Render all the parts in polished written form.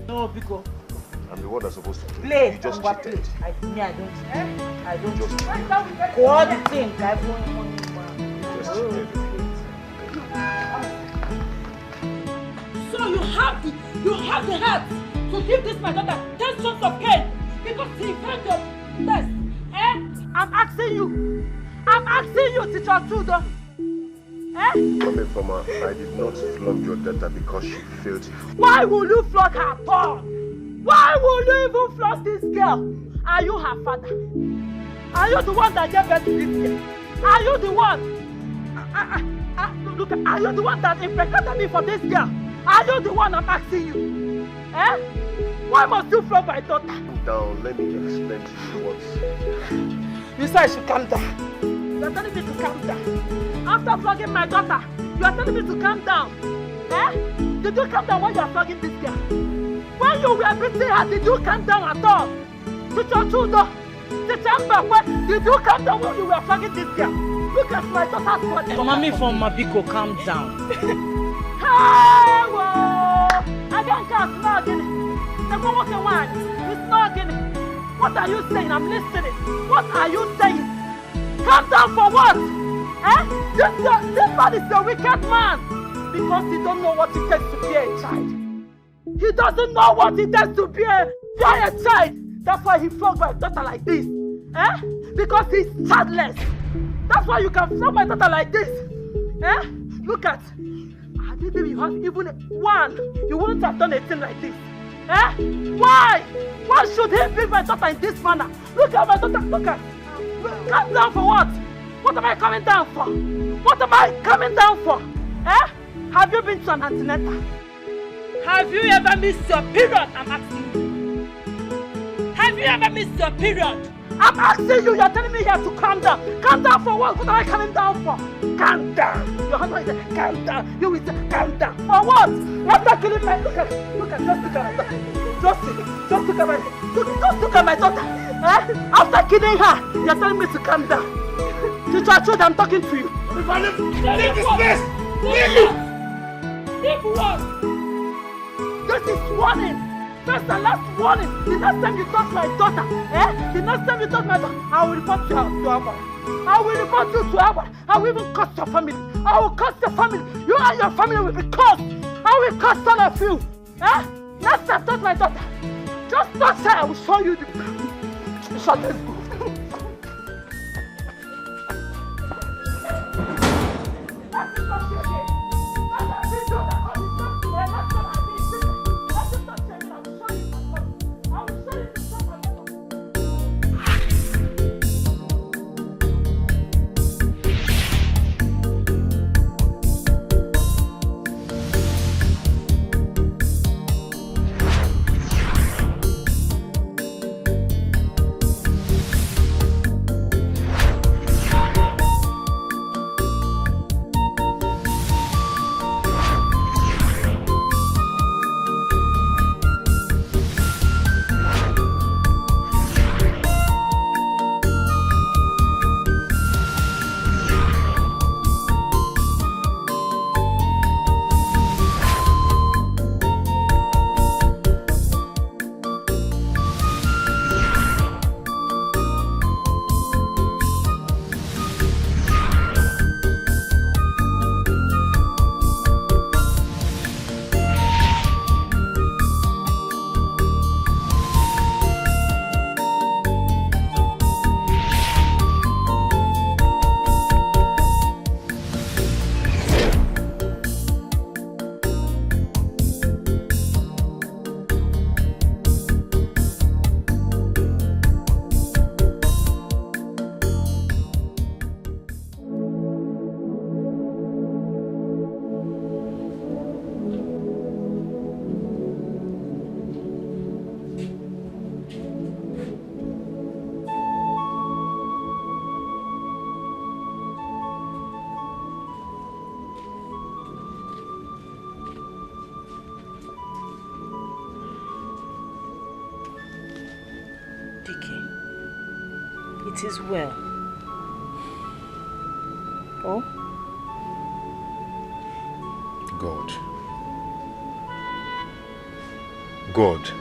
No, because I'm the one that's supposed to play. You just cheated. I don't. I don't. Just cheated. What do you think? I won't. Just cheated. So you have the heart to give this my daughter 10 shots of cane because he found your test. I'm asking you, teacher Tudo. Coming from her, I did not flog your daughter because she failed you. Why will you flog her Paul? Why will you even flog this girl? Are you her father? Are you the one that gave birth to this girl? Are you the one? Look, are you the one that impregnated me for this girl? Are you the one I'm asking you? Why must you flog my daughter? Calm down, let me explain to you what... You said I should calm down. You are telling me to calm down. After flogging my daughter, you are telling me to calm down. Did you calm down when you are flogging this girl? When you were beating her, did you calm down at all? Teacher Tudo, Teacher Mbakwe, did you calm down when you were flogging this girl? Look at my daughter's body. Mommy from Mabiko, calm down. Hey, whoa! I can't calm down again. It's not again. What are you saying? I'm listening. What are you saying? Calm down for what? This man is a wicked man because he don't know what it takes to be a child. He doesn't know what it takes to be a child. That's why he flogged my daughter like this. Because he's childless. That's why you can flog my daughter like this. Look at. I didn't you have even one. You wouldn't have done a thing like this. Why? Why should he beat my daughter in this manner? Look at my daughter. Look at. Calm down for what? What am I coming down for? What am I coming down for? Have you been to an antenatal? Have you ever missed your period? I'm asking you. Have you ever missed your period? I'm asking you. You're telling me here to calm down. Calm down for what? What am I coming down for? Calm down. Your husband is saying, calm down. You will say, calm down. For what? After killing my... Look at, just look at my daughter. Just look at my daughter. After killing her, you're telling me to calm down. Teacher Chud, I'm talking to you. Leave this place! Leave it! Leave what? This is warning. First and last warning. The next time you touch my daughter, the next time you touch my daughter, I will report you to our mother. I will report you to our mother. I will even curse your family. I will curse your family. You and your family will be cursed. I will curse all of you. Next time touch my daughter. Just touch her. I will show you the... Shut this book. It is well. Oh? God. God.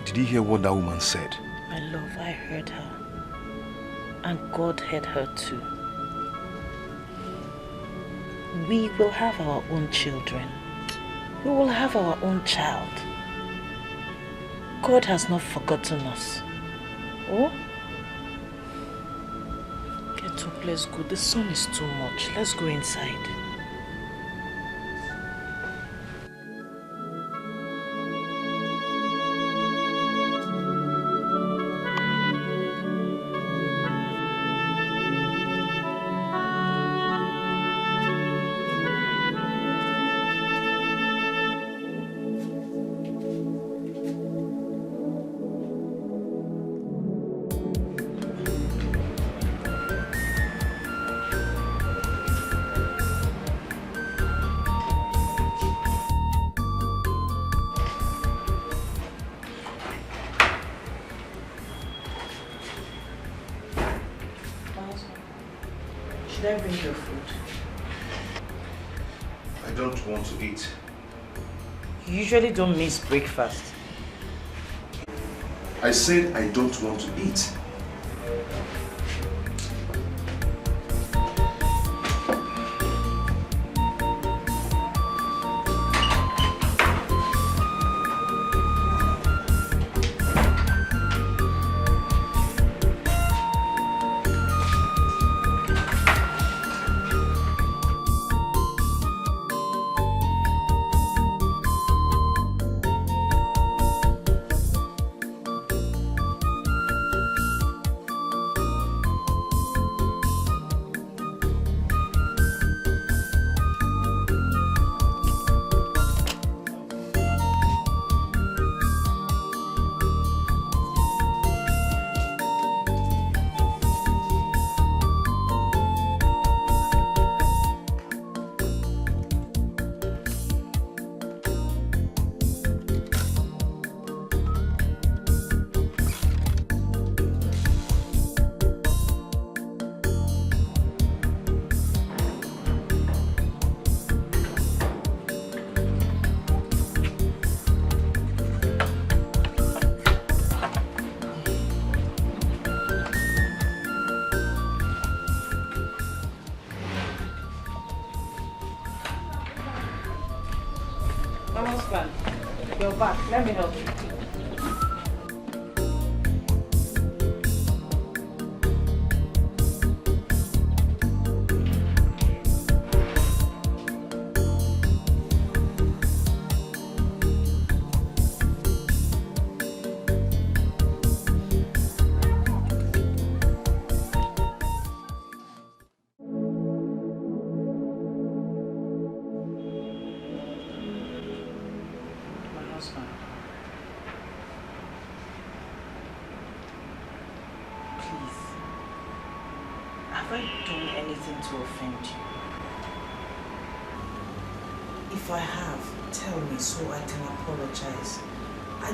Did you hear what that woman said? My love, I heard her. And God heard her too. We will have our own children. We will have our own child. God has not forgotten us. Oh? Get up, let's go. The sun is too much. Let's go inside. Should I bring your food? I don't want to eat. You usually don't miss breakfast. I said I don't want to eat. You're back. Let me help you. Have I done anything to offend you? If I have, tell me so I can apologize. I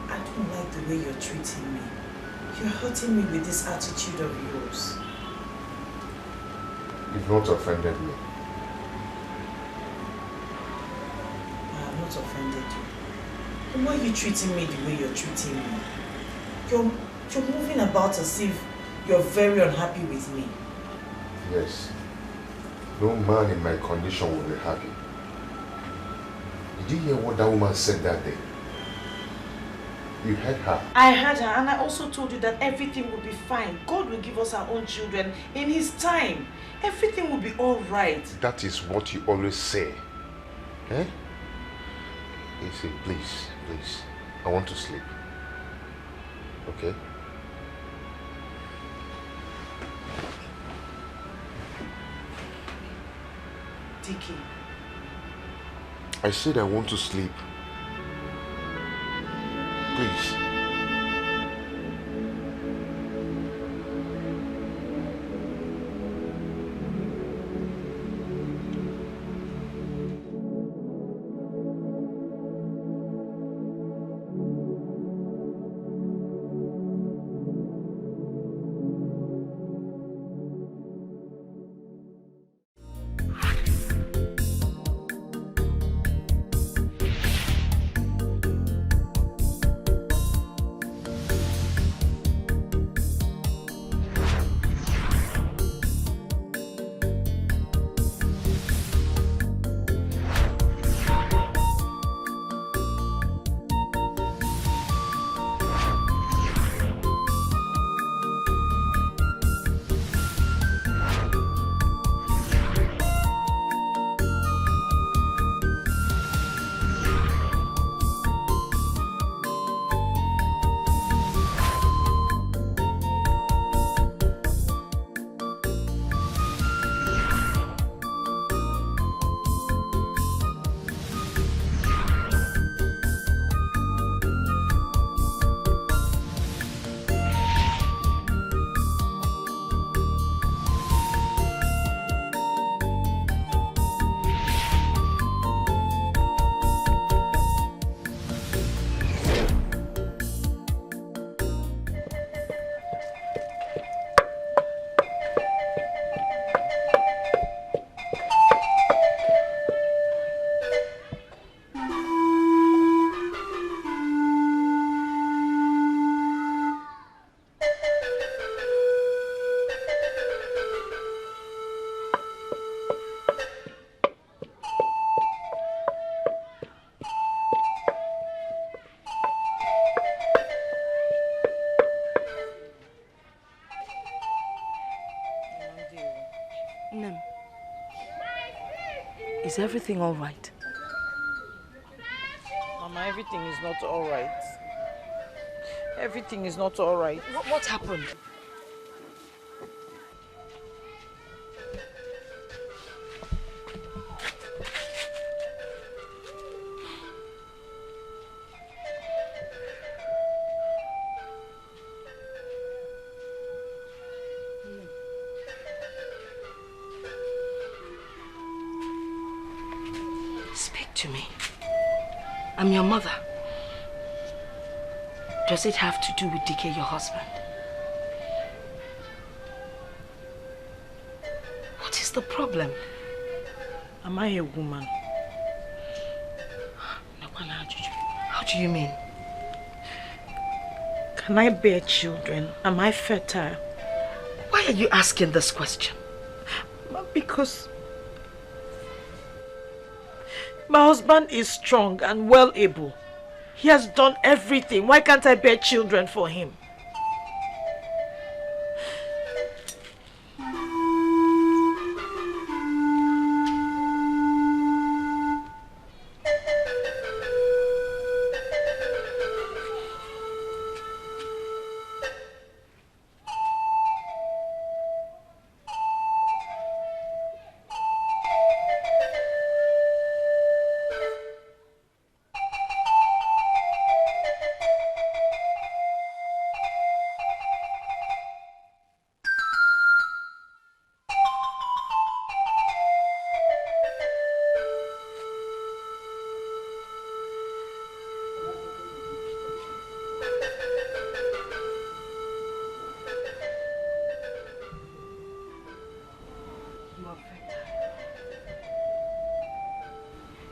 don't like the way you're treating me. You're hurting me with this attitude of yours. You've not offended me. I have not offended you. Then why are you treating me the way you're treating me? You're moving about as if you're very unhappy with me. Yes. No man in my condition will be happy. Did you hear what that woman said that day? You heard her. I heard her, and I also told you that everything will be fine. God will give us our own children in His time. Everything will be all right. That is what you always say. Eh? You say, please, please, I want to sleep. Okay? Dikeh. I said I want to sleep. Please. Is everything all right? Mama, everything is not all right. Everything is not all right. What happened? Speak to me. I'm your mother. Does it have to do with Dikeh, your husband? What is the problem? Am I a woman? How do you mean? Can I bear children? Am I fertile? Why are you asking this question? Because my husband is strong and well able. He has done everything. Why can't I bear children for him?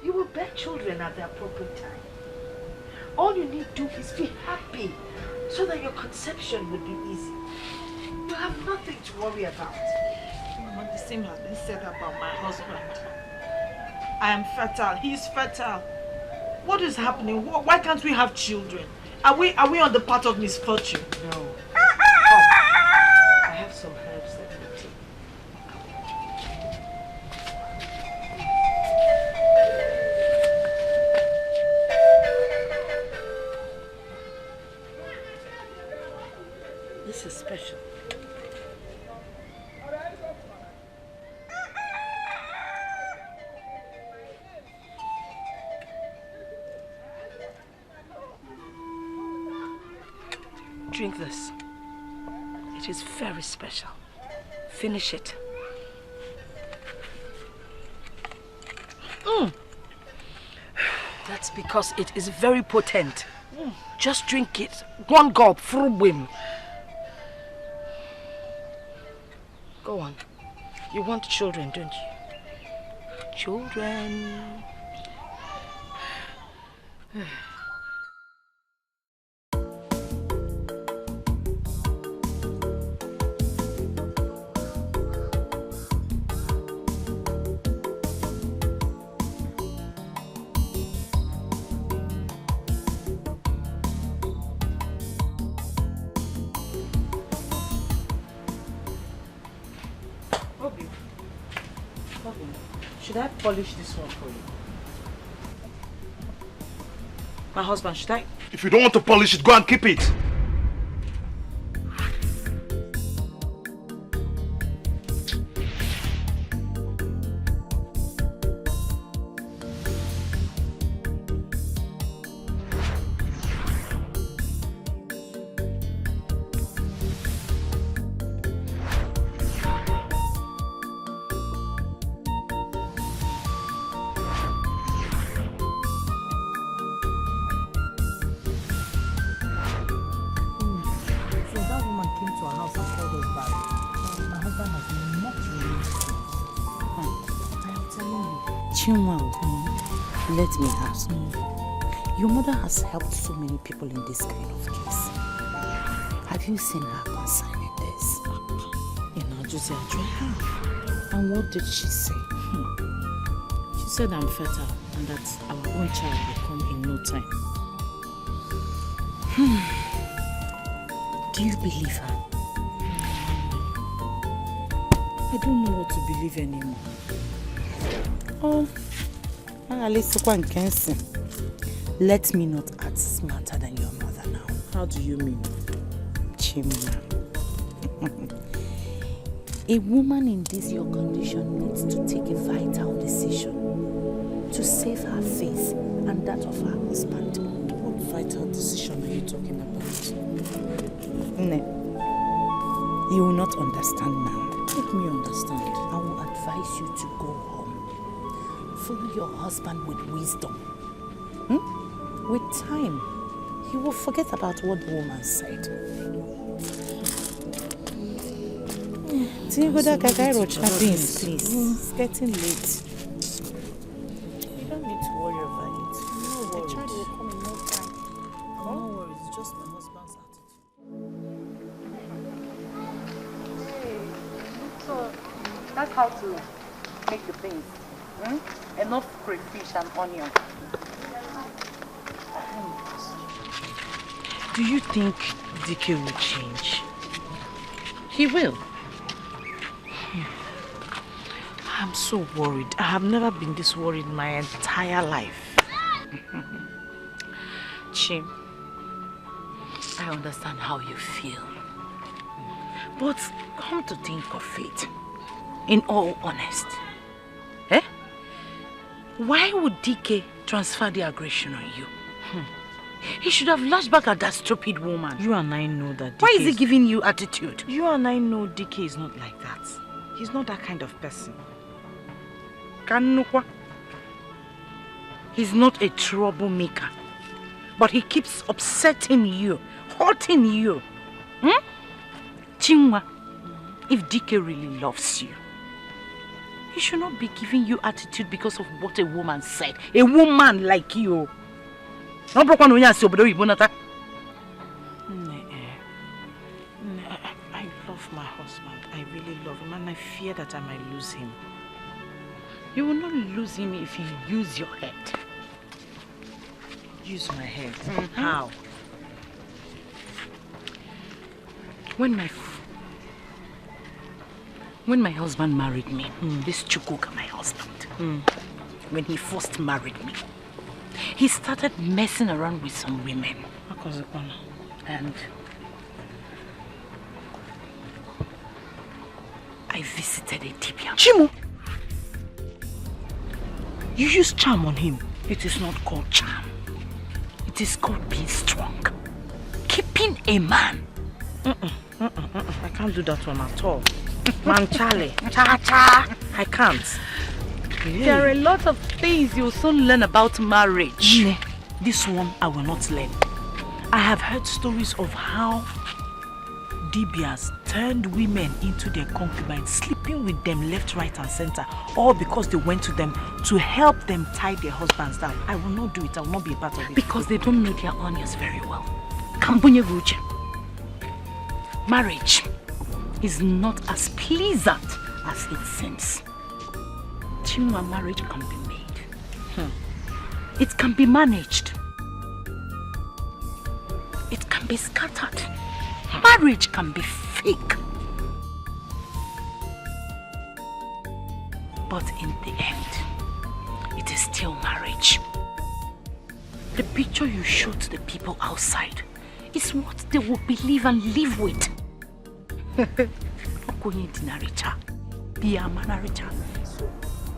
You will bear children at the appropriate time. All you need to do is be happy so that your conception will be easy. You have nothing to worry about. Mama, the same has been said about my husband. I am fertile. He is fertile. What is happening? Why can't we have children? Are we on the path of misfortune? No. Come. I have some herbs that will take. This is special. Drink this. It is very special. Finish it. That's because it is very potent. Just drink it. One gulp, full whim. Go on. You want children, don't you? Children. Should I polish this one for you? My husband, should I? If you don't want to polish it, go and keep it. Let me ask. Your mother has helped so many people in this kind of case. Have you seen her concerning this? You know, Josie, I tried her. And what did she say? She said I'm fertile and that our own child will come in no time. Do you believe her? I don't know what to believe anymore. Oh, Let me not act smarter than your mother now. How do you mean? Chima. A woman in this your condition needs to take a vital decision to save her faith and that of her husband. What vital decision are you talking about? Ne, you will not understand now. Make me understand. I will advise you to go home. Follow your husband with wisdom. With time, he will forget about what the woman said. Please. It's getting late. You don't need to worry about it. The child will come in no time. No worries, it's just my husband's attitude. So, that's how to make the things. Enough crayfish and onion. Do you think Dikeh will change? He will. I'm so worried. I have never been this worried my entire life. Chim, I understand how you feel. But come to think of it, in all honesty, why would Dikeh transfer the aggression on you? He should have lashed back at that stupid woman. You and I know that Dikeh. Why is he giving you attitude? You and I know Dikeh is not like that. He's not that kind of person. He's not a troublemaker. But he keeps upsetting you, hurting you. Chinwa, if Dikeh really loves you, he should not be giving you attitude because of what a woman said. A woman like you. I love my husband. I really love him and I fear that I might lose him. You will not lose him if you use your head. Use my head? How? When my husband married me, this Chukwuka, my husband, when he first married me, he started messing around with some women. And I visited a Dibia. Chimo! You use charm on him. It is not called charm. It is called being strong. Keeping a man. I can't do that one at all. Man, Charlie. Cha-cha. I can't. There are a lot of things you'll soon learn about marriage. This one I will not learn. I have heard stories of how Dibias turned women into their concubines, sleeping with them left, right and center, all because they went to them to help them tie their husbands down. I will not do it. I will not be a part of it. Because they don't know their onions very well. Kampunye Ruja. Marriage is not as pleasant as it seems. Chimwa, marriage can be made. It can be managed. It can be scattered. Marriage can be fake. But in the end, it is still marriage. The picture you show to the people outside is what they will believe and live with. So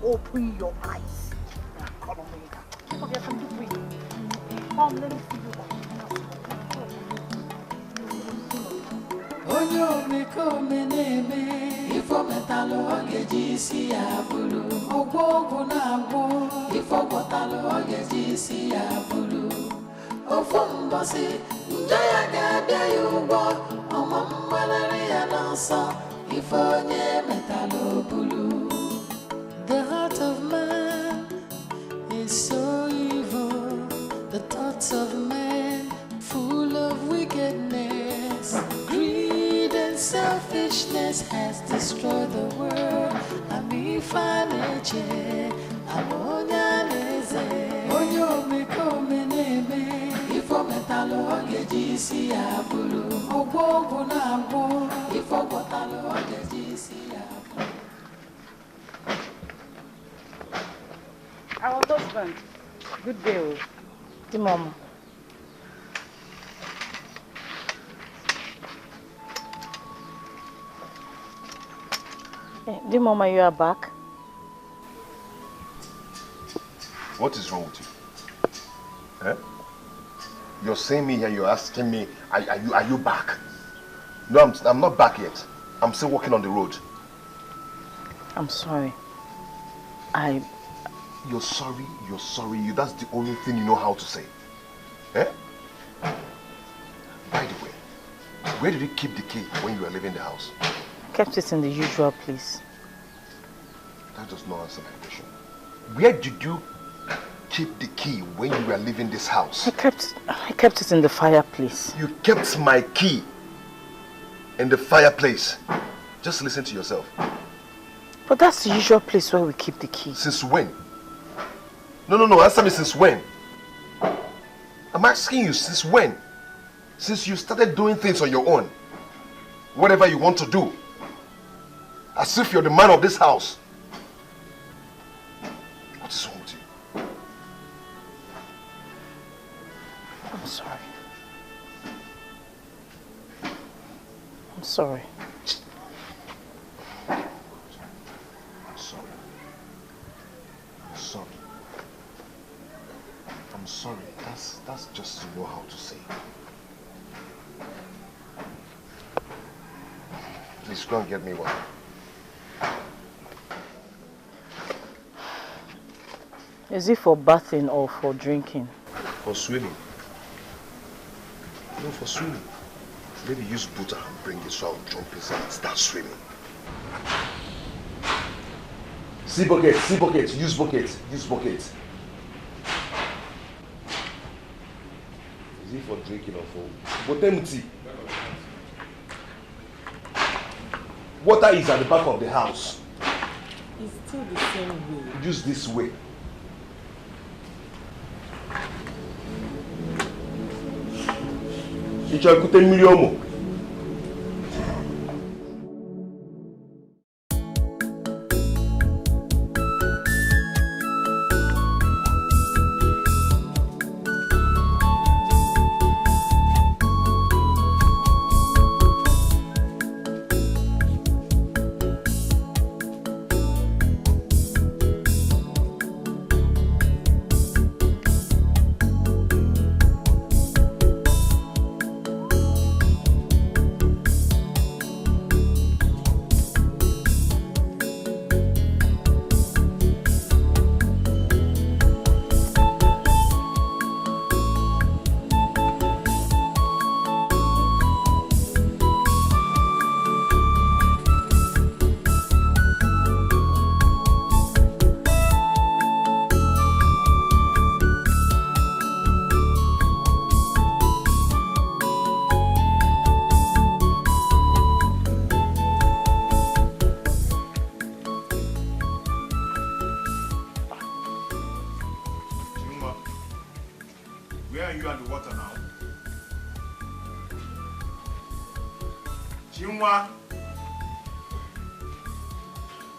open your eyes. Come on, come, let me see you. Onyo mekome neme ifo metalo ogeji si abulu ogwogu na agwo ifo metalo ogeji si abulu ofo mbosi njaya ga-abịa ya ugbo ọmọ mgbalari ya n'ọsọ ifo onye metalo bulu. The heart of man is so evil, the thoughts of man full of wickedness. Greed and selfishness has destroyed the world. Amifaneche, Alonyaneze, Onyo mekome neme, Ifo metalo ogeji si abulu, Ogwogu na agwo, Ifo metalo ogeji si abulu. I want those husband. Good day. The mama. The mama, you are back. What is wrong with you? Eh? You're saying me and you're asking me, are you back? No, I'm not back yet. I'm still walking on the road. I'm sorry. You're sorry. That's the only thing you know how to say. Eh? By the way, where did you keep the key when you were leaving the house? Kept it in the usual place. That does not answer my question. Where did you keep the key when you were leaving this house? I kept it in the fireplace. You kept my key in the fireplace. Just listen to yourself. But that's the usual place where we keep the key. Since when? No, answer me, since when? I'm asking you, since when? Since you started doing things on your own. Whatever you want to do. As if you're the man of this house. What's wrong with you? I'm sorry. I'm sorry. I'm sorry. That's just to know how to say. Please go and get me one. Is it for bathing or for drinking? For swimming. No, for swimming. Maybe use butter and bring it so I'll jump inside and start swimming. See bucket, use bucket. Is it for drinking or for tea? Water is at the back of the house. It's still the same way. Use this way.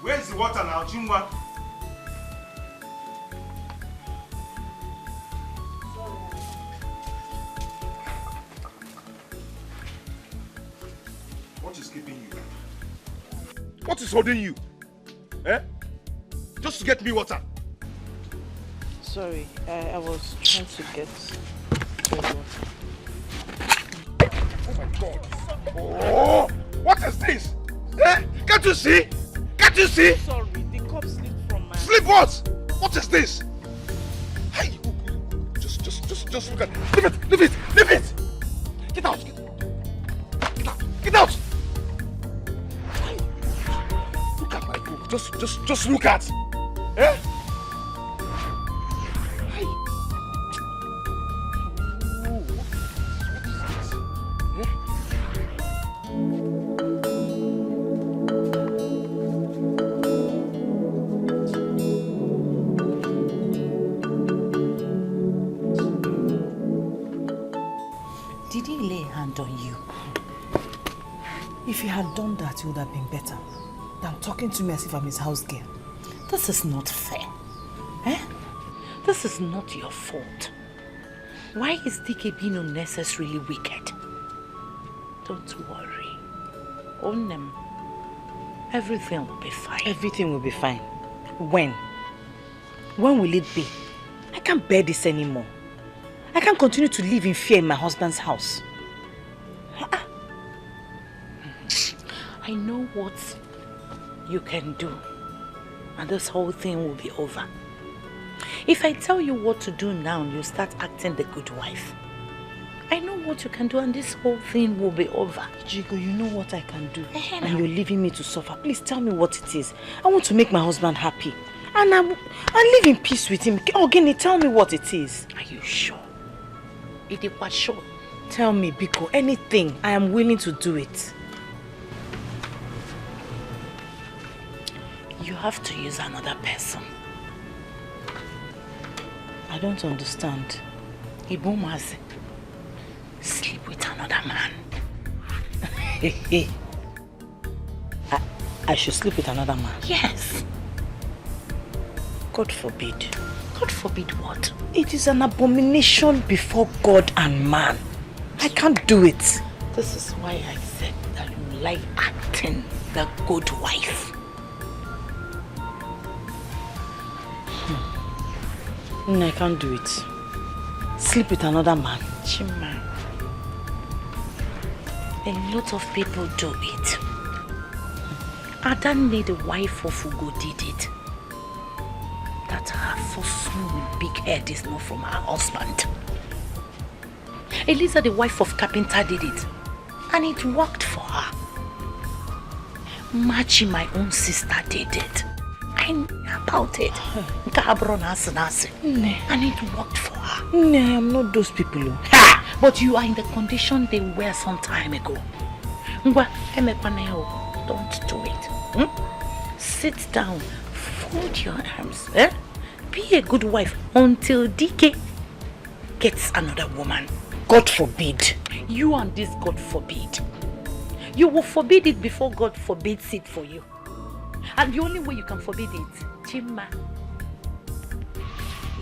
Where's the water now, Jimwa? What is keeping you? What is holding you? Eh? Just to get me water. Sorry, I was trying to get water. Oh my God. Oh, what is this? Eh? Can't you see? Can't you see? Sorry, the cup slipped from my... Sleep what? What is this? Hey, just look at it. Leave it. Get out. Get out. Hey, look at my book. Just look at. Eh? Hey. Oh, what is this? Eh? Did he lay a hand on you? If he had done that, it would have been better than talking to me as if I'm his house girl. This is not fair. Eh? This is not your fault. Why is Dikeh being unnecessarily wicked? Don't worry. Own them. Everything will be fine. Everything will be fine. When? When will it be? I can't bear this anymore. I can't continue to live in fear in my husband's house. I know what you can do, and this whole thing will be over. If I tell you what to do now, you start acting the good wife. I know what you can do, and this whole thing will be over. Jigo, you know what I can do. And you're leaving me to suffer. Please tell me what it is. I want to make my husband happy. And I'll live in peace with him. Ogini, tell me what it is. Are you sure? It was sure. Tell me, Biko, anything. I am willing to do it. You have to use another person. I don't understand. Ibumazi, sleep with another man. I should sleep with another man? Yes. God forbid. God forbid what? It is an abomination before God and man. I can't do it. This is why I said that you like acting the good wife. No, I can't do it. Sleep with another man. Chima, a lot of people do it. Adan the wife of Ugo did it. That her first son with big head is not from her husband. Eliza, the wife of Carpenter, did it. And it worked for her. Machi, my own sister, did it. I knew about it. And it worked for her. No, I am not those people. Ha! But you are in the condition they were some time ago. Don't do it. Sit down. Fold your arms. Be a good wife until Dikeh gets another woman. God forbid. You and this God forbid. You will forbid it before God forbids it for you. And the only way you can forbid it, Chima,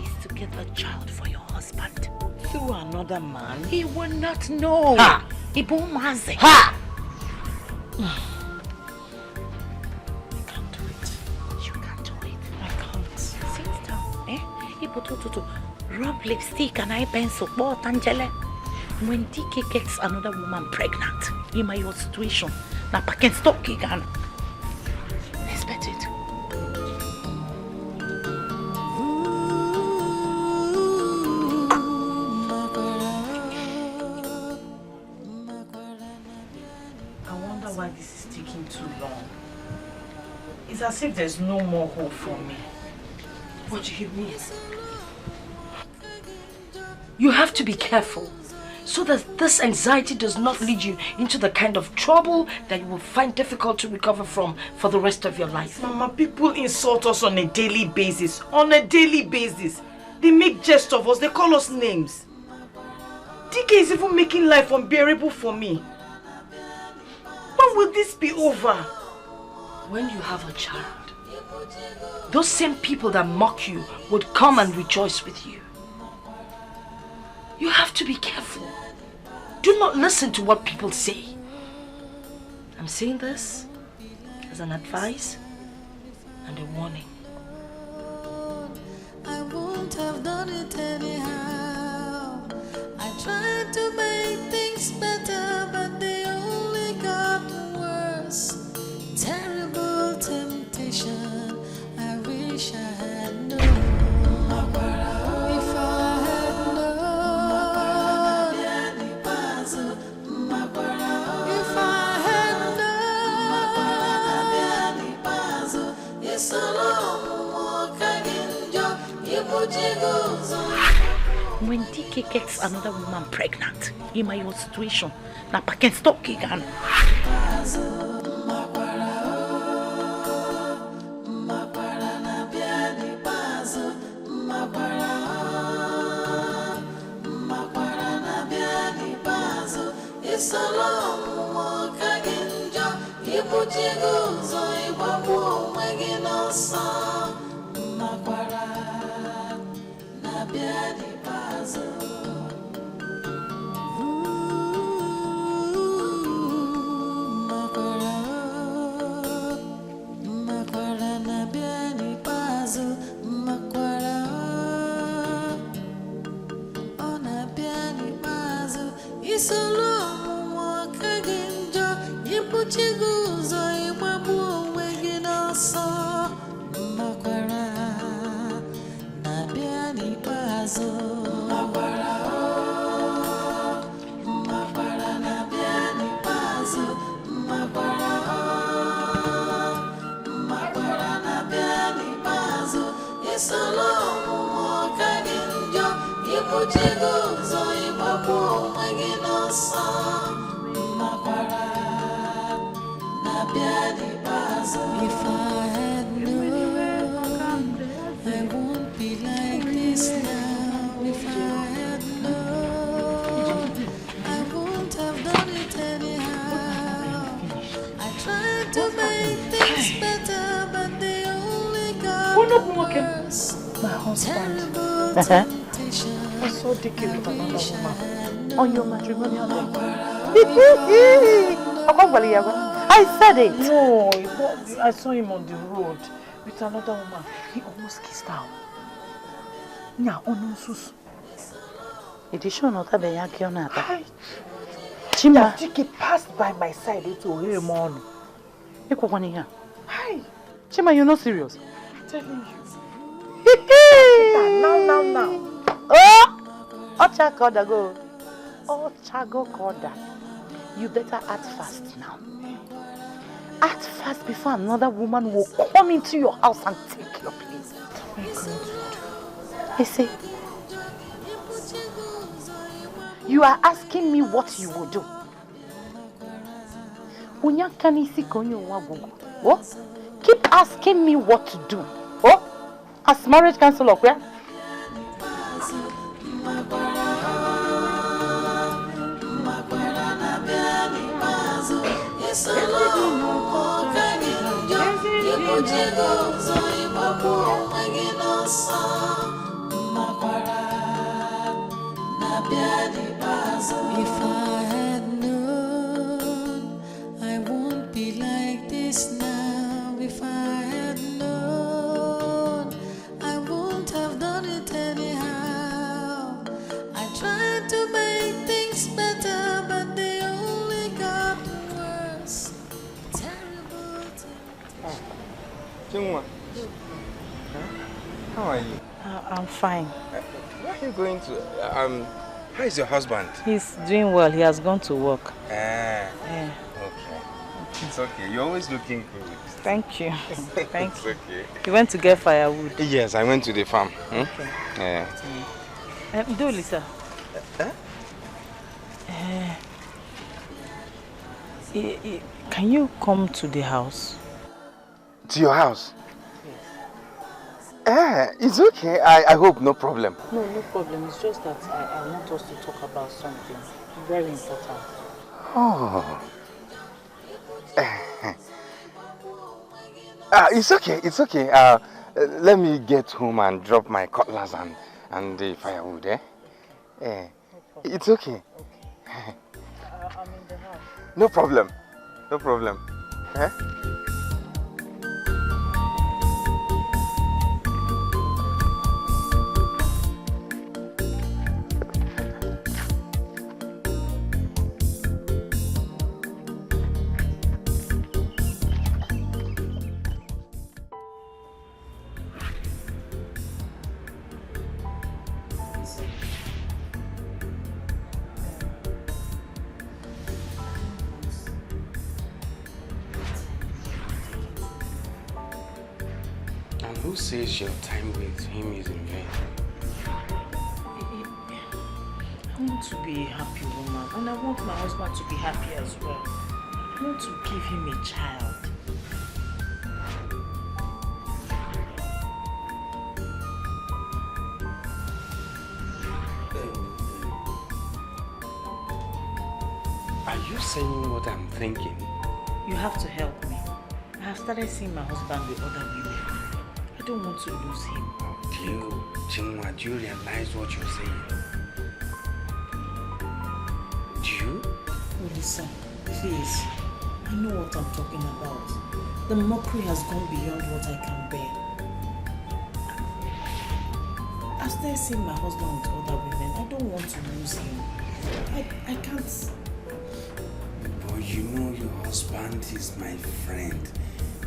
is to get a child for your husband. Through another man? He will not know. Ha! Ibumazi. Ha! I can't do it. You can't do it. I can't. Sit down. Rub lipstick and eye pencil. When Dikeh gets another woman pregnant, in my situation, now I can stop again. Expect it. I wonder why this is taking too long. It's as if there's no more hope for me. What do you mean? You have to be careful so that this anxiety does not lead you into the kind of trouble that you will find difficult to recover from for the rest of your life. Mama, people insult us on a daily basis. On a daily basis. They make jest of us. They call us names. Dikeh is even making life unbearable for me. When will this be over? When you have a child, those same people that mock you would come and rejoice with you. You have to be careful. Do not listen to what people say. I'm saying this as an advice and a warning. I won't have done it anyhow. I tried to make things better, but they only got worse. Terrible temptation. I wish I had known. If I had known. If I had known. It's a long walk again. When Dikeh gets another woman pregnant, in my situation, now I can stop again. It's a long walk again, I saw Dikeh with another woman on your matrimonial day. I said it. No, I saw him on the road with another woman. He almost kissed her. Yeah, on sus. It is sure not that they are killing her. Chima, Dikeh passed by my side to hear him on. Hi. Chima, you're not serious. I'm telling you. Now. Oh! Ochakoda go. Ochago koda. You better act fast now. Act fast before another woman will come into your house and take your place. What am I going to do? I say, you are asking me what you will do. What? Keep asking me what to do. Oh? As marriage counselor, where? If I had known, I won't be like this now. If I had known, I won't have done it anyhow. I tried to make things better, but they only got worse. Terrible. Jungwa, how are you? I'm fine. Where are you going to? How is your husband? He's doing well. He has gone to work. Yeah. Okay. It's okay. You're always looking good. Thank you. Thank It's you. okay. You went to get firewood? Yes, I went to the farm. Okay. Yeah. Do Lisa. Can you come to the house? To your house? It's okay. I hope no problem. No problem. It's just that I want us to talk about something very important. Oh. It's okay. It's okay. Let me get home and drop my cutlass and the firewood. It's okay. I'm in the house. No problem. No problem. Who says your time with him is in vain? I want to be a happy woman, and I want my husband to be happy as well. I want to give him a child. Are you saying what I'm thinking? You have to help me. I have started seeing my husband with other women. I don't want to lose him. Okay. Chinua, do you realize what you're saying? Do you? Oh, listen, please. I know what I'm talking about. The mockery has gone beyond what I can bear. After I see my husband with other women, I don't want to lose him. I can't. But you know your husband is my friend.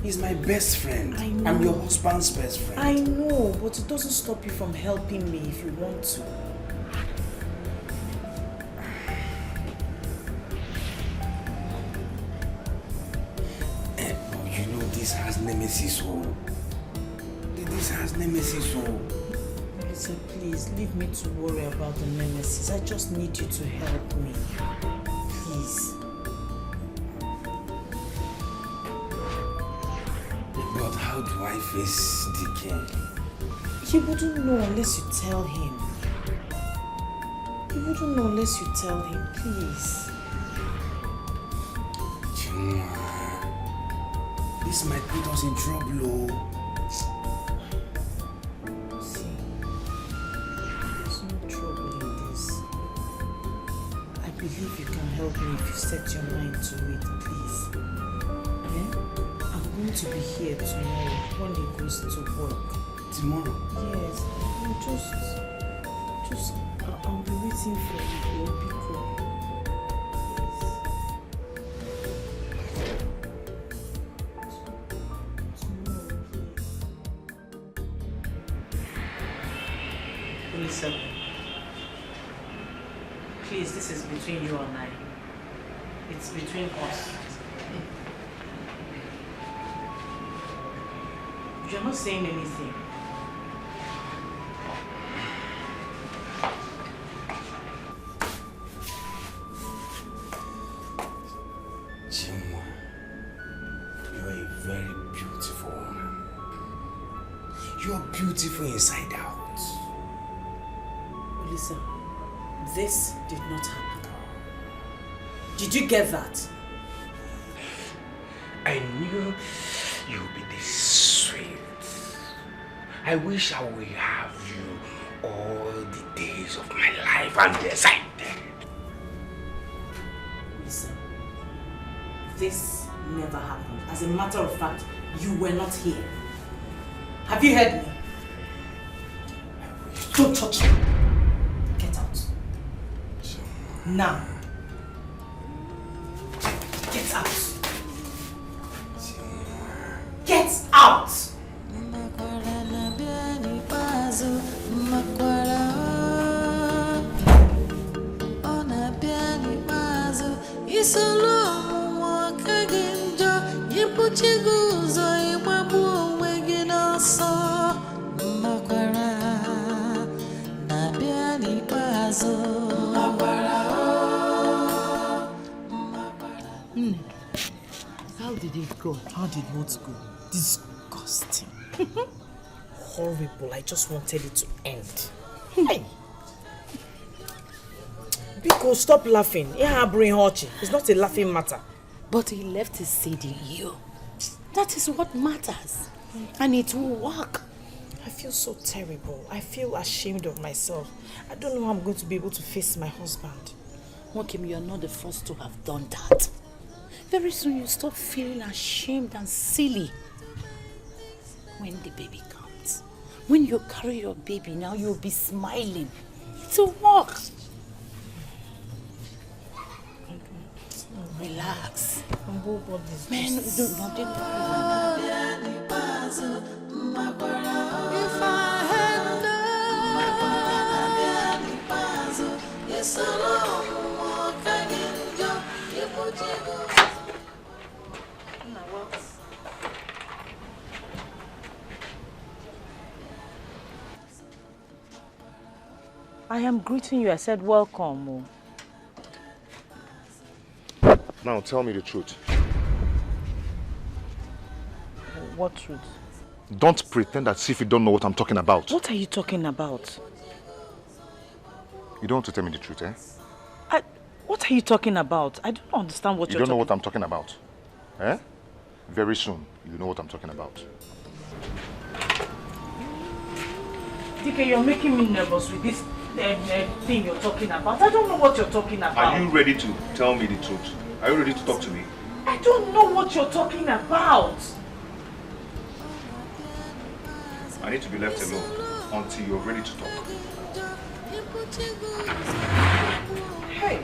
He's my best friend. I know. I'm your husband's best friend. I know, but it doesn't stop you from helping me if you want to. But you know this has nemesis, oh. This has nemesis, oh. Listen, please, leave me to worry about the nemesis. I just need you to help me. Please. But how do I face Dikeh? He wouldn't know unless you tell him. He wouldn't know unless you tell him, please. Chinua, this might put us in trouble, oh. See, there's no trouble in this. I believe you can help me if you set your mind to it, please. Eh? I'm going to be here tomorrow when he goes to work. Tomorrow? Yes, I'll be waiting for you. You'll be cool. Listen, please, this is between you and I. It's between us. You're not saying anything. Chinua, you're a very beautiful woman. You're beautiful inside out. Listen, this did not happen. Did you get that? I knew you'd be this sweet. I wish I would have you all the days of my life, and yes, I did. Listen, this never happened. As a matter of fact, you were not here. Have you heard me? Don't touch me. Get out. Now. Get out. Get out! How did it go? How did what go? Disgusting. Horrible. I just wanted it to end. Hey! Biko, stop laughing. It's not a laughing matter. But he left his seed in you. That is what matters. And it will work. I feel so terrible. I feel ashamed of myself. I don't know how I'm going to be able to face my husband. Wakim, you're not the first to have done that. Very soon you stop feeling ashamed and silly. When the baby comes, when you carry your baby, now you'll be smiling. It's a walk. Relax. Man, don't If I had I am greeting you. I said welcome. Now tell me the truth. What truth? Don't pretend as if you don't know what I'm talking about. What are you talking about? You don't want to tell me the truth, eh? What are you talking about? I don't understand what you don't know what I'm talking about. Eh? Very soon, you know what I'm talking about. Dikeh, you're making me nervous with this thing you're talking about. I don't know what you're talking about. Are you ready to tell me the truth? Are you ready to talk to me? I don't know what you're talking about. I need to be left alone until you're ready to talk. Hey.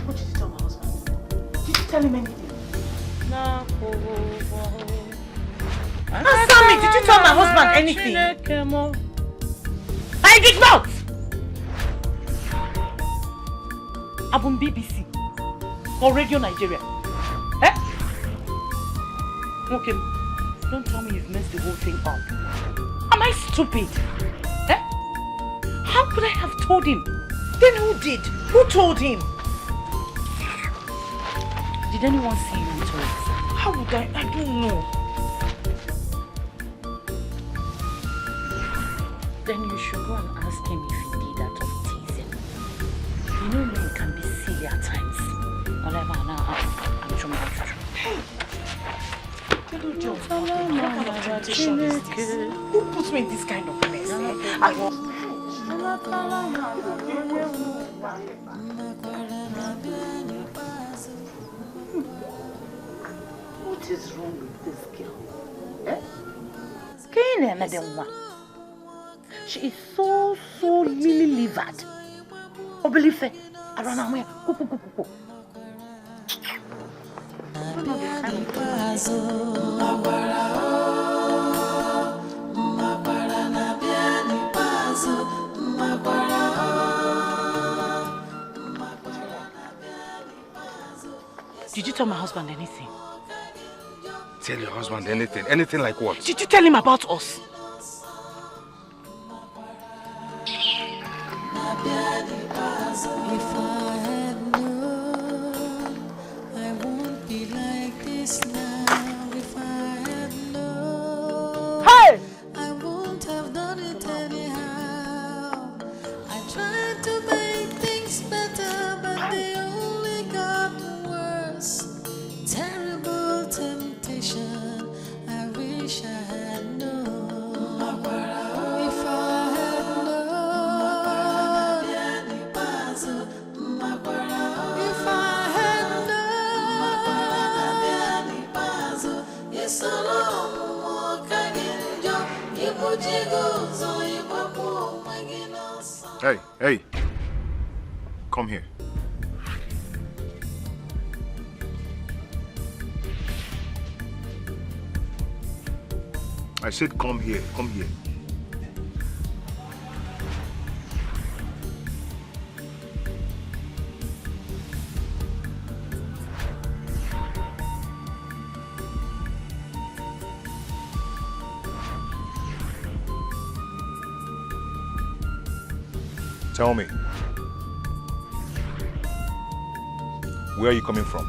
What did you tell my husband? Did you tell him anything? Answer me! Did you tell my husband anything? I did not! I'm on BBC or Radio Nigeria. Eh? Okay, don't tell me you've messed the whole thing up. Am I stupid? Eh? How could I have told him? Then who did? Who told him? Did anyone see you with her? How would I? I don't know. Then you should go and ask him if he did that of teasing. You know men can be silly at times. Whatever, now I'm trying to. Hey! What kind of temptation is this? Who puts me in this kind of mess? What is wrong with this girl? Eh? She is so lily-livered. Obelife, around kuku. Did you tell my husband anything? Tell your husband anything? Anything like what? Did you tell him about us? If I had known, I won't be like this now. If I had known, hey! I won't have done it anyhow. I tried to make things better, but they only got worse. Terrible temptation, I wish I had known. If I had known, if I had known, yes, Hey, come here. I said come here. Tell me, where are you coming from?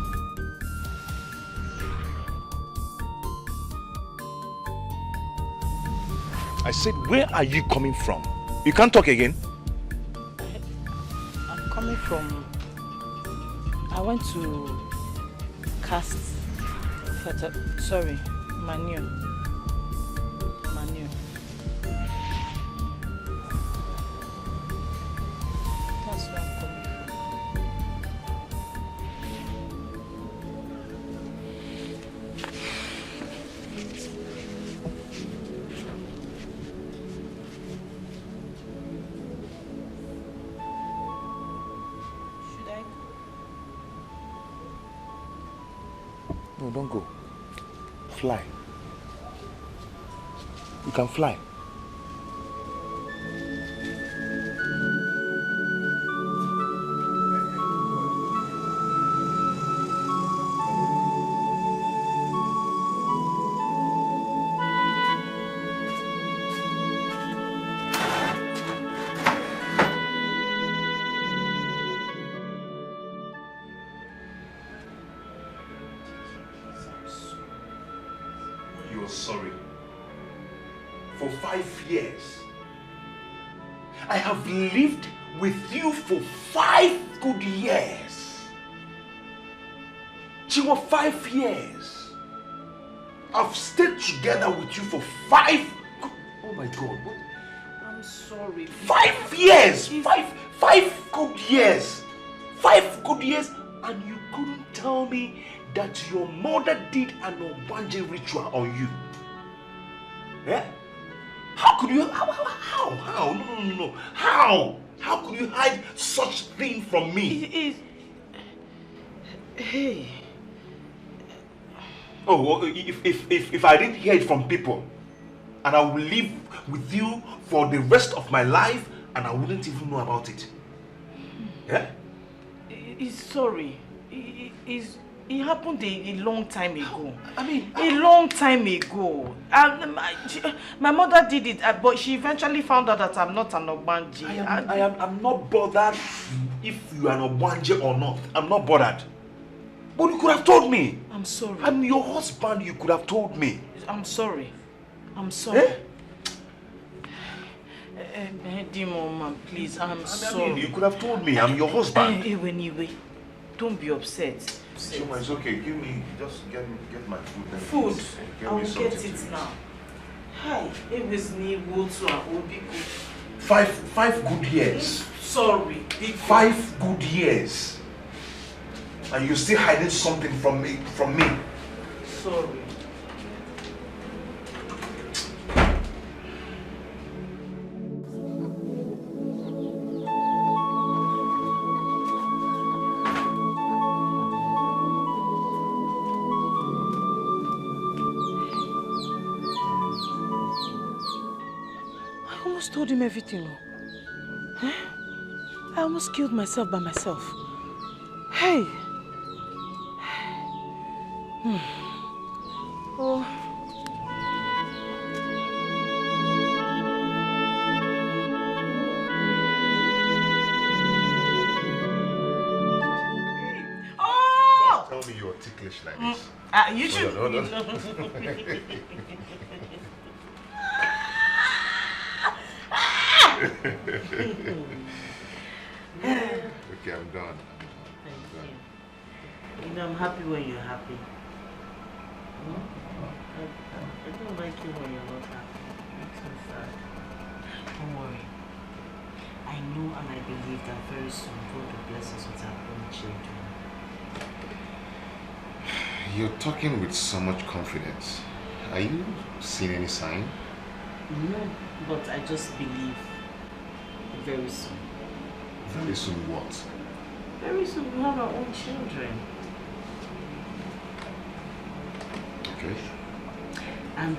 I said, where are you coming from? You can't talk again. I'm coming from... I went to cast... Sorry, Manu. That's where I'm coming from. Should I? No, don't go. Fly. You can fly. sorry. For 5 years. I have lived with you for 5 good years. Chiwa, 5 years. I've stayed together with you for 5 good... Oh my God, what? I'm sorry. 5 years! Five good years! 5 good years, and you couldn't tell me that your mother did an Obanje ritual on you. Yeah? How could you? How? No. How? How could you hide such thing from me? Hey. Oh, well, if I didn't hear it from people, and I will live with you for the rest of my life, and I wouldn't even know about it. Yeah? He's sorry. It happened a long time ago. I mean, a long time ago. And my mother did it, but she eventually found out that I'm not an Obanje. I'm not bothered if you are an Obanje or not. I'm not bothered. But you could have told me. I'm sorry. I'm your husband. You could have told me. I'm sorry. I'm sorry. Mom, please, I'm sorry. I mean, you could have told me. I'm your husband. Anyway, don't be upset. Shoma, it's okay. Just get my food. Food? I will get it now. Hi, it was me, Wotu, and Obiko. 5 good years. Sorry. 5 good years. And you're still hiding something from me. Sorry. I told him everything. Huh? I almost killed myself by myself. Hey. Oh. Oh! Don't tell me you're ticklish like this. You should. Hold on. Okay, I'm done. You know, I'm happy when you're happy. I don't like you when you're not happy. It makes me sad. Don't worry. I know and I believe that very soon God will bless us with our own children. You're talking with so much confidence. Are you seeing any sign? No, but I just believe very soon. Very soon what? Very soon we'll have our own children. Okay. And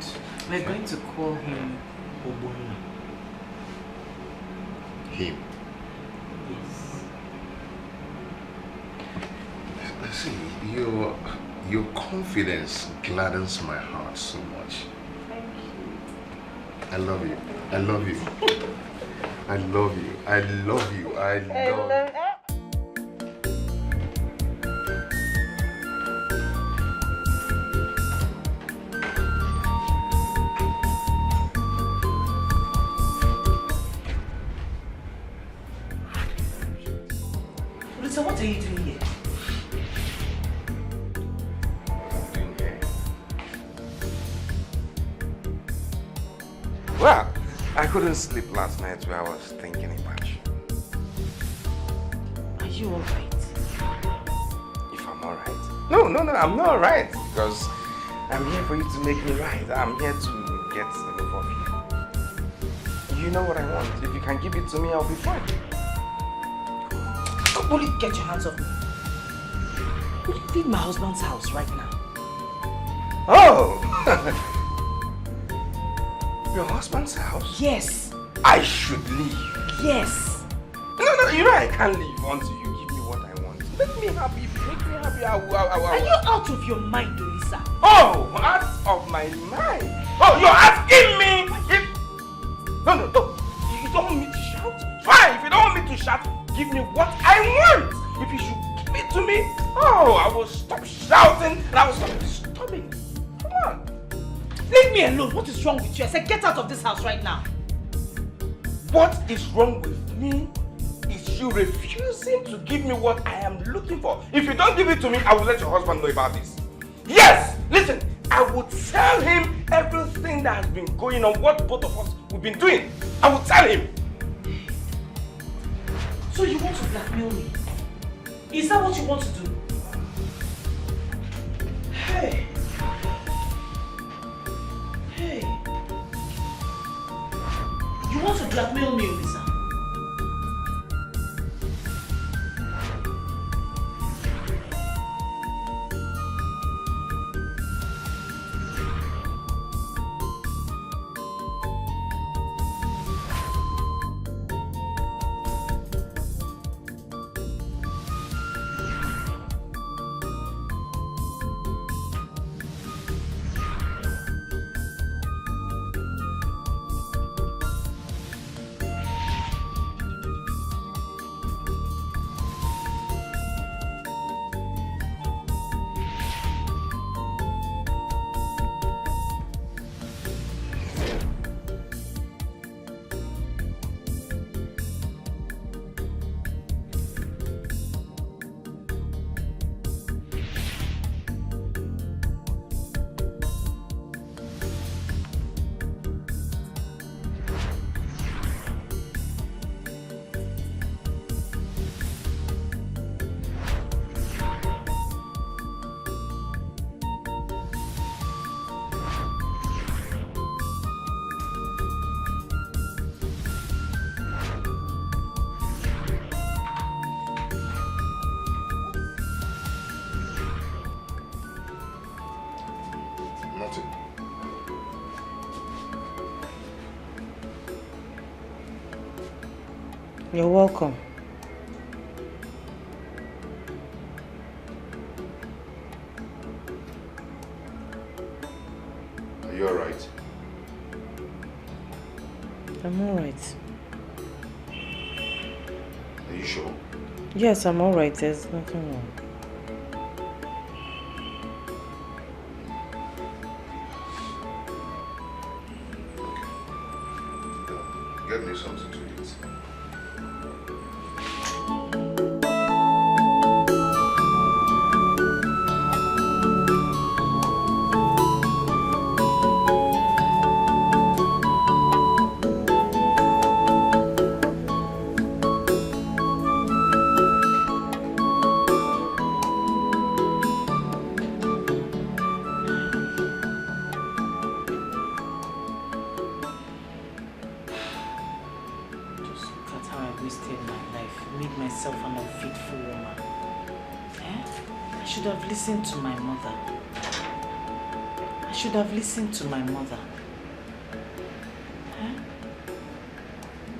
we're going to call him Obona. Him? Yes. See, your confidence gladdens my heart so much. Thank you. I love you. I love you. I love you. I love you. I love you. So what are you doing here? Well, I couldn't sleep last night where I was thinking about you. Are you alright? If I'm alright? No, I'm not alright. Because I'm here for you to make me right. I'm here to get enough of you. You know what I want. If you can give it to me, I'll be fine. Will you get your hands off me? Will you leave my husband's house right now? Oh! Your husband's house? Yes. I should leave. Yes. No, you know I can't leave until you give me what I want. Make me happy. Make me happy. Are you out of your mind, Olisa? Oh, out of my mind. Oh, you're asking me if... No. You don't want me to shout? Fine, if you don't want me to shout, give me what I want. If you should give it to me, oh, I will stop shouting and I will stop disturbing. Come on. Leave me alone. What is wrong with you? I said get out of this house right now. What is wrong with me is you refusing to give me what I am looking for. If you don't give it to me, I will let your husband know about this. Yes! Listen, I will tell him everything that has been going on, what both of us we've been doing. I will tell him. So you want to blackmail me? Is that what you want to do? Hey. Hey. You want to blackmail me, Lisa? You're welcome. Are you alright? I'm alright. Are you sure? Yes, I'm alright. There's nothing wrong. Get me something to eat. Listened to my mother. I should have listened to my mother. Huh?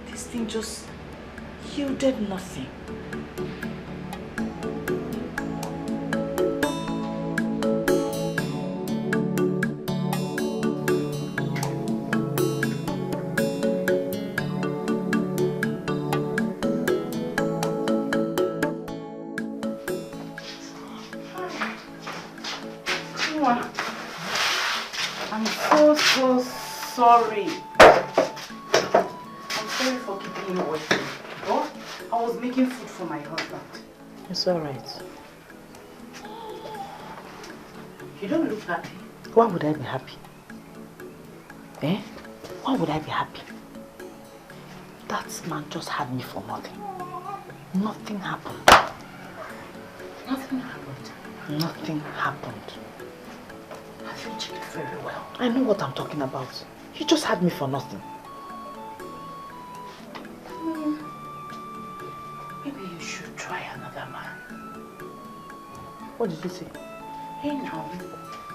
This thing just yielded nothing. Sorry. I'm sorry for keeping you waiting. But I was making food for my husband. It's alright. You don't look happy. Why would I be happy? Eh? Why would I be happy? That man just had me for nothing. Nothing happened. Nothing happened? Nothing happened. Have you checked very well? I know what I'm talking about. He just had me for nothing. Maybe you should try another man. What did you say? Hey now.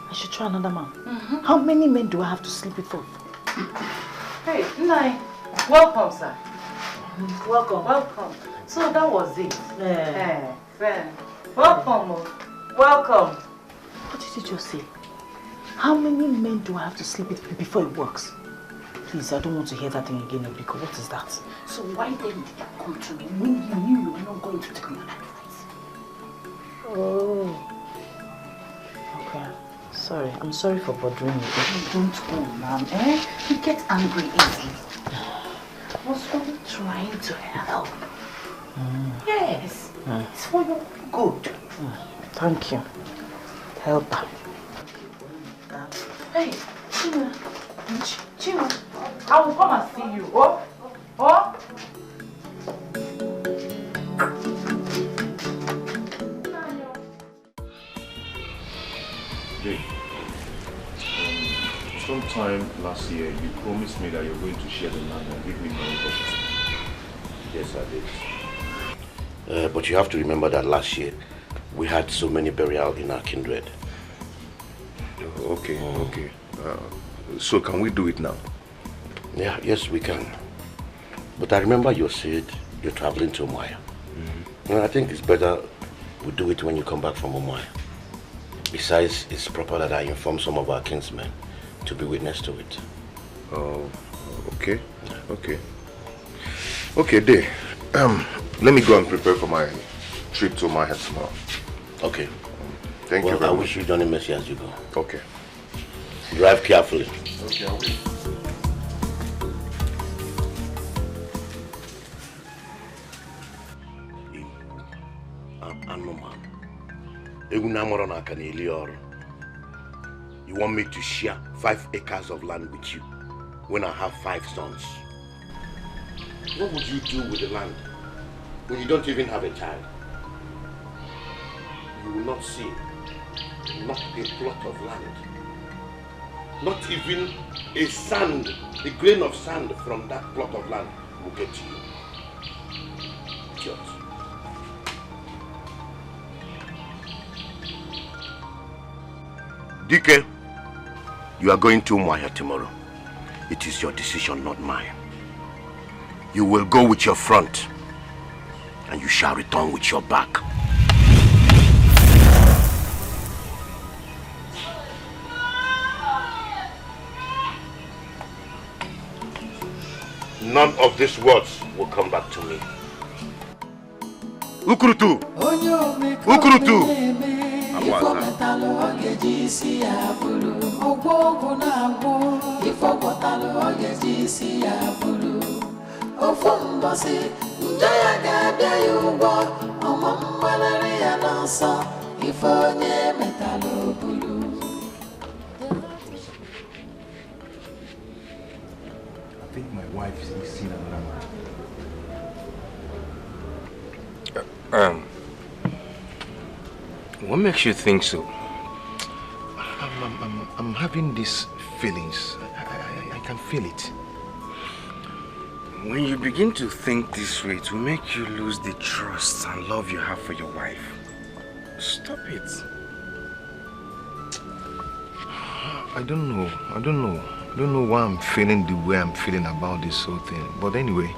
I should try another man? How many men do I have to sleep with for? Hey, Nai. Welcome, sir. Welcome. Welcome. So that was it. Fair. Welcome. Welcome. What did you just say? How many men do I have to sleep with before it works? Please, I don't want to hear that thing again, because what is that? So why then did you come to me when you knew you were not going to take my advice? Oh. Okay. sorry. I'm sorry for bothering you. Don't go, Mom. Eh? You get angry easily. I was only trying to help. Yes. It's for your good. Thank you. Help her. Hey, Chima. Chima. I will come and see you. Oh? Oh? Jay, sometime last year you promised me that you're going to share the land and give me my portion. Yes, I did. But you have to remember that last year we had so many burials in our kindred. Okay, okay. So can we do it now? Yeah, yes, we can. But I remember you said you're traveling to Umuahia. And I think it's better we do it when you come back from Umuahia. Besides, it's proper that I inform some of our kinsmen to be witness to it. Oh, okay, okay. Okay, Day. Let me go and prepare for my trip to Umuahia tomorrow. Okay. Thank you very much. I wish you Johnny mercy as you go. Okay. Drive carefully. Okay, I will. You want me to share 5 acres of land with you when I have 5 sons? What would you do with the land when you don't even have a child? You will not see not a plot of land, not even a sand, a grain of sand from that plot of land will get to you. Idiot. Dikeh, you are going to Umuahia tomorrow. It is your decision, not mine. You will go with your front, and you shall return with your back. None of these words will come back to me. Ukurutu! Ukurutu! I think my wife is seeing another man. What makes you think so? I'm having these feelings. I can feel it. When you begin to think this way, it will make you lose the trust and love you have for your wife. Stop it. I don't know why I'm feeling the way I'm feeling about this whole thing. But anyway,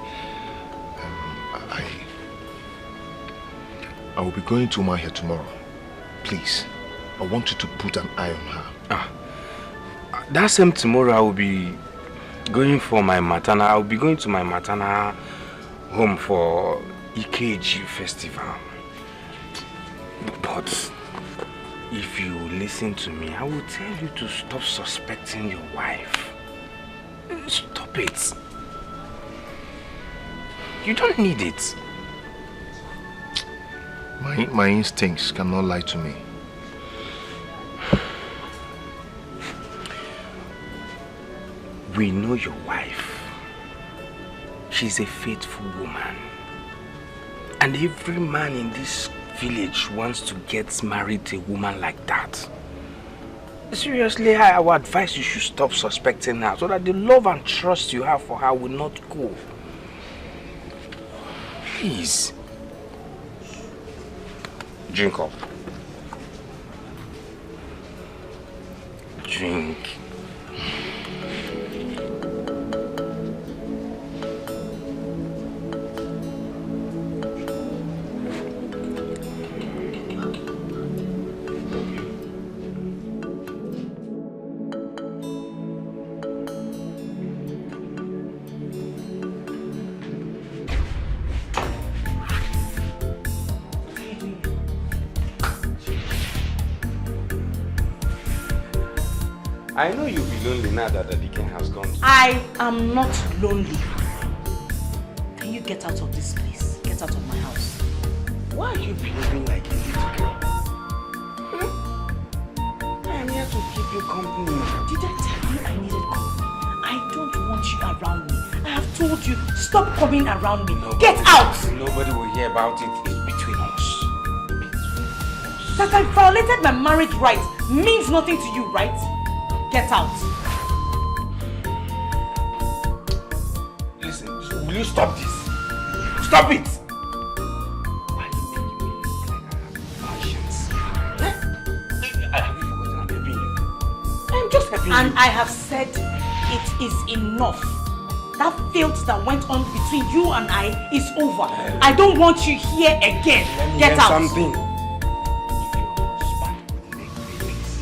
I will be going to Umuahia tomorrow. Please, I want you to put an eye on her. That same tomorrow I will be going for my maternal. I will be going to my maternal home for EKG festival. But if you listen to me, I will tell you to stop suspecting your wife. Stop it. You don't need it. My instincts cannot lie to me. We know your wife. She's a faithful woman. And every man in this village wants to get married to a woman like that. Seriously, I would advise you should stop suspecting her so that the love and trust you have for her will not go. Please. Drink up. Drink. I know you'll be lonely now that the Dikeh has gone. I am not lonely. Can you get out of this place? Get out of my house. Why are you behaving like a little girl? I am here to keep you company. Did I tell you I needed company? I don't want you around me. I have told you, stop coming around me. Get out! Nobody will hear about it. It's between us. That I violated my marriage rights means nothing to you, right? Get out. Listen, will you stop this? Stop it! Why do you make me look like I have conscience? Have you forgotten I'm helping you? I'm just helping you. And I have said it is enough. That filth that went on between you and I is over. I don't want you here again. Get out. Something. If your husband would make babies,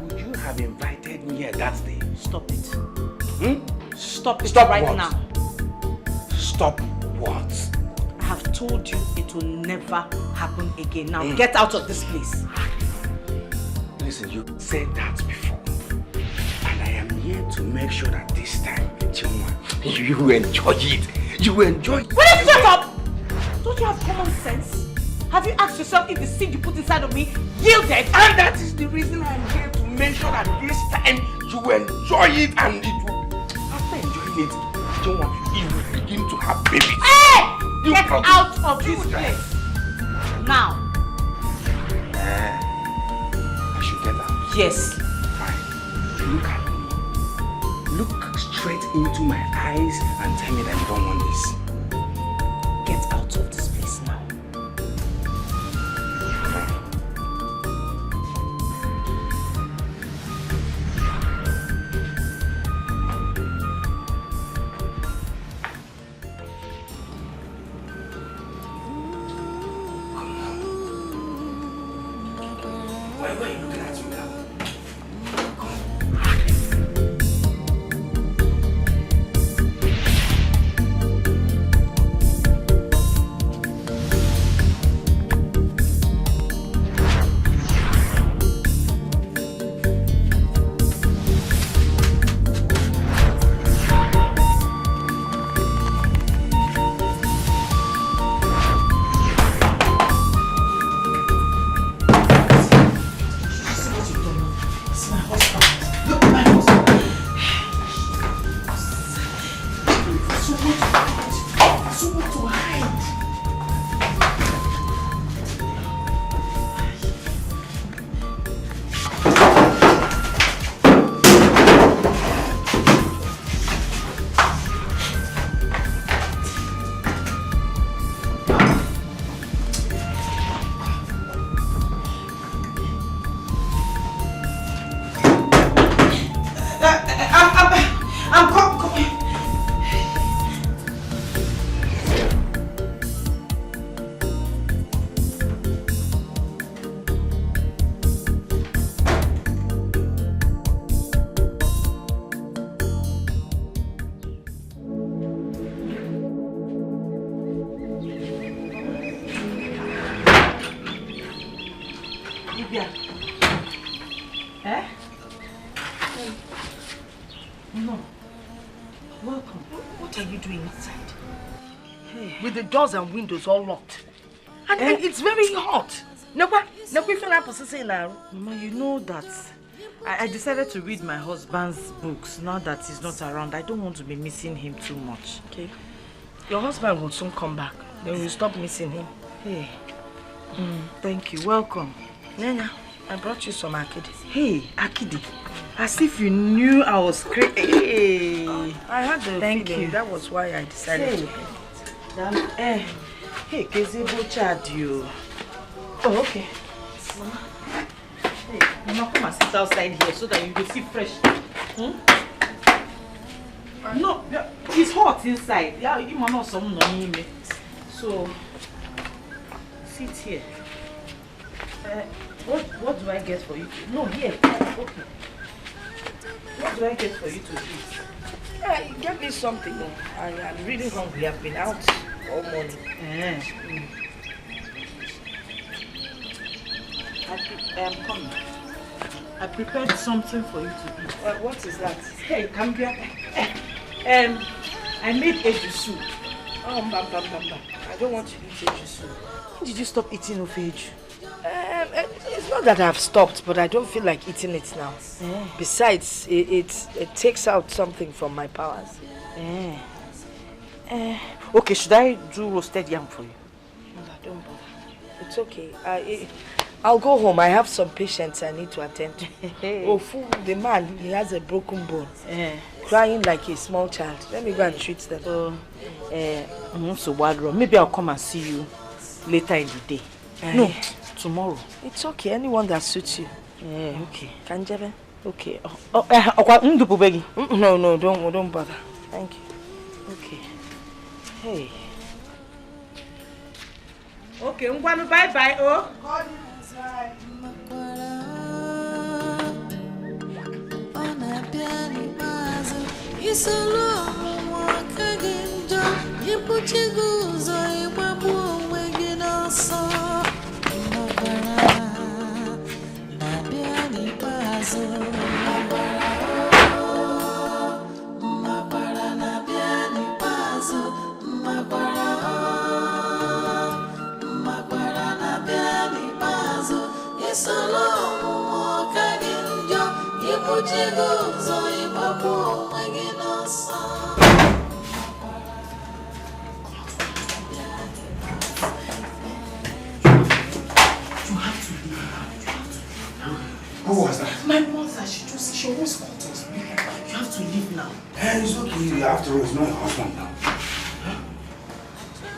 would you have invited me here that day? Stop it. Stop it Stop right what? now. Stop what? I have told you it will never happen again. Now get out of this place. Listen, you said that before. And I am here to make sure that this time, you enjoy it. You enjoy it. Will you shut up? Don't you have common sense? Have you asked yourself if the seed you put inside of me yielded? And that is the reason I am here to make sure that this time you enjoy it, and it will. After enjoying it, you will begin to have babies. Hey! Get out of this place. Now. I should get out. Yes. Fine. Look at me. Look straight into my eyes and tell me that you don't want this. Get out of this place now. Why are you looking at me now? No. Welcome. What are you doing inside? Hey. With the doors and windows all locked. And it's very hot. Mama, you know that I decided to read my husband's books now that he's not around. I don't want to be missing him too much. Okay. Your husband will soon come back. Then we'll stop missing him. Hey. Thank you. Welcome. Nena, I brought you some akidi. Hey, akidi. As if you knew I was crazy. Hey. I had the Thank feeling. You. That was why I decided to bring it. Hey, Kezebo Chad, you. Oh, okay. Mama. Hey, Mama, come and sit outside here so that you will see fresh. No, it's hot inside. Yeah, you Mama some no me. So sit here. What do I get for you? No, here. Okay. What do I get for you to eat? Get me something. I am really hungry. I've been out all morning. I am coming. I prepared something for you to eat. What is that? Hey, come here. I made eju soup. Oh, I don't want to eat eju soup. When did you stop eating of eju? It's not that I've stopped, but I don't feel like eating it now. Besides, it takes out something from my powers. Okay, should I do roasted yam for you? No, don't bother. It's okay. I'll go home. I have some patients I need to attend to. Oh, fool, the man, he has a broken bone. Crying like a small child. Let me go and treat them. So maybe I'll come and see you later in the day. No, tomorrow. It's okay. Anyone that suits you. Okay. Kanjebe? Okay. No, don't bother. Thank you. Okay. Hey. Okay, bye-bye, oh. Who was that? My mother, she always called us. You have to leave now. It's okay. After all, it's not your husband now.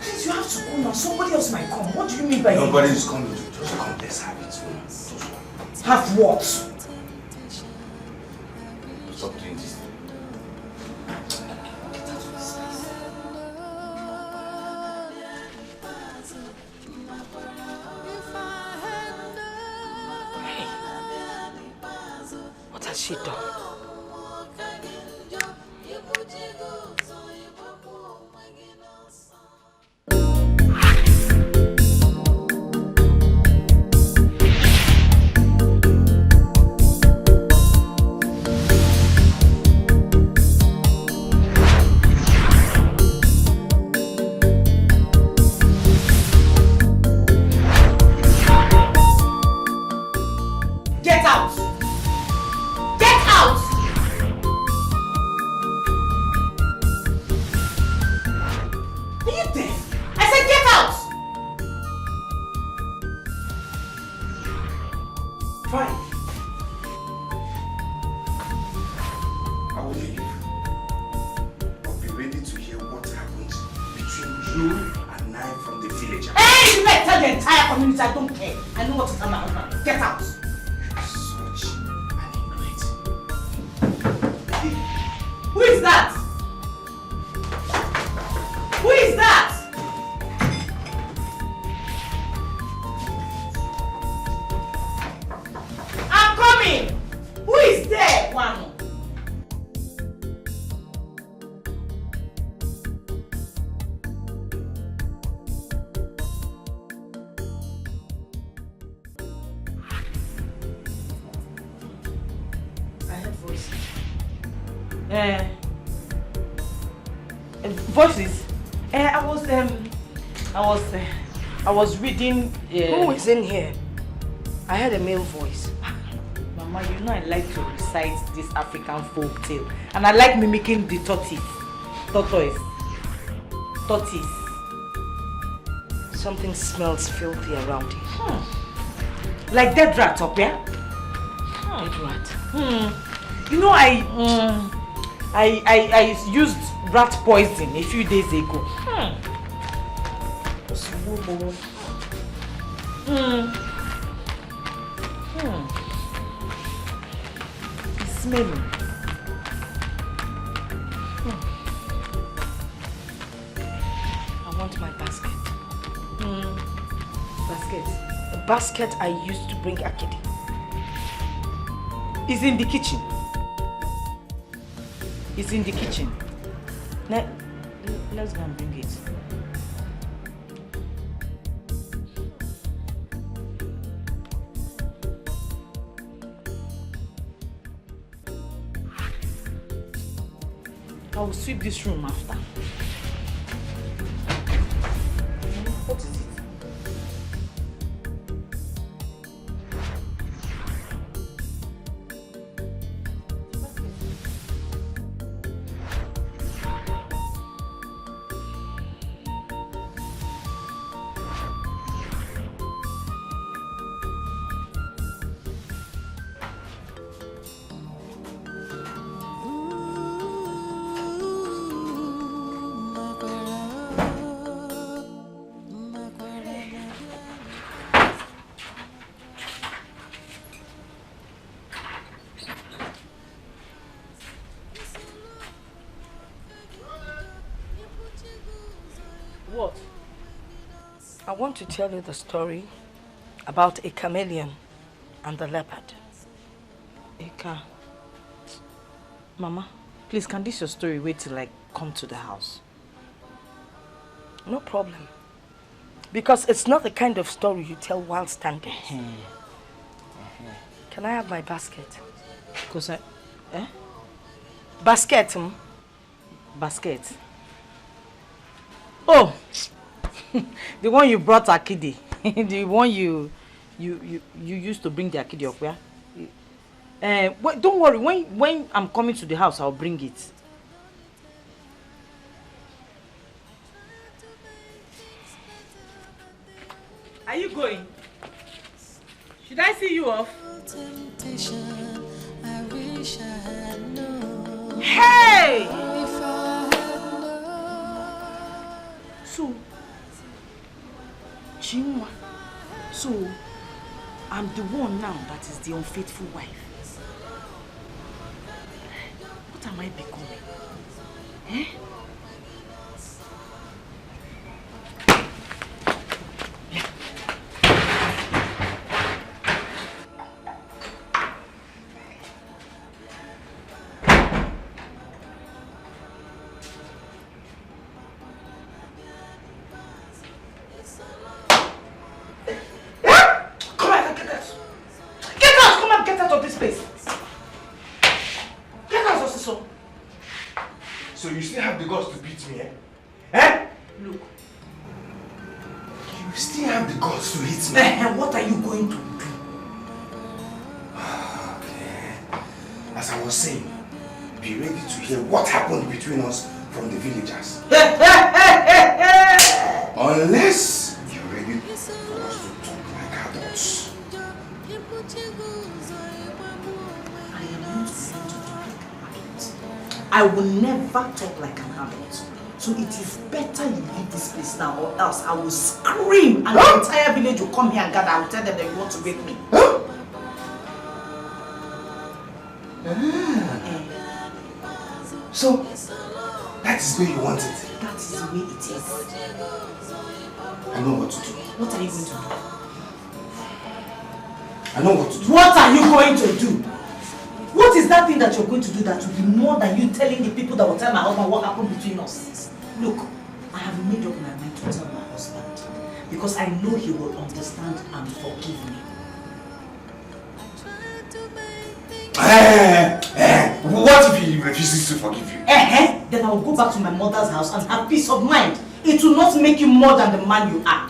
Please, you have to go now. Somebody else might come. What do you mean by that? Nobody is coming. Just come. Let's have it. Have what? Stop doing this. What has she done? I don't care. I know what to tell my husband. Get out. Such an ingrate. Who is that? Who is that? I'm coming. Who is there, Wano? Voices. I was reading. Who is in here? I heard a male voice. Mama, you know I like to recite this African folk tale, and I like mimicking the tortoise. Something smells filthy around here. Like dead rat up here. Dead rat. You know I used rat poison a few days ago. It's smelling. I want my basket. Basket? The basket I used to bring Akidi. It's in the kitchen. It's in the kitchen. Let's go and bring it. I will sweep this room after. What is it? What? I want to tell you the story about a chameleon and the leopard. Eka. Mama, please, can this your story wait till I come to the house? No problem. Because it's not the kind of story you tell while standing. Can I have my basket? Because I... Eh? Basket, Basket? Oh! The one you brought Akidi. The one you used to bring the Akidi up, yeah? Don't worry, when I'm coming to the house, I'll bring it. Are you going? Should I see you off? Hey! So, Chinwa, so I'm the one now that is the unfaithful wife. What am I becoming? Eh? So you still have the guts to beat me, eh? Eh? Look. You still have the guts to hit me? What are you going to do? Okay. As I was saying, be ready to hear what happened between us from the villagers. Unless you're ready for us to talk like adults. I will never talk like an adult. So it is better you leave this place now, or else I will scream and the entire village will come here and gather. I will tell them that you want to rape me. So, that is where you want it? That is the way it is. I know what to do. What are you going to do? I know what to do. What are you going to do? What is that thing that you're going to do that will be more than you telling the people that will tell my husband what happened between us? Look, I have made up my mind to tell my husband because I know he will understand and forgive me. What if he refuses to forgive you? Then I will go back to my mother's house and have peace of mind. It will not make you more than the man you are.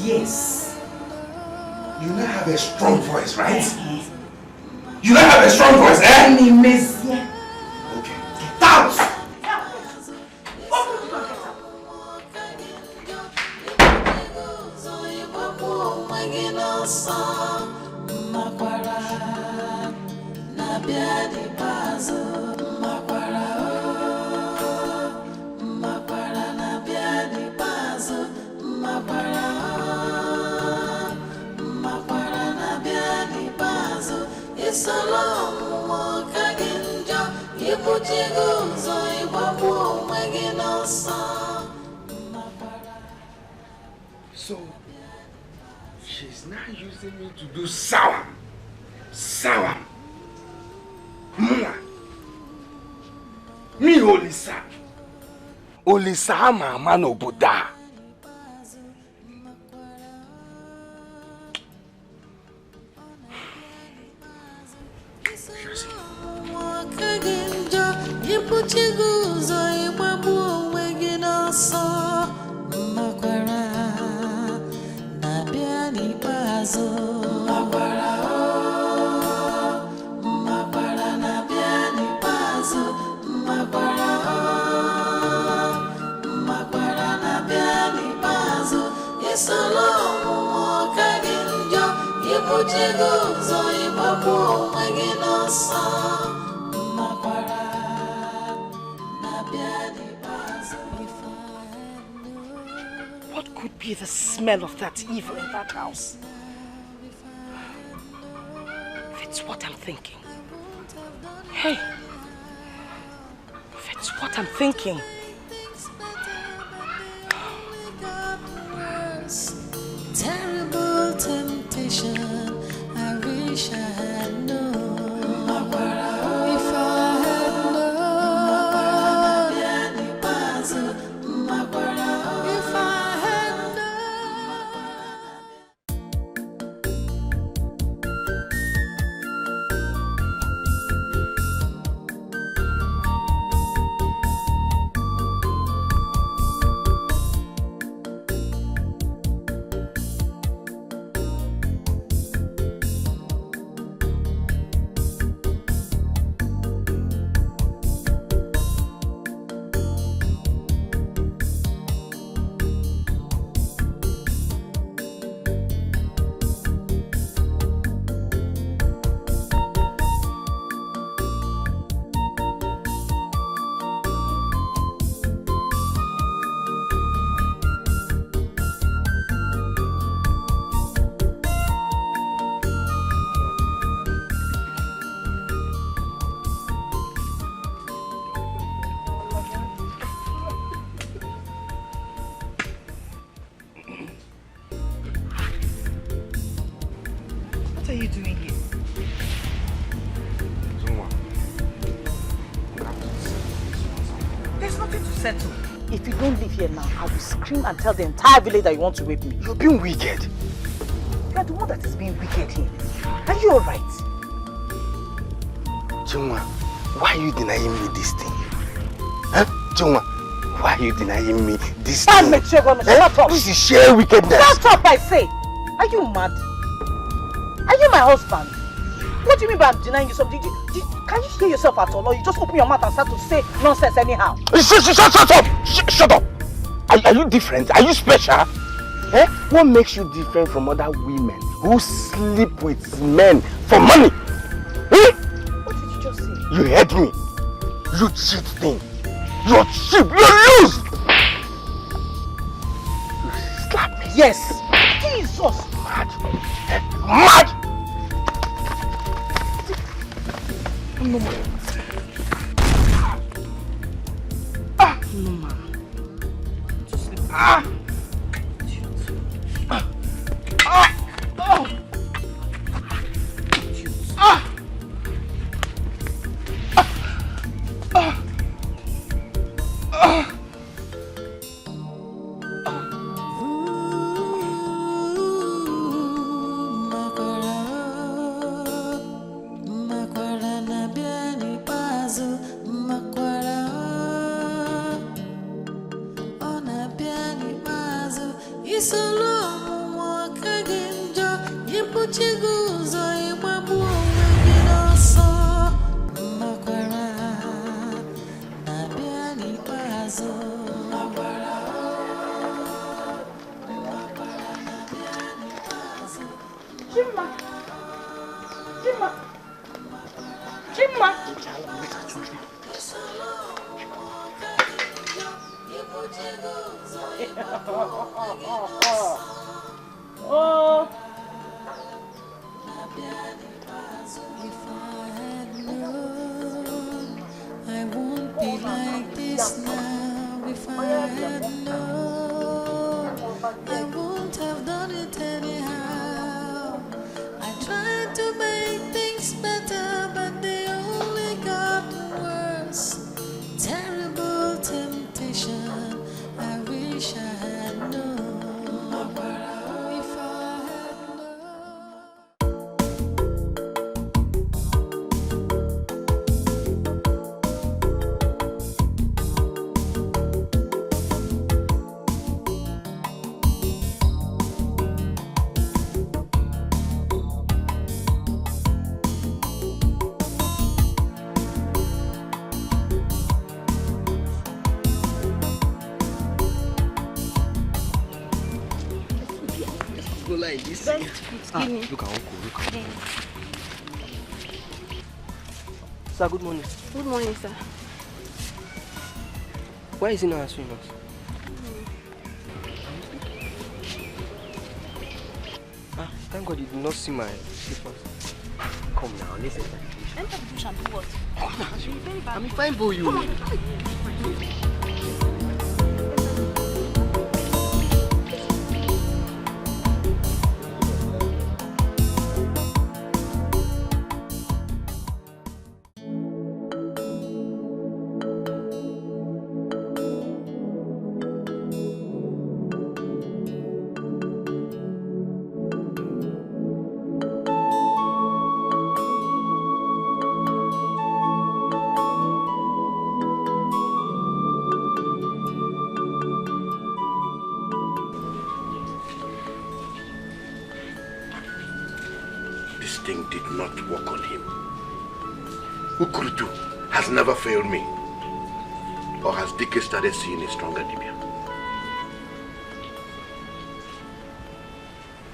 Yes. You now have a strong voice, right? You don't have a strong voice, eh? Okay. Get out! So, she's now using me to do sour. Me Olisa mama no Buddha. n'ọsọ makwara na-abịa n'ikpeazụ makwara na-abịa n'ikpeazụ makwara na-abịa n'ikpeazụ isolo ọmụmụ ka gị njọ ibujigo ụzọ ịgbagbu onwe gị n'ọsọ makwara na-abịa n'ikpeazụ. What could be the smell of that evil in that house? If it's what I'm thinking. Hey! If it's what I'm thinking. Terrible temptation, I wish I had known. If I had known. If I had What are you doing here? There's nothing to settle. If you don't leave here now, I will scream and tell the entire village that you want to rape me. You're being wicked. You are the one that is being wicked here. Are you alright? Chungwa, why are you denying me this thing? Huh? Chungwa, why are you denying me this thing? Shut up! This is sheer wickedness. Shut up, I say! Are you mad? Are you my husband? What do you mean by I'm denying you something? Can you hear yourself at all? Or you just open your mouth and start to say nonsense anyhow? Shut up! Shut up! Are you different? Are you special? Eh? What makes you different from other women who sleep with men for money? Eh? What did you just say? You heard me. You cheat thing. You're cheap. You're loose. You slap me. Yes. Jesus. Mad. Mad. No man. No man. like this. Bend fit, Look at Uncle, look at Sir, good morning. Good morning, sir. Why is he not answering us? Thank God you did not see my slippers. Come now, listen. Enter the bush and do what? Come now, I'm fine for you. Come on. Did not work on him. Ukurutu has never failed me. Or has Dikeh started seeing a stronger Dibia?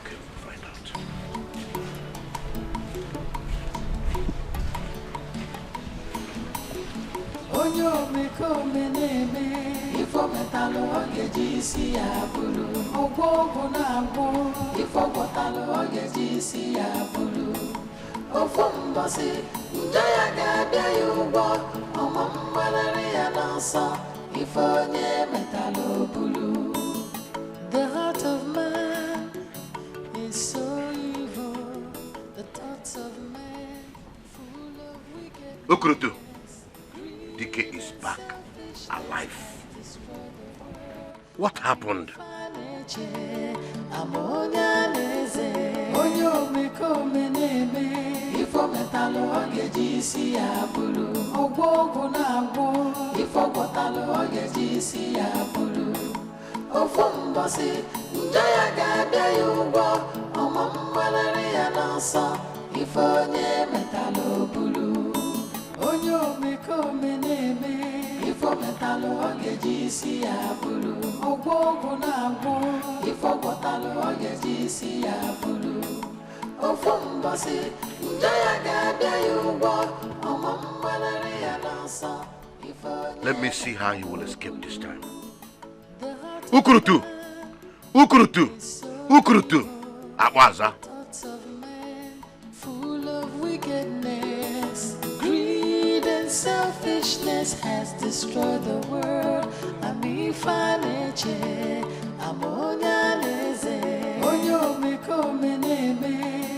Okay, we'll find out. Onyo mekome neme ifo metalo ogejisi ya bulu ogwogo na agwo ifo gotalo ogejisi ya bulu ofumbasi njaya gabia yugo omambalari ya dansa ifo nye metalo bulu. The heart of man is so evil, the thoughts of man full of wickedness. Ukurutu, Dikeh is back, alive. What happened? Onyo mekome neme ifo metalo ogejisi ya bulu ogwogo na agwo ifo gotalo ogejisi ya bulu ofumbasi njaya gabia yugo omambalari ya dansa ifo. Let me see how you will escape this time. Ukurutu! Ukurutu! Ukurutu! Awaza! Full of wickedness, greed and selfishness has destroyed the world. Ami faneche, amonya leze. Onyo mekome neme,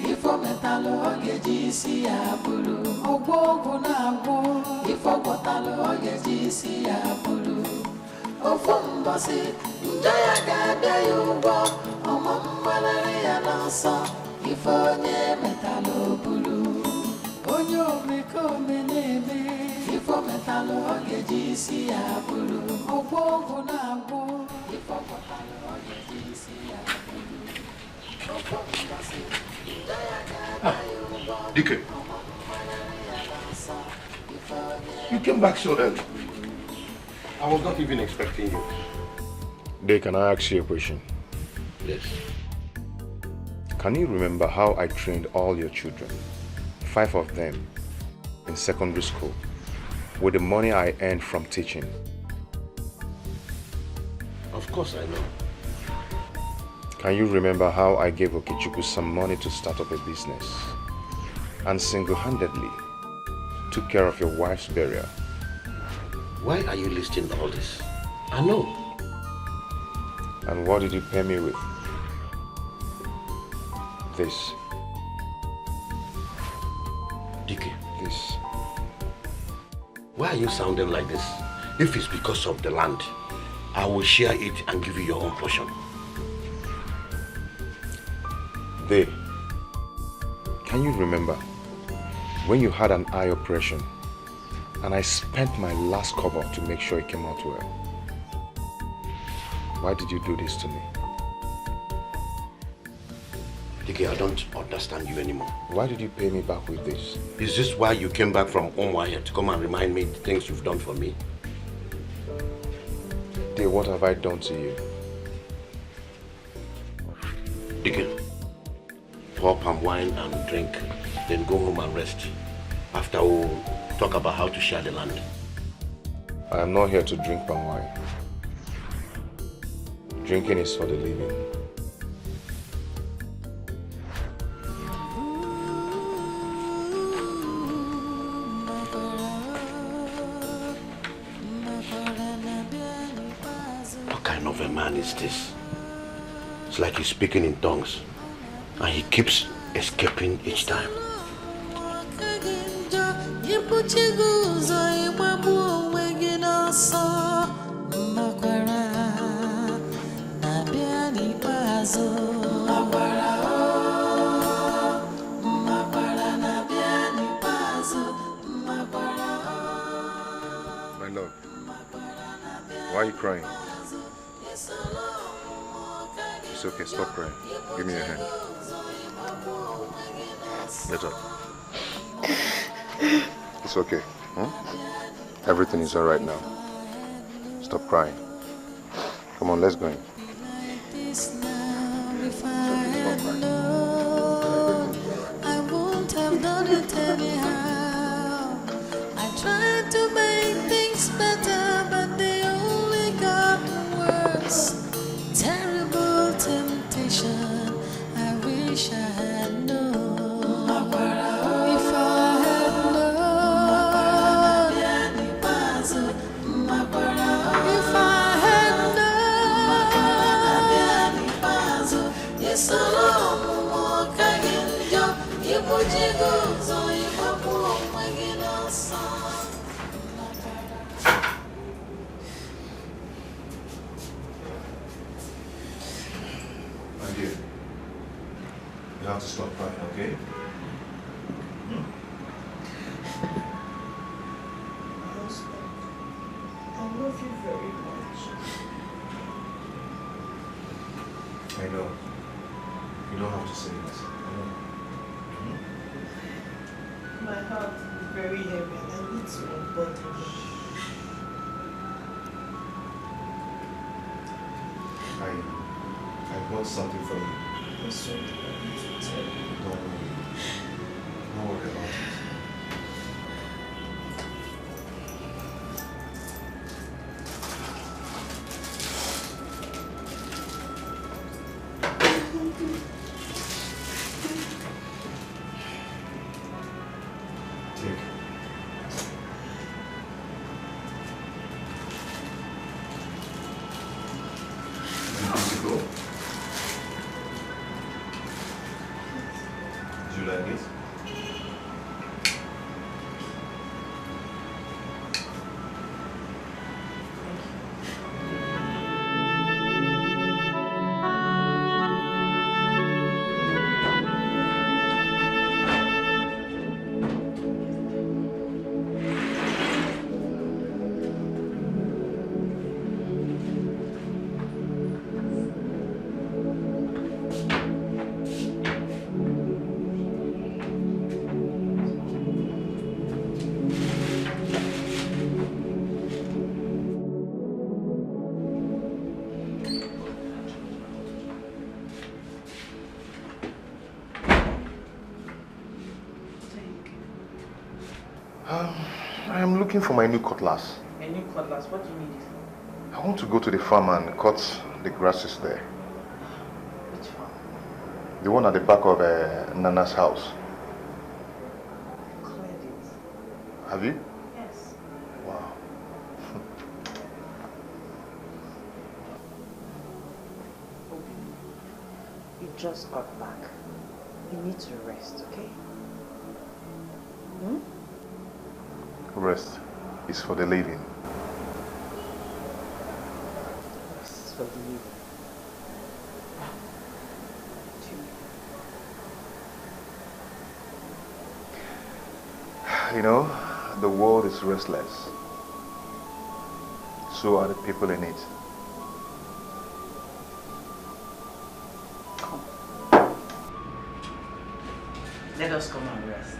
ifo metalo ogejisi ya bulu. Ogwogo na agwo, ifo gotalo ogejisi ya bulu. Ofumbasi, njaya gabia yugo, omambalari ya dansa. Ifonye metalo bulu onyo mekome neme ifo metalo ogejisi ya bulu ogwogo na agwo ifo metalo ogejisi ya bulu Dikeh, you came back so early. I was not even expecting you. Dave, can I ask you a question? Yes. Can you remember how I trained all your children, 5 of them, in secondary school, with the money I earned from teaching? Of course I know. Can you remember how I gave Okechukwu some money to start up a business and single-handedly took care of your wife's burial? Why are you listing all this? I know. And what did you pay me with? This. Dikeh. This. Why are you sounding like this? If it's because of the land, I will share it and give you your own portion. They. Can you remember when you had an eye operation and I spent my last cover to make sure it came out well? Why did you do this to me? Dikeh, I don't understand you anymore. Why did you pay me back with this? Is this why you came back from Onwaya to come and remind me the things you've done for me? Dear, what have I done to you? Dikeh, pour palm wine and drink, then go home and rest. After we'll talk about how to share the land. I am not here to drink palm wine. Drinking is for the living. What kind of a man is this? It's like he's speaking in tongues, and he keeps escaping each time. My love, why are you crying? It's okay, stop crying. Give me your hand. Get up. It's okay. Everything is alright now. Stop crying. Come on, let's go in. I won't have done it anyhow. I tried to make things better, but they only got worse. Terrible temptation, I wish I had known. If I had known, if I had known, yes, My dear, you have to stop crying, okay? I love you very much. I know. You don't have to say this. I know. My heart is very heavy and I need to unburden it. I bought something for you. That's what I need to tell you. Don't worry. Don't worry about it. Take. Go. Do you like it? I am looking for my new cutlass. A new cutlass, what do you need it for? I want to go to the farm and cut the grasses there. Which farm? The one at the back of Nana's house. Cleared it. Have you? Yes. Wow. You just got back. You need to rest, okay? Rest is for the living. Rest is for the living. You know, the world is restless. So are the people in it. Come. Let us come and rest.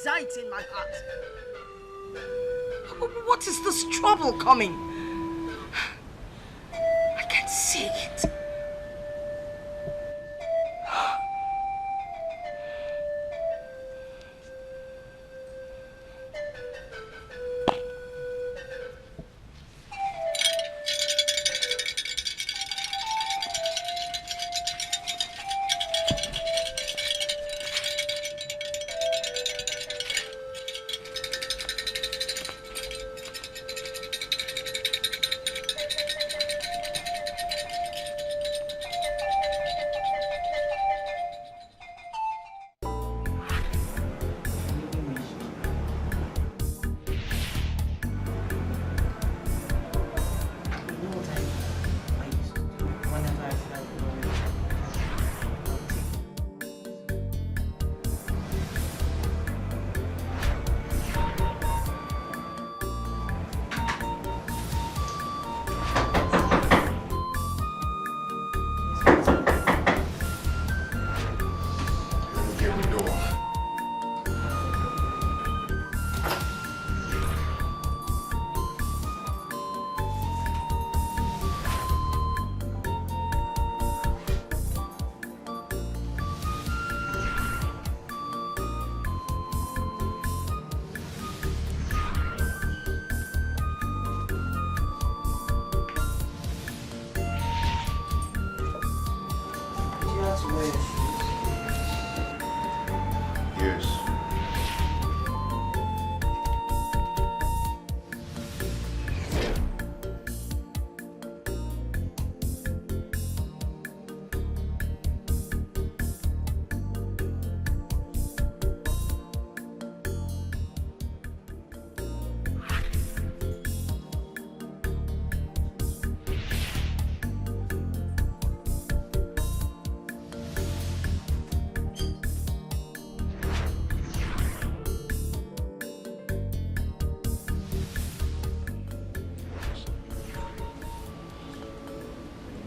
anxiety in my heart. What is this trouble coming? I can't see it.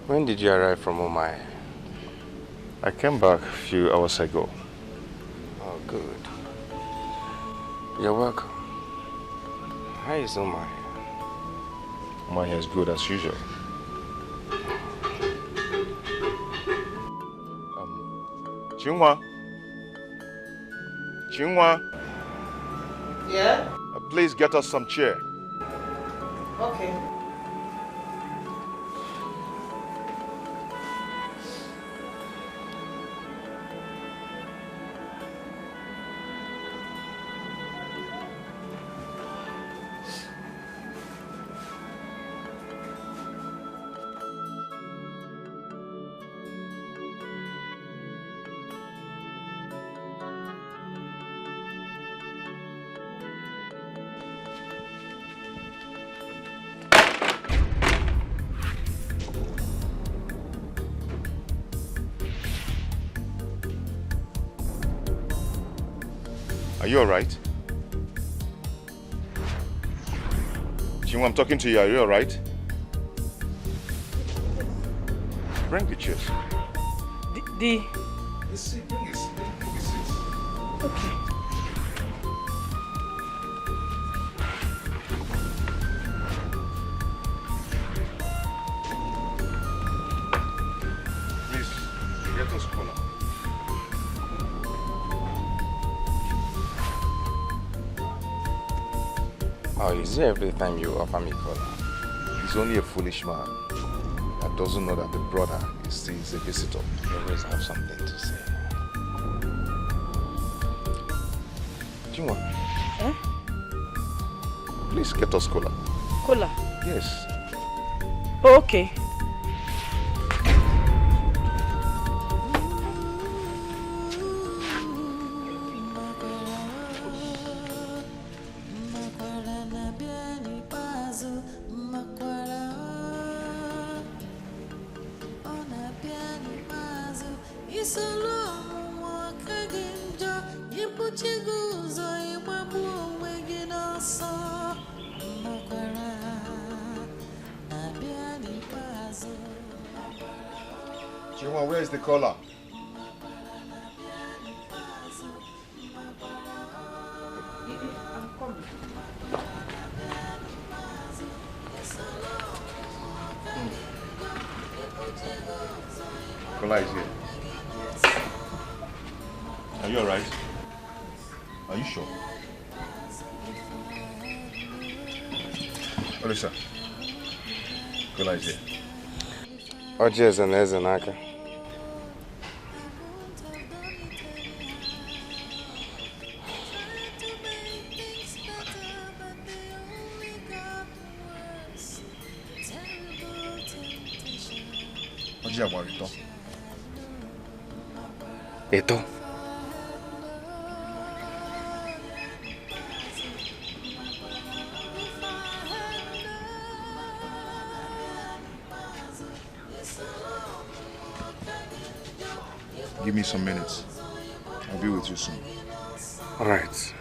When did you arrive from Omai? I came back a few hours ago. Oh, good. You're welcome. How is Omai? Omai is good as usual. Chinwa? Chinwa? Yeah? Please get us some chair. Okay. Are you alright? Jim, I'm talking to you. Are you alright? Bring the chairs. The seat, bring the seat. Okay. Please, get us cola. Oh, is it every time you offer me cola? He's only a foolish man that doesn't know that the brother is a visitor. You always have something to say. Chinwa. Eh? Please get us cola. Cola? Yes. Oh, okay. Chinwa, where is the cola? I'm coming. Kola is here. Yes. Are you alright? Are you sure? Olisa, Kola is here. Ojes and Ezenaka. Edo. Give me some minutes. I'll be with you soon. All right.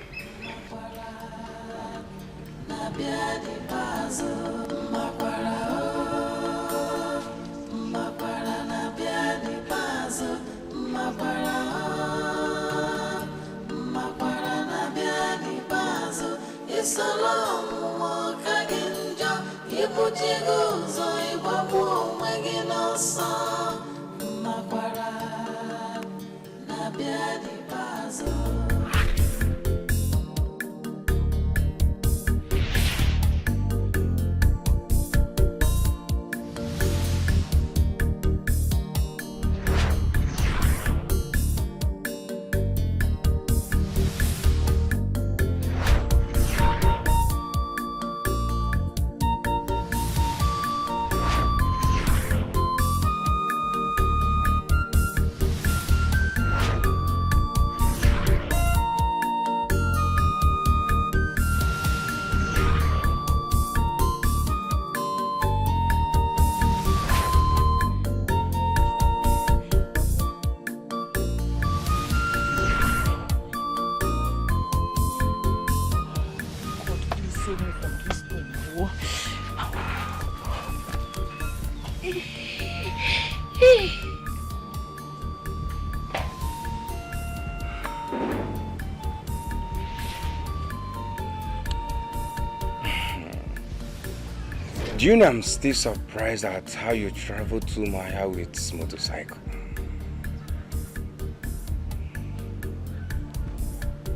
Do you know I'm still surprised at how you traveled to Maya with motorcycle?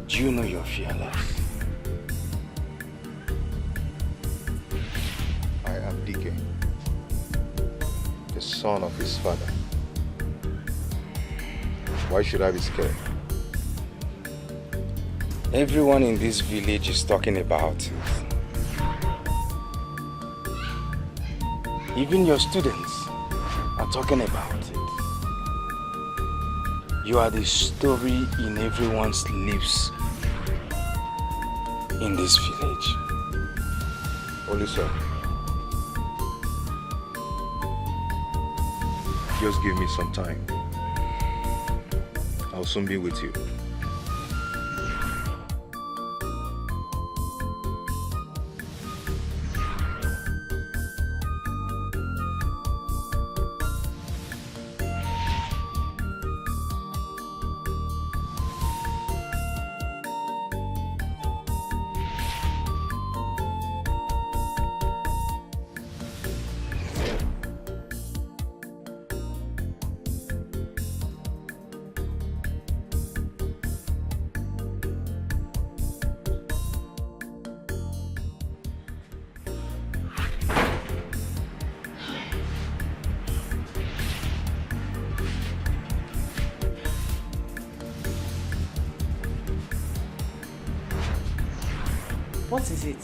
Do you know you're fearless? I am Dikeh, the son of his father. Why should I be scared? Everyone in this village is talking about it. Even your students are talking about it. You are the story in everyone's lips in this village. Olisa, just give me some time. I'll soon be with you. What is it?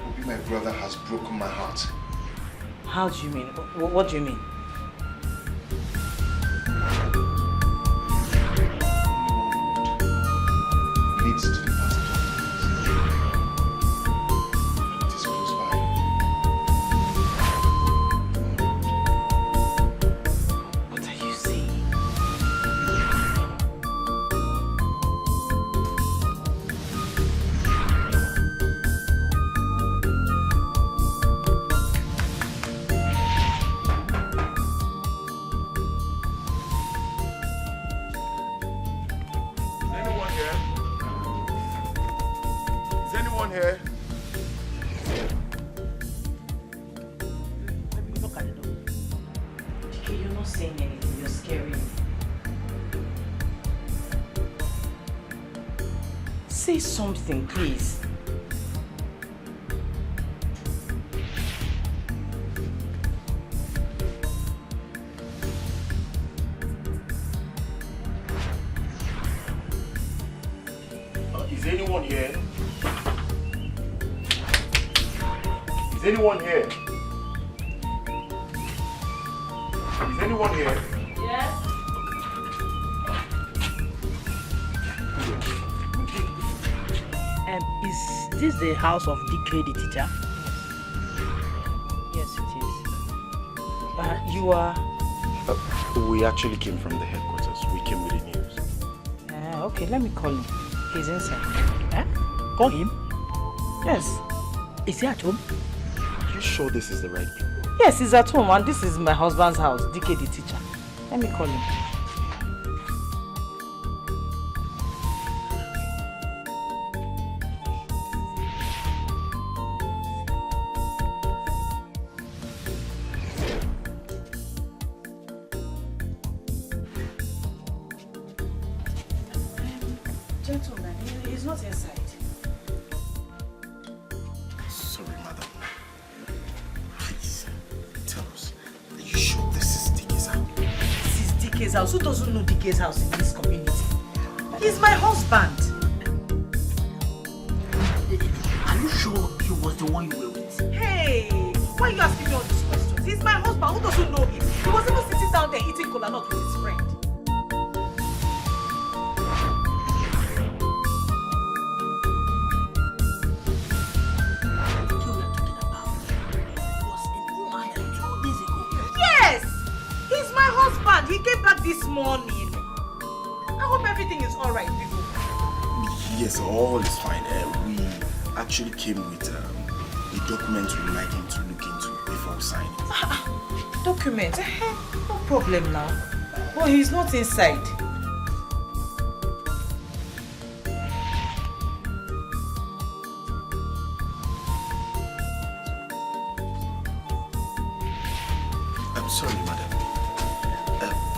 Obi, my brother has broken my heart. How do you mean? What do you mean? Leads to the past. It is close by. What are you saying? here? Look at the door. Dikeh, you're not saying anything. You're scaring me. Say something, please. Is anyone here? Is anyone here? Is anyone here? Yes. Is this the house of Dikeh, the teacher? Yes, it is. You are... We actually came from the headquarters. We came with the news. Okay, let me call him. He's inside. Call him? Yes. Is he at home? Are you sure this is the right place? Yes, he's at home, and this is my husband's house, Dikeh, the teacher. Let me call him. Gentleman, he's not inside. Sorry, madam. Please, tell us. Are you sure this is Dikeh's house? This is Dikeh's house. Who doesn't know Dikeh's house in this community? He's my husband. Are you sure he was the one you were with? Hey, why are you asking me all these questions? He's my husband. Who doesn't know him? He was even sitting down there eating cola nut with his friend. Yes! He's my husband. He came back this morning. I hope everything is alright, people. Yes, all is fine. We actually came with a document we'd like him to look into before signing. Document? No problem now. But he's not inside. I'm sorry, madam.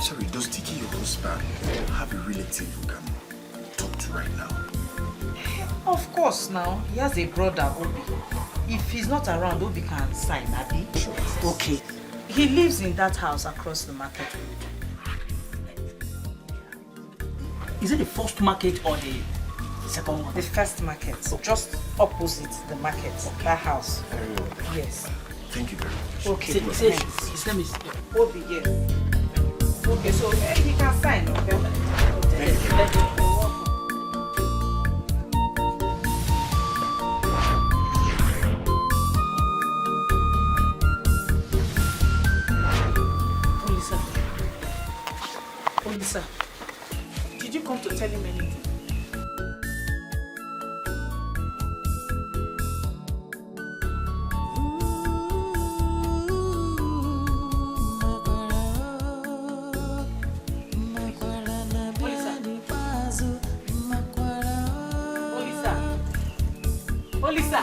Sorry, does Dikeh, your husband, have a relative who can talk to right now? Of course now. He has a brother, Obi. If he's not around, Obi can sign, Abi. Sure. Okay. He lives in that house across the market. Is it the first market or the second one? The first market. Just opposite the market. That house. Very well. Yes. Thank you very much. Okay. His name is... Obi, yes. Okay, so he can sign, okay? Thank you. Olisa, did you come to tell him anything? Olisa.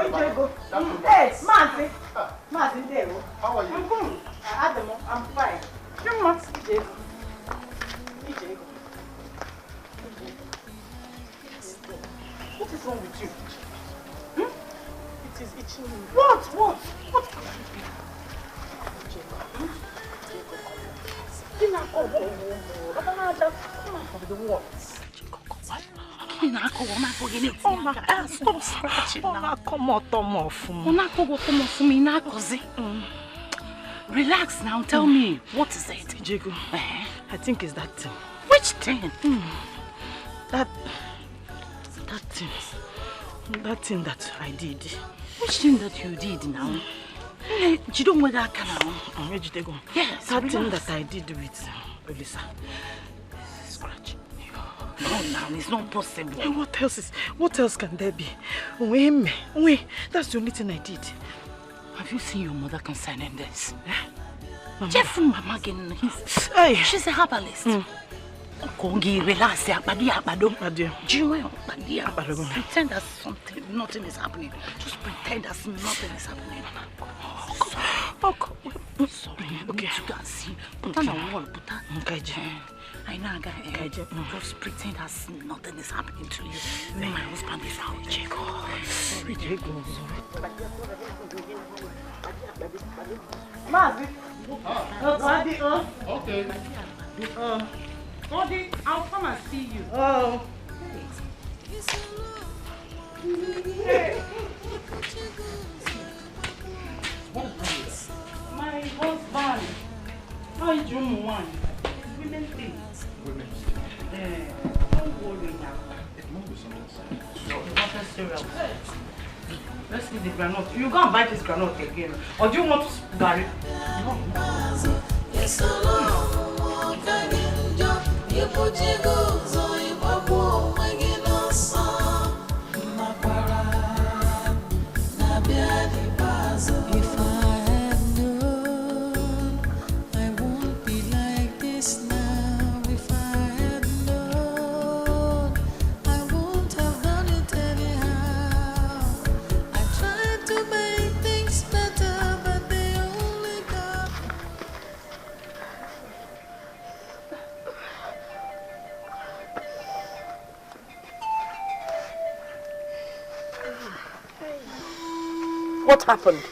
Ijego. Hey, Martin, there. How are you? I'm fine. Ijego. What is wrong with you? It is itching me. What? Stop scratching now. Relax now, tell me, what is it? Ijego, I think it's that thing. Which thing? That thing. That thing that I did. Which thing that you did now? You don't wear that kind of. Yes, that thing that I did with Elisa. Scratch. No, now it's not possible. What else can there be? Wait, that's the only thing I did. Have you seen your mother concerning this? Mama. Jeff Mama again, she's a herbalist. Kongi relax, pretend that nothing is happening. Just pretend that nothing is happening. Sorry, okay. You can see. Put on a wall, put on. I know, just pretend that nothing is happening to you. My husband is out, Jacob. Sorry, Jacob. Okay. Audie, I'll come and see you. Oh. Hey. My husband. How you doing, one? Women things. Women. Don't worry now. It won't be something. No, it wasn't serious. Let's see the granite. You go and buy this granite again. Or do you want to bury it? No. If I had known, I won't be like this now. If I had known, I won't have done it anyhow. I tried to make things better, but they only got. What happened?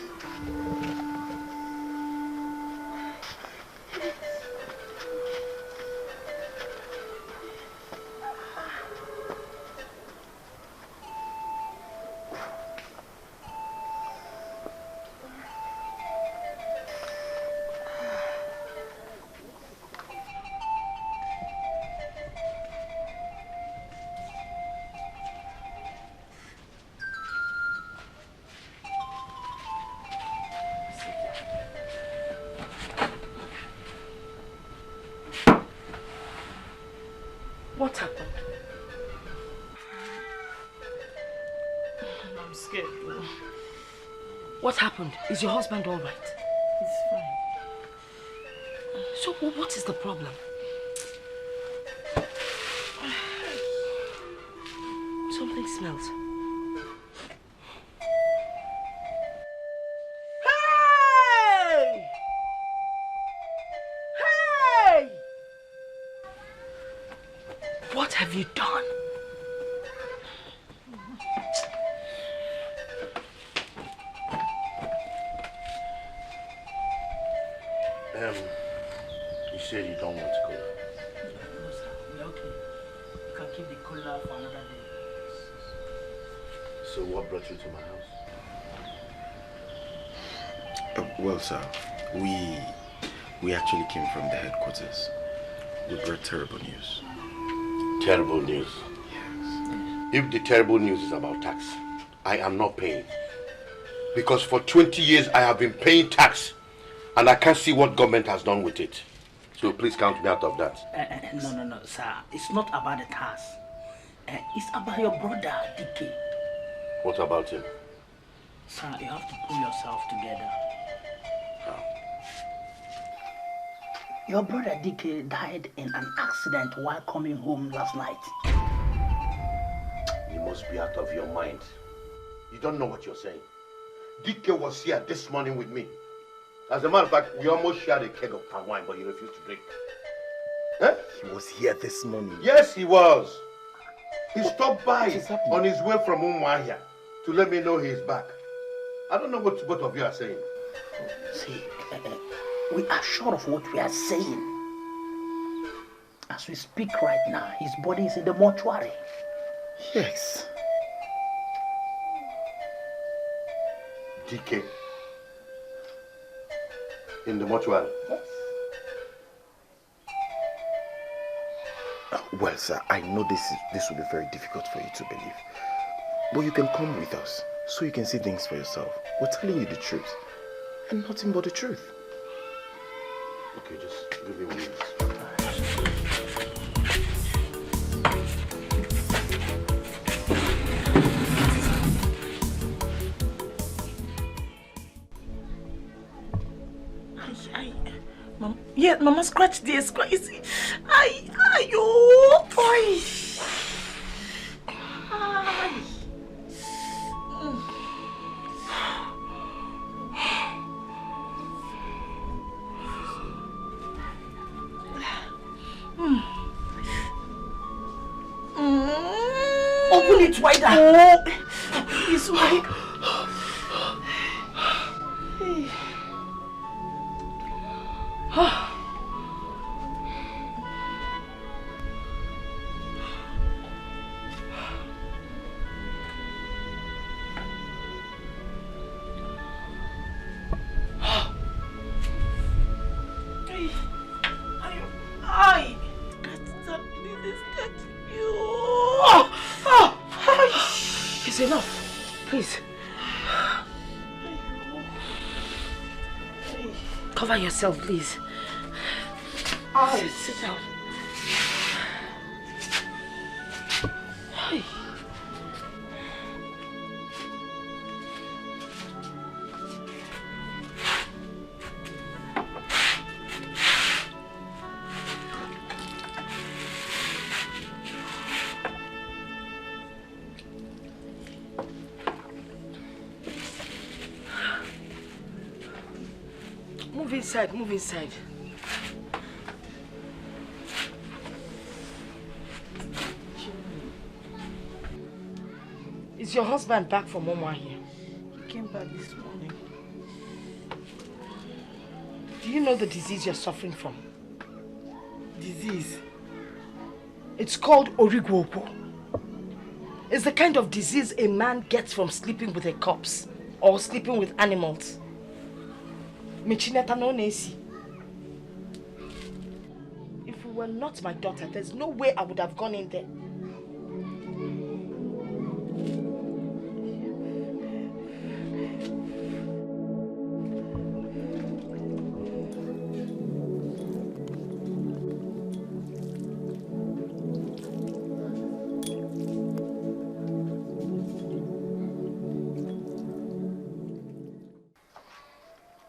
What happened? I'm scared. What happened? Is your husband all right? He's fine. So what is the problem? Something smells. Hey! Hey! What have you done? You said you don't want cola. No, sir. We're okay. You can keep the cola for another day. So what brought you to my house? Well, sir, we actually came from the headquarters. We brought terrible news. Terrible news? Yes. If the terrible news is about tax, I am not paying. Because for 20 years I have been paying tax and I can't see what government has done with it. So please count me out of that. No, sir. It's not about the task. It's about your brother, Dikeh. What about him? Sir, you have to pull yourself together. How? Your brother Dikeh died in an accident while coming home last night. You must be out of your mind. You don't know what you're saying. Dikeh was here this morning with me. As a matter of fact, we almost shared a keg of palm wine, but he refused to drink. Huh? He was here this morning. Yes, he was. He stopped by on his way from Umuahia to let me know he's back. I don't know what both of you are saying. See, we are sure of what we are saying. As we speak right now, his body is in the mortuary. Yes. Dikeh. In the mortuary? Yes. Well, sir, I know this will be very difficult for you to believe. But you can come with us so you can see things for yourself. We're telling you the truth. And nothing but the truth. Okay, just give me 1 minute. Yeah, Mama, scratch this. Scratch. Ayo. Oi. Open it wider. Oh. This way. It's enough. Please. Cover yourself, please. Sit down. Move inside. Is your husband back from Mama here? He came back this morning. Do you know the disease you're suffering from? Disease? It's called origwopo. It's the kind of disease a man gets from sleeping with a corpse or sleeping with animals. If you were not my daughter, there's no way I would have gone in there.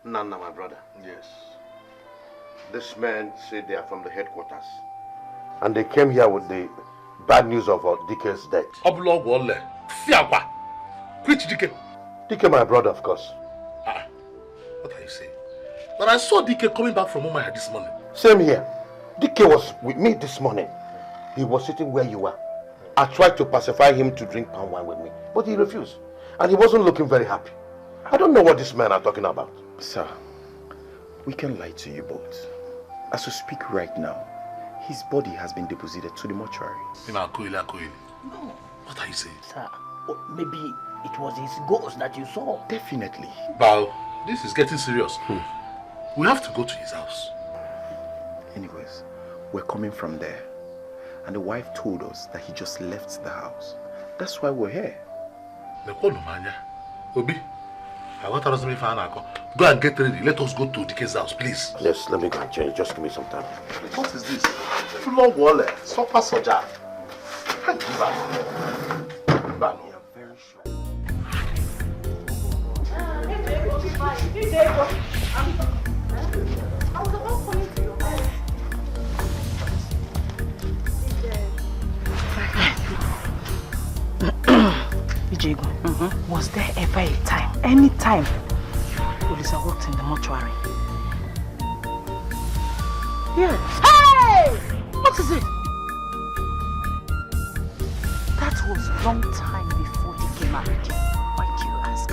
Nana, my brother. Yes. This man said they are from the headquarters. And they came here with the bad news of Dikeh's death. Which Dikeh? Dikeh, my brother, of course. What are you saying? But I saw Dikeh coming back from Mumbai this morning. Same here. Dikeh was with me this morning. He was sitting where you were. I tried to pacify him to drink palm wine with me, but he refused. And he wasn't looking very happy. I don't know what this man are talking about. Sir, we can lie to you both. As we speak right now, his body has been deposited to the mortuary. No. What are you saying? Sir, maybe it was his ghost that you saw. Definitely. Bao, this is getting serious. We have to go to his house. Anyways, we're coming from there. And the wife told us that he just left the house. That's why we're here. Obi, go and get ready. Let us go to Dikeh's house, please. Yes, let me go and change. Just give me some time. What is this? Philmond Wale, Sopa Soja. Very sure. Ijego, was there ever a time, any time, Olisa walked in the mortuary? Yes. Hey! What is it? That was a long time before he came married. Why do you ask?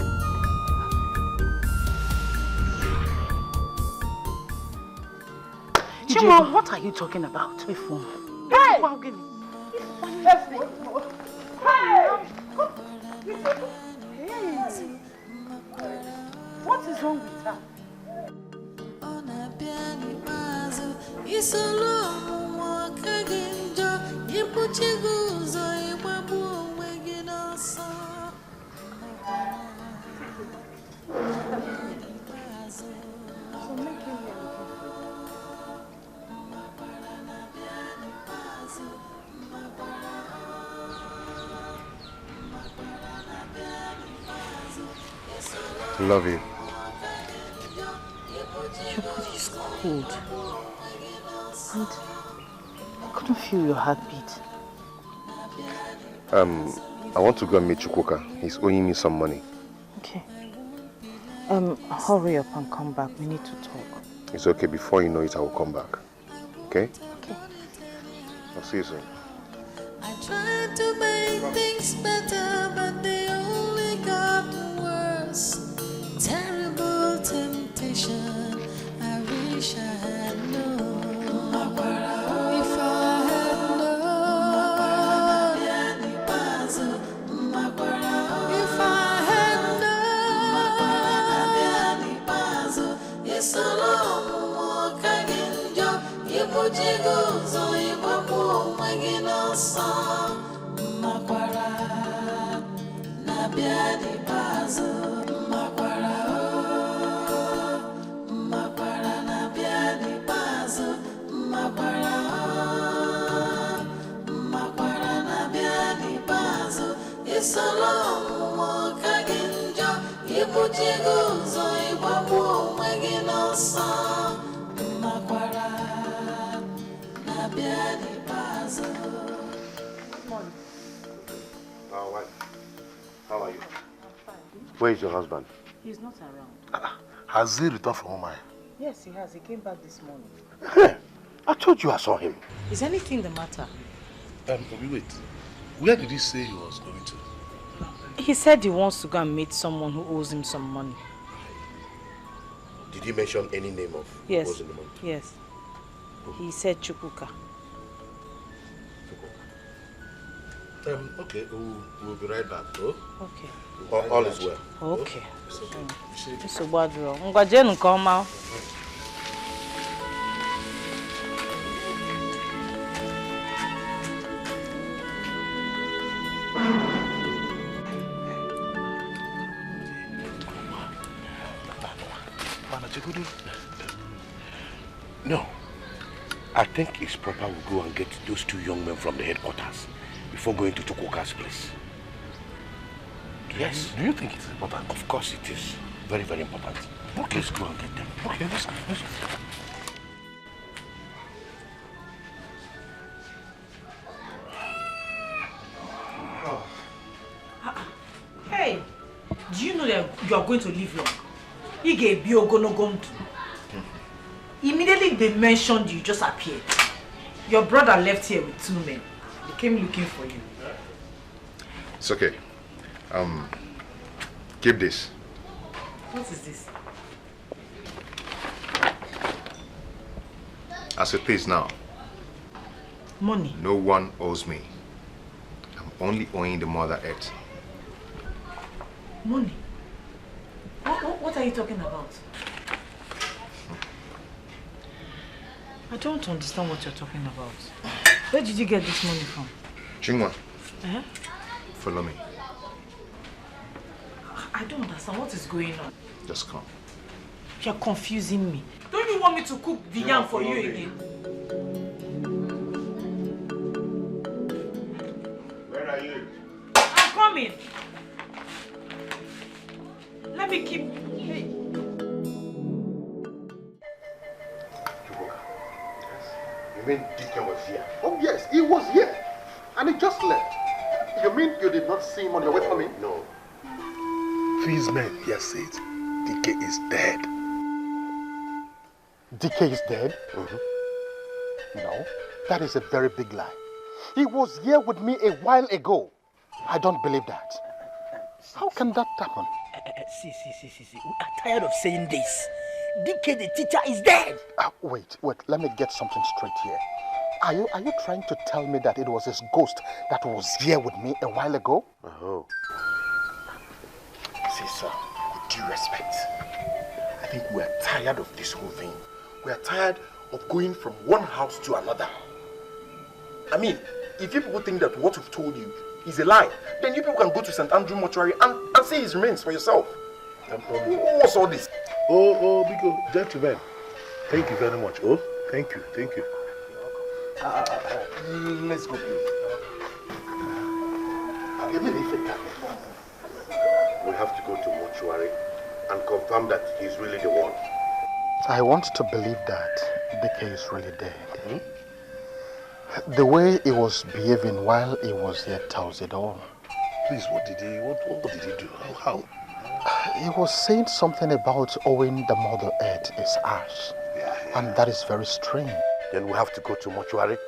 Chima, what are you talking about? Hey! What is wrong with her? So make him here looking for you. Love you. Your body is cold. And I couldn't feel your heartbeat. I want to go and meet Chukwuka. He's owing me some money. Okay. Hurry up and come back. We need to talk. It's okay. Before you know it, I will come back. Okay? Okay. I'll see you soon. I tried to make things better, but they only got worse. Terrible temptation. I wish I had known. If I had known. If I had known. It's a long walk again. Ibujigozo ibamu magina sa makwara nabiadi bazo makwara nabiadi bazo makwara nabiadi bazo isalamu wakaginjo ibujigozo ibamu magina sa makwara. How are you? Where is your husband? He's not around. Has he returned from home? Yes, he has. He came back this morning. I told you I saw him. Is anything the matter? Wait. Where did he say he was going to? He said he wants to go and meet someone who owes him some money. Did he mention any name of who owes him the money? Yes. He said Chukwuka. Okay, we'll be right back, though. Okay. All is well. Okay. It's okay. So bad, Ngwajenu come out. No. I think it's proper we go and get those two young men from the headquarters before going to Chukwuka's place. Yes. Do you think it's important? Of course it is. Very, very important. Okay. Let's go and get them. Okay, let's go. Hey, do you know that you are going to live long? Immediately they mentioned you just appeared. Your brother left here with two men. They came looking for you. It's okay. Keep this. What is this? As it is now. Money. No one owes me. I'm only owing the Mother Earth. Money? What are you talking about? I don't understand what you're talking about. Where did you get this money from? Chingwa, follow me. I don't understand what is going on. Just come. You're confusing me. Don't you want me to cook the yam for you again? Where are you? I'm coming. Let me keep... Hey. You mean Dikeh was here? Oh yes, he was here. And he just left. You mean you did not see him on your way from him? No. These men here said Dikeh is dead. Dikeh is dead? No, that is a very big lie. He was here with me a while ago. I don't believe that. How can that happen? See. We are tired of saying this. Dikeh the teacher is dead. Wait, let me get something straight here. Are you trying to tell me that it was his ghost that was here with me a while ago? Oh. See, sir, with due respect, I think we are tired of this whole thing. We are tired of going from one house to another. I mean, if you people think that what we've told you is a lie, then you people can go to St. Andrew Mortuary and see his remains for yourself. What's all this? Oh, because gentlemen, thank you very much. Oh, thank you. Let's go, please. We have to go to mortuary and confirm that he's really the one. I want to believe that Dikeh is really dead. The way he was behaving while he was here tells it all. Please, what did he do? How? He was saying something about owing the Mother Earth his ash. And that is very strange. Then we have to go to mortuary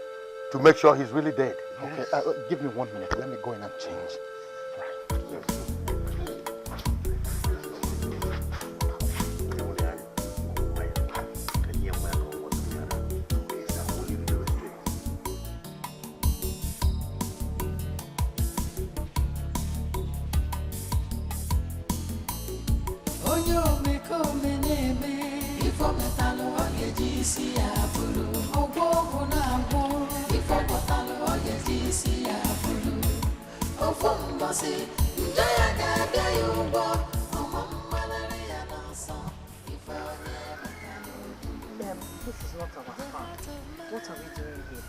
to make sure he's really dead. Okay, give me 1 minute. Let me go in and change. This is not our farm. What are we doing here?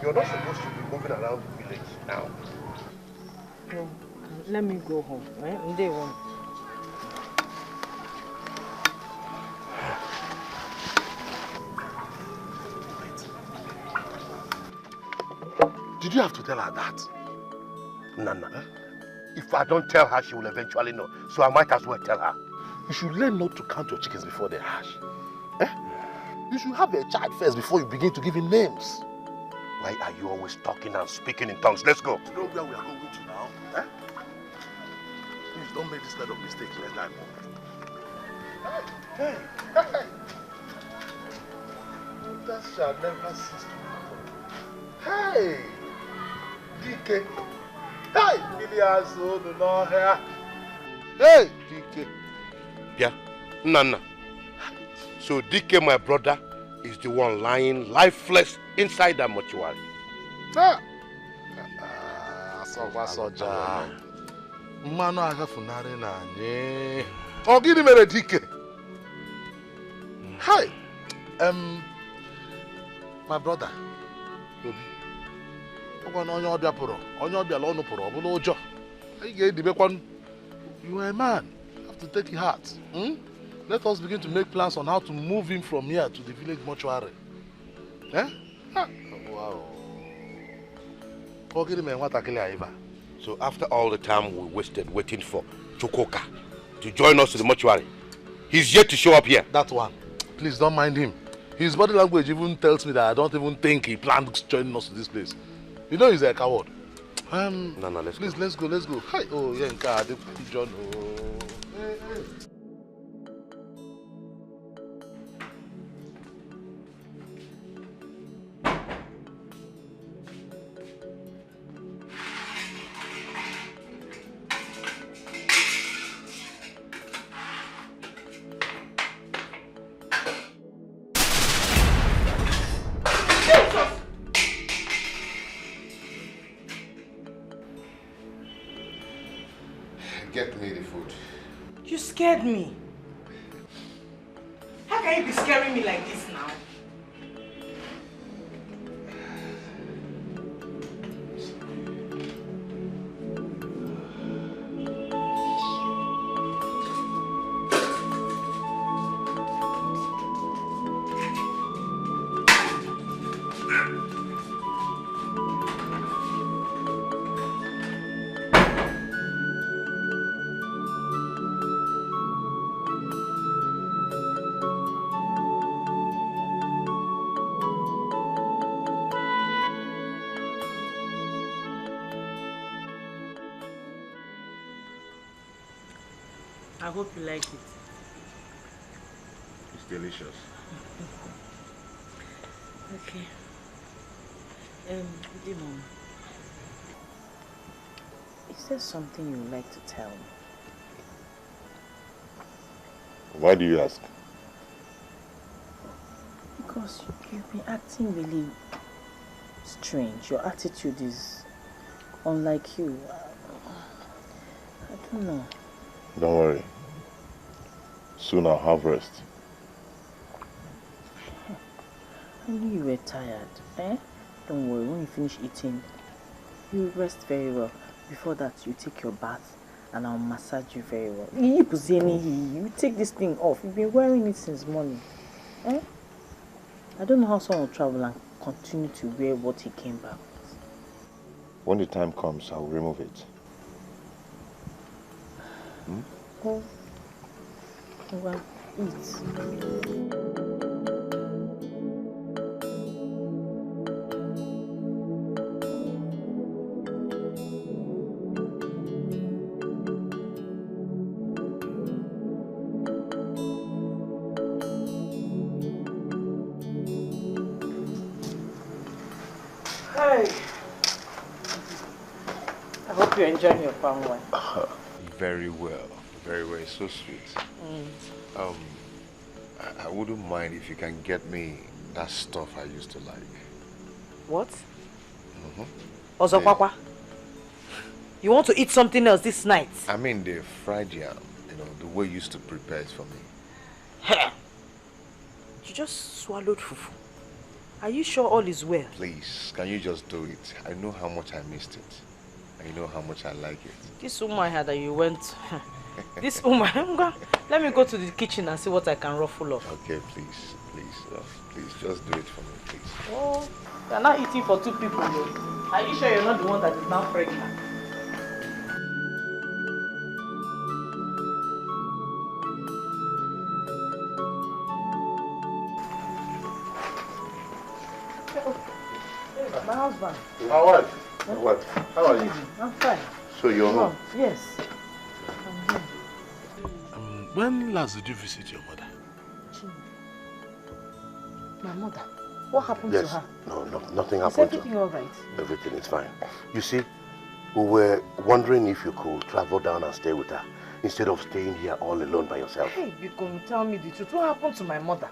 You're not supposed to be moving around the village now. No, let me go home. Right? Day one. Did you have to tell her that? Nana, if I don't tell her, she will eventually know. So I might as well tell her. You should learn not to count your chickens before they hatch. You should have a child first before you begin to give him names. Why are you always talking and speaking in tongues? Let's go. You know where we are going to now? Please don't make this kind of mistake next time. Hey. That shall never cease to happen. Hey! Dikeh. Hey! Millions do not hear. Hey! Dikeh. Yeah, Nana. So Dikeh, my brother, is the one lying lifeless inside that mortuary. Soja. Mano agafunare na nye. Ogini mere Dikeh. Hi. My brother. Obi. Ogo no onye obia puro. Onye obia la onu puro, obulo ojo. Anyị ga-edibekwan. You are a man. You have to take it hard. Let us begin to make plans on how to move him from here to the village mortuary. Wow. So after all the time we wasted waiting for Chukoka to join us to the mortuary, he's yet to show up here. That one. Please don't mind him. His body language even tells me that I don't even think he planned joining us to this place. You know he's a coward. No, let's please, go. Let's go. Hi. Oh, yeah, John. get me the food. You scared me. How can you be scaring me like this now? I hope you like it. It's delicious. Okay. Good Mom. Is there something you would like to tell me? Why do you ask? Because you've been acting really strange. Your attitude is unlike you. I don't know. Don't worry. Soon I'll have rest. I knew you were tired. Don't worry, when you finish eating, you rest very well. Before that, you take your bath and I'll massage you very well. You take this thing off. You've been wearing it since morning. I don't know how someone will travel and continue to wear what he came back with. When the time comes, I'll remove it. Oh, well, eat. Hey, I hope you're enjoying your palm wine. Very well. Very, very, so sweet. I wouldn't mind if you can get me that stuff I used to like. What? Ozokwakwa? You want to eat something else this night? I mean the fried yam, the way you used to prepare it for me. Hey! You just swallowed fufu. Are you sure all is well? Please, can you just do it? I know how much I missed it. And you know how much I like it. This woman had that you went... This woman... Let me go to the kitchen and see what I can ruffle up. Okay, please. Please, just do it for me, please. Oh, you're not eating for 2 people, though. Are you sure you're not the one that is now pregnant? My husband. My wife. How are you? I'm fine. So you're home? Yes. I'm here. When last did you visit your mother? My mother? What happened to her? No, nothing happened to her. Is everything all right? Everything is fine. You see, we were wondering if you could travel down and stay with her instead of staying here all alone by yourself. Hey, you can tell me the truth. What happened to my mother?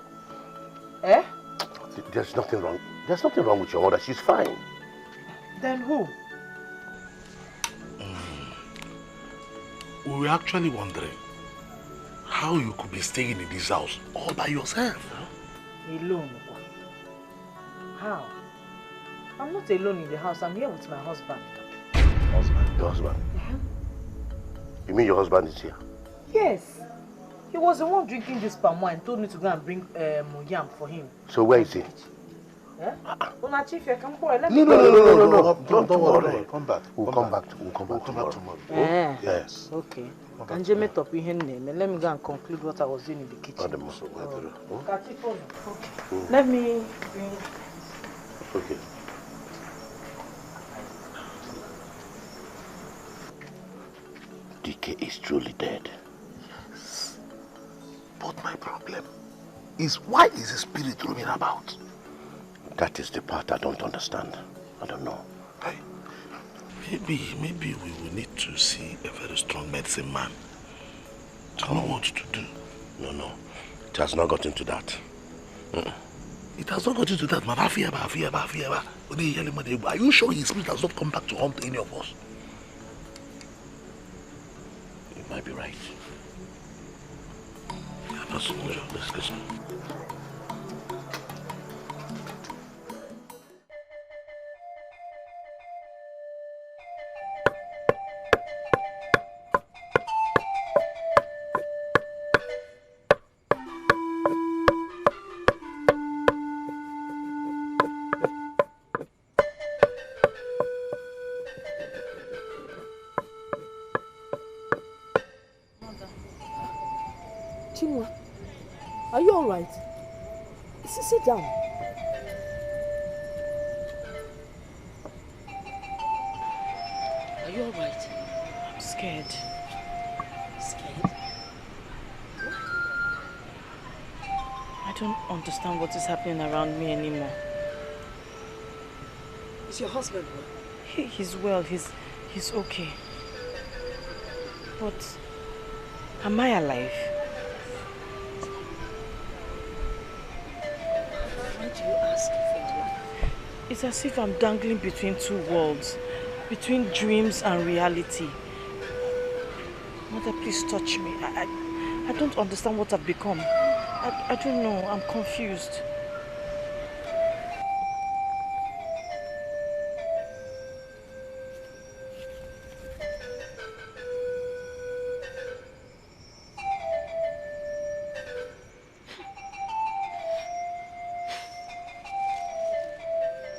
Eh? There's nothing wrong. There's nothing wrong with your mother. She's fine. Then who? We were actually wondering how you could be staying in this house all by yourself. Alone? How? I'm not alone in the house. I'm here with my husband. Husband? Your husband? You mean your husband is here? Yes. He was the one drinking this palm wine and told me to go and bring yam for him. So where is he? Eh? Una chief, you can boy. Let me No. Don't worry. Come back. We'll come back tomorrow. Yes. Okay. Can you make up your name? Let me go and conclude what I was doing in the kitchen. Okay. Let me bring... Okay. Dikeh is truly dead. Yes. But my problem is, why is the spirit roaming about? That is the part I don't understand. I don't know. Hey, maybe we will need to see a very strong medicine man to know what to do. No. It has not gotten to that. It has not gotten to that, man. Are you sure his spirit has not come back to haunt any of us? might be right. Yeah, that's Mojo. Let's listen. Are you alright? Sit down. Are you alright? I'm scared. Scared? I don't understand what is happening around me anymore. Is your husband well? He's well. He's okay. But am I alive? Why do you ask things like that? It's as if I'm dangling between two worlds, between dreams and reality. Mother, please touch me. I don't understand what I've become. I don't know. I'm confused.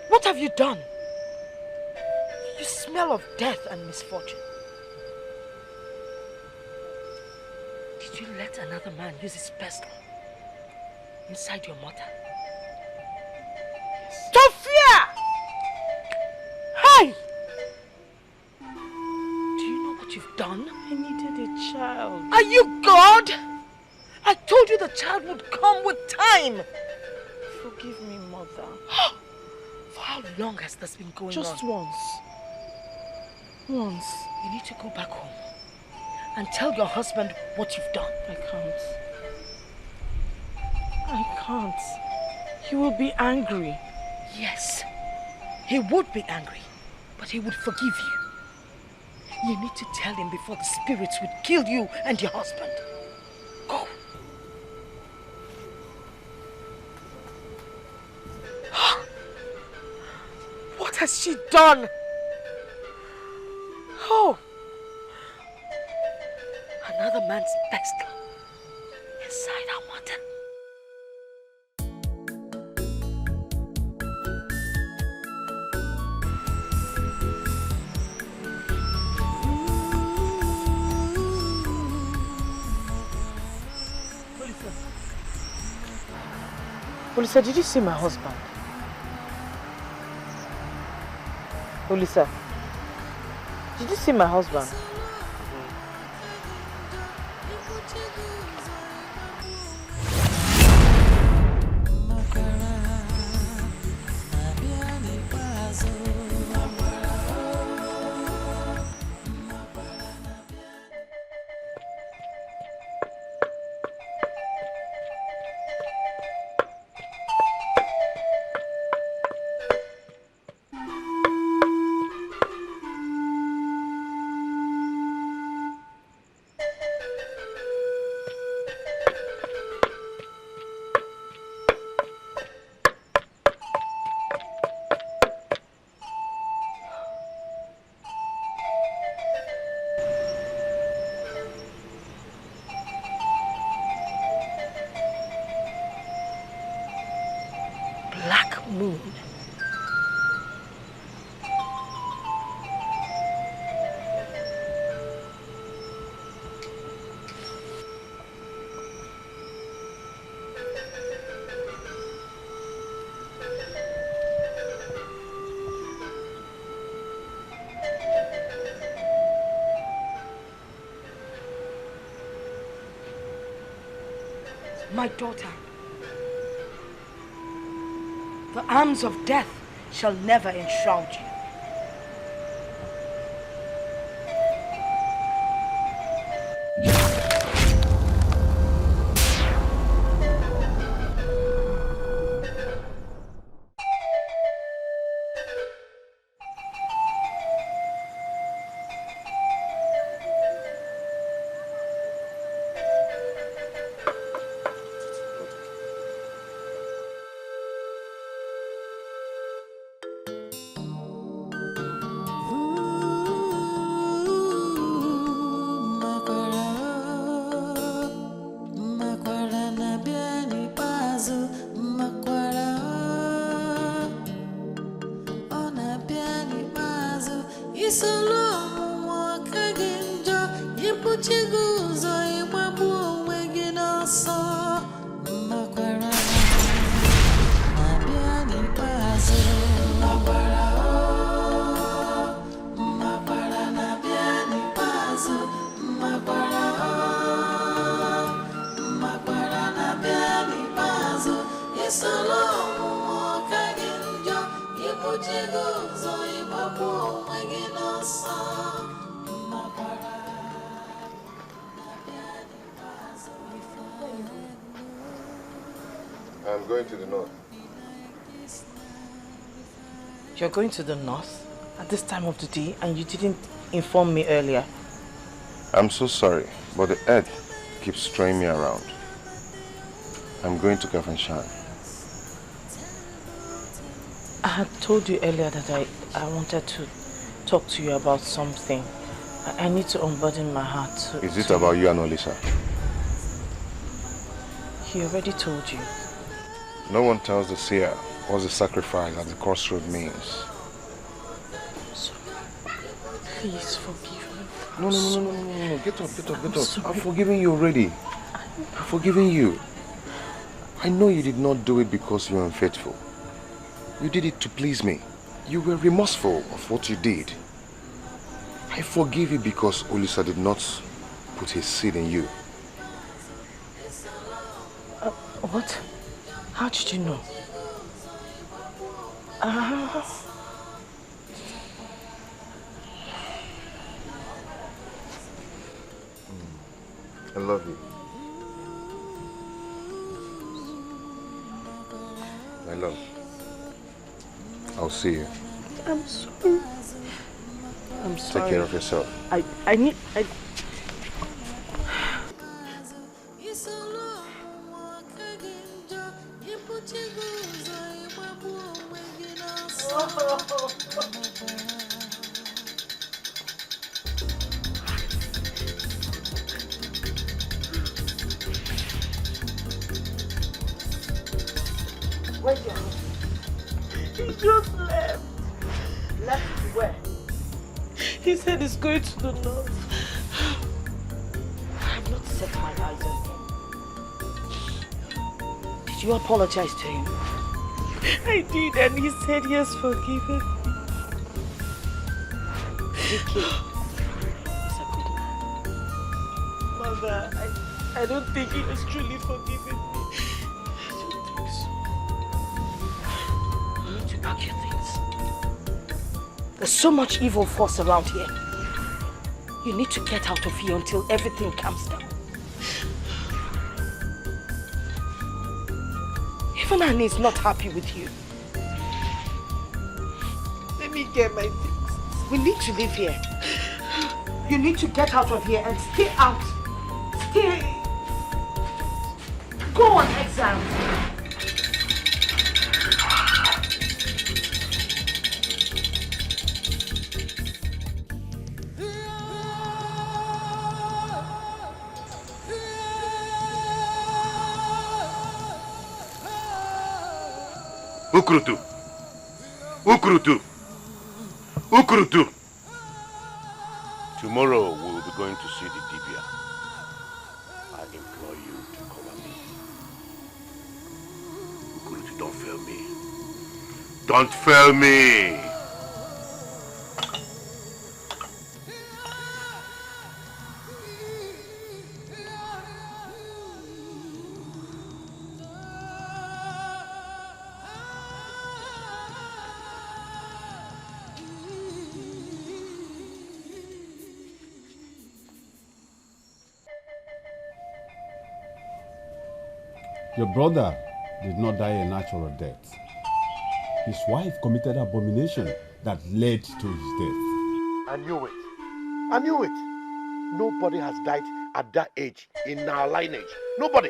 What have you done? You smell of death and misfortune. Did you let another man use his pistol inside your mother? Yes. Sophia! Hey! Do you know what you've done? I needed a child. Are you God? I told you the child would come with time. Forgive me, Mother. For how long has this been going on? Just once. Once. You need to go back home and tell your husband what you've done. I can't. He will be angry. Yes, he would be angry, but he would forgive you. You need to tell him before the spirits would kill you and your husband. Go. What has she done? Oh! Another man's pistol inside our mother. Olisa, did you see my husband? Olisa, did you see my husband? My daughter, the arms of death shall never enshroud you. I'm going to the north. You're going to the north at this time of the day and you didn't inform me earlier? I'm so sorry, but the earth keeps throwing me around. I'm going to Confrontation. I had told you earlier that I wanted to talk to you about something. I need to unburden my heart. Is it about you and Olisa? He already told you. No one tells the seer what the sacrifice at the crossroad means. So, please forgive me. No. Get up. I'm forgiving you already. I'm forgiving you. I know you did not do it because you were unfaithful. You did it to please me. You were remorseful of what you did. I forgive you because Olisa did not put his seed in you. What? How did you know? I love you. My love. I'll see you. I'm sorry. I'm sorry. Take care of yourself. I Where's your husband? He just left. Left where? He said he's going to the north. I have not set my eyes on him. Did you apologize to him? I did, and he said he has forgiven me. Dikeh is a good man. Mother, I don't think he has truly forgiven me. I don't think so. You need to pack your things. There's so much evil force around here. You need to get out of here until everything calms down. Even Annie is not happy with you. Let me get my things. We need to live here. You need to get out of here and stay out. Stay. Go on exile. Ukurutu. Tomorrow we will be going to see the Dibia. I implore you to cover me. Ukurutu, don't fail me. Don't fail me! Your brother did not die a natural death. His wife committed abomination that led to his death. I knew it. I knew it. Nobody has died at that age in our lineage. Nobody.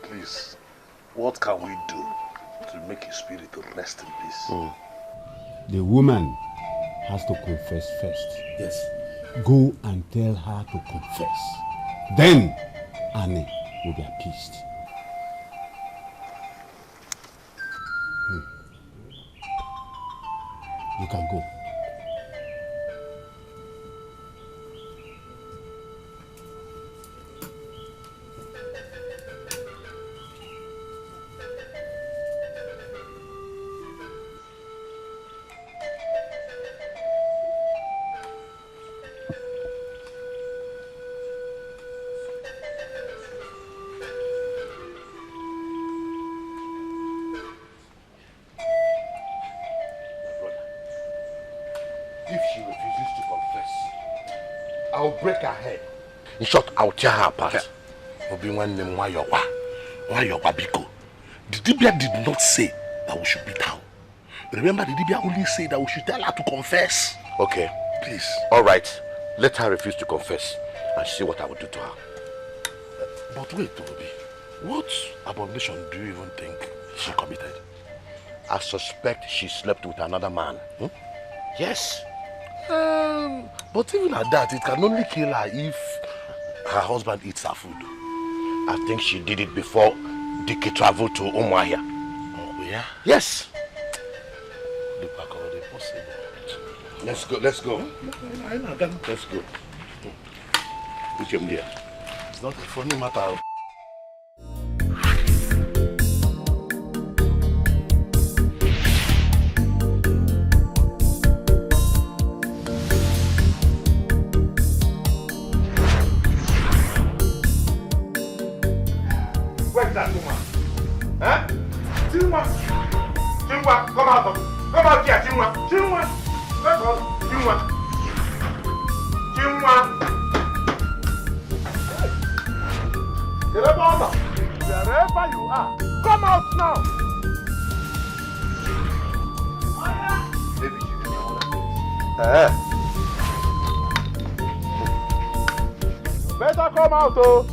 Please, what can we do to make his spirit to rest in peace? The woman has to confess first. Yes. Go and tell her to confess. Then Annie will be appeased. You can go. If she refuses to confess, I'll break her head. In short, I'll tear her apart. Obi-Wan name Wayowa. Wayowa Biko. The Dibia did not say that we should beat her. Remember, the Dibia only said that we should tell her to confess. Okay. Please. Alright. Let her refuse to confess and see what I will do to her. But wait, Obi. What abomination do you even think she committed? I suspect she slept with another man. Yes. But even at that, it can only kill her if her husband eats her food. I think she did it before Dikeh traveled to Umuahia. Oh, yeah? Yes. Let's go, let's go. Let's go. We came there. It's not a funny matter. Where's that woman? Huh? Chinua! Chinua, come out! Come out here, Chinua! Chinua! Let's go! Chinua! Chinua! Wherever you are, come out now! Better come out, oh!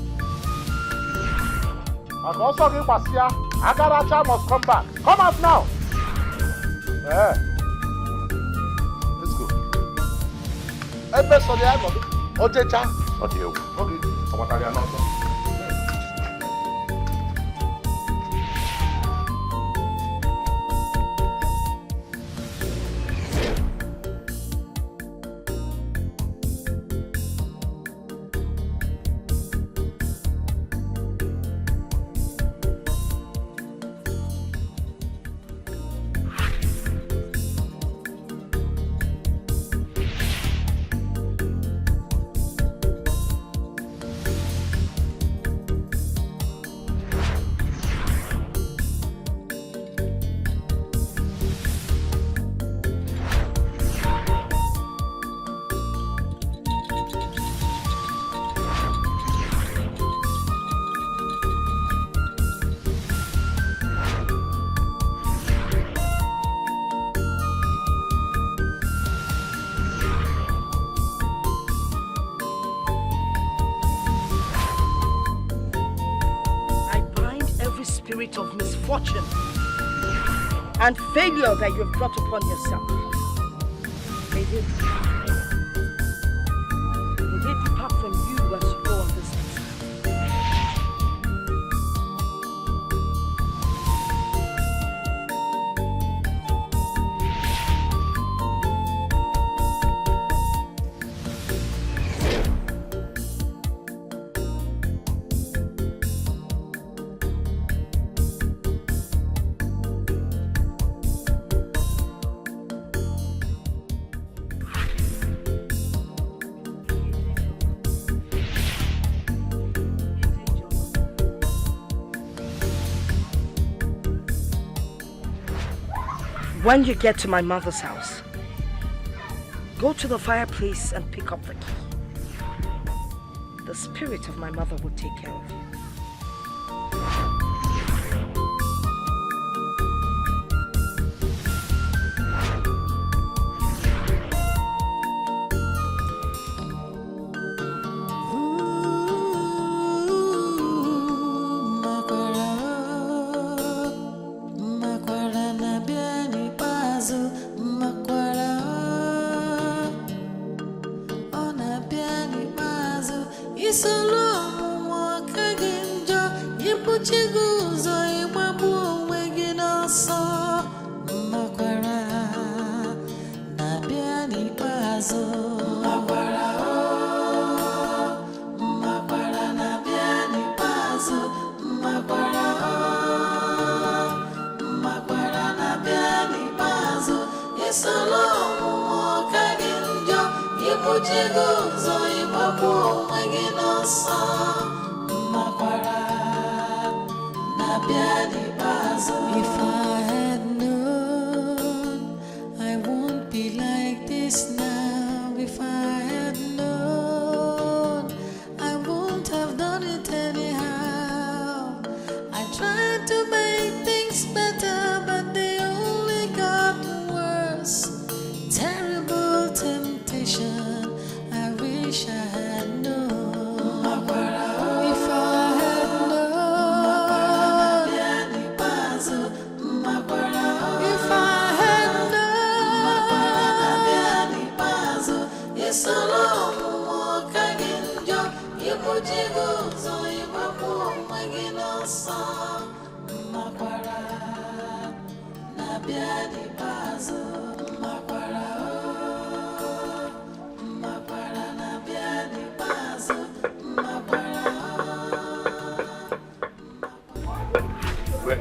I'm also going to see Agaracha must come back. Come out now. Let's go. Everybody, Ojecha. Okay. What are you not? Of misfortune and failure that you have brought upon yourself. May they depart from you as you go on this When you get to my mother's house, go to the fireplace and pick up the key. The spirit of my mother will take care of you. If I had known I won't be like this now. Where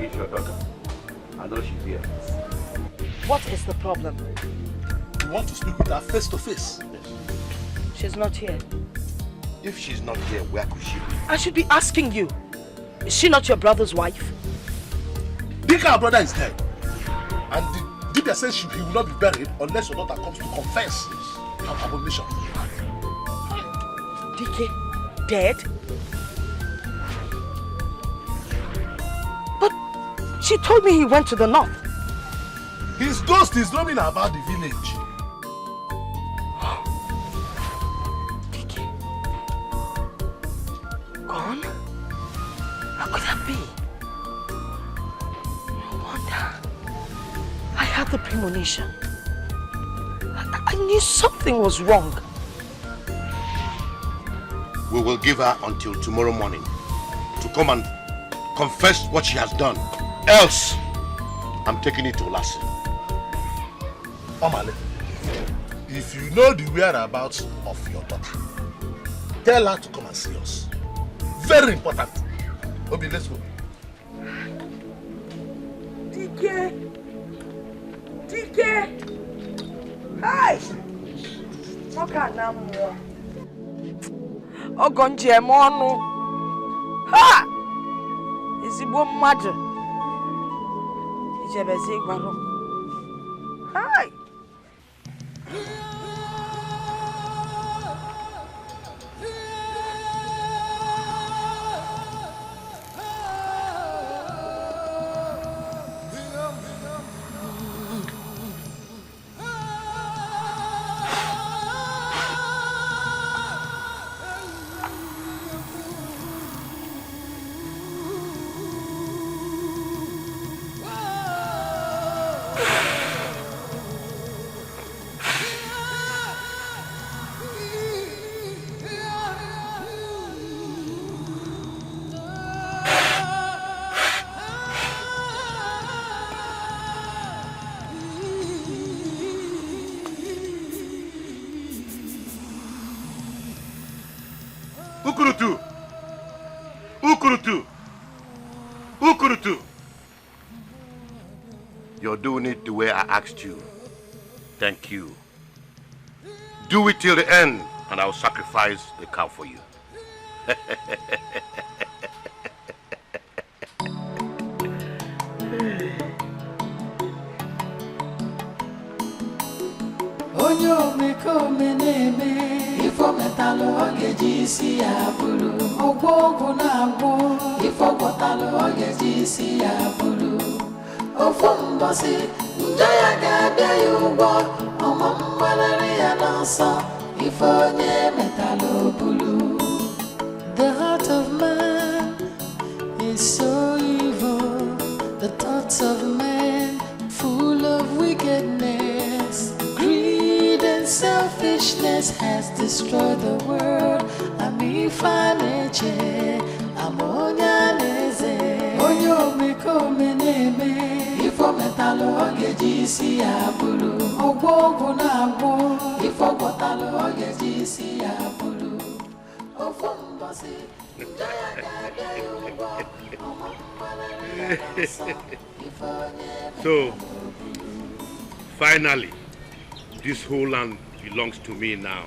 is your daughter? I know she's here. What is the problem? You want to speak with her face to face? She's not here. If she's not here, where could she be? I should be asking you. Is she not your brother's wife? Dikeh, our brother, is dead. And Dikeh says he will not be buried unless your daughter comes to confess her abomination. Dikeh dead? But she told me he went to the north. His ghost is roaming about the village. Dikeh? Gone? How could that be? No wonder. I had the premonition. I knew something was wrong. We will give her until tomorrow morning to come and confess what she has done. Else, I'm taking it to Lassie. Omale, if you know the whereabouts of your daughter, tell her to come and see us. Very important. Obi, let's go. Dikeh! Dikeh! Hi! Oka na mo. Ogonje mo onu. Ha! Ezigbo mmadụ. Ijebezi gwaro. Hi! You're doing it the way I asked you. Thank you. Do it till the end, and I'll sacrifice the cow for you. Onyo meko meneme ifo metalo ogeji si abulu ogwogo na agwo ifo gotalo ogeji si abulu ofo mbosi njaya ga-abịa ya ụgwọ ọma mgbalari ya n'ọsọ ifo onye metalo bulu. The heart of man is so evil, the thoughts of man full of wickedness. Greed and selfishness has destroyed the world. Amifaneche, amonyaneze. Onyo meko meneme, ifo metalo ogeji si abulu. Ogwogo na agwo, ifo gotalo ogeji si abulu. Ofo mbosi, njaya ga-abịa ya ụgwọ. So, finally, this whole land belongs to me now.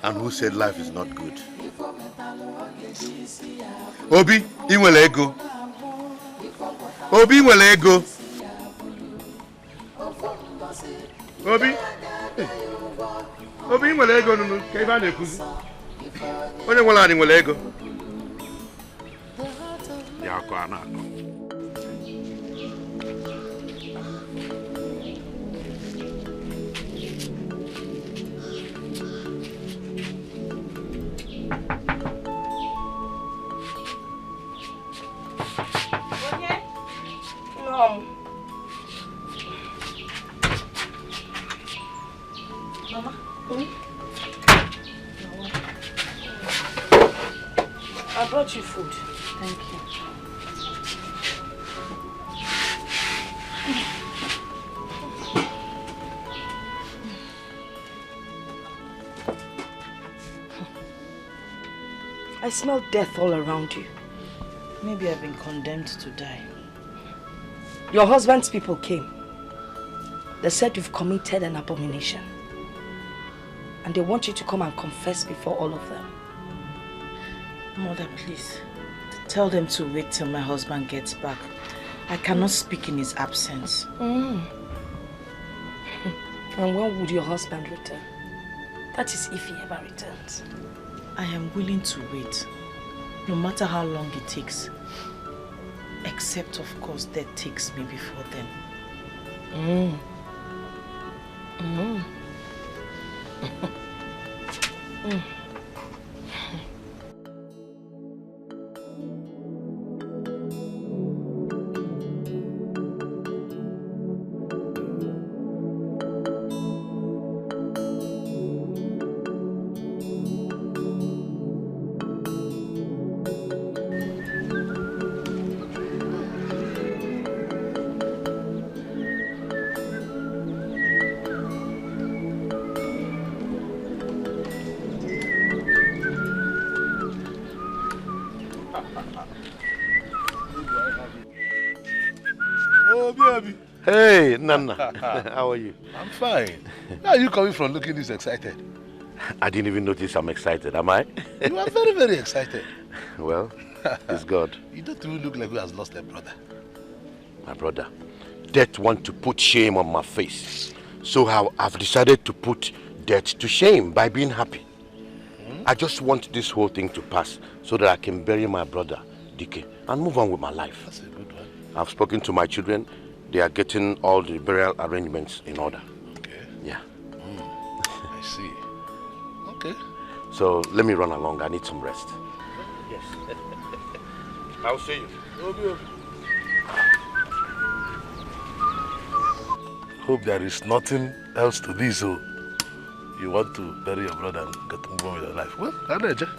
And who said life is not good? Obi, inwele ego. Obi, inwele ego. Obi, Obi, inwele ego nunu. Kaiba nekuzi. Onye nwela ani nwele ego. Ya kwa na. Mama. I brought you food. Thank you. I smell death all around you. Maybe I've been condemned to die. Your husband's people came. They said you've committed an abomination. And they want you to come and confess before all of them. Mother, please. Tell them to wait till my husband gets back. I cannot speak in his absence. And when would your husband return? That is if he ever returns. I am willing to wait, no matter how long it takes. Except, of course, death takes me before then. Hey, Nana. How are you? I'm fine. Where are you coming from looking this excited? I didn't even notice I'm excited, am I? You are very, very excited. Well, it's God. You don't even look like who has lost a brother. My brother. Death wants to put shame on my face. So I've decided to put death to shame by being happy. I just want this whole thing to pass so that I can bury my brother, Dikeh, and move on with my life. That's a good one. I've spoken to my children. They are getting all the burial arrangements in order. Okay. Yeah. I see. Okay. So let me run along. I need some rest. Yes. I'll see you. Hope there is nothing else to this, so you want to bury your brother and get to move on with your life. Well, I know, Jah.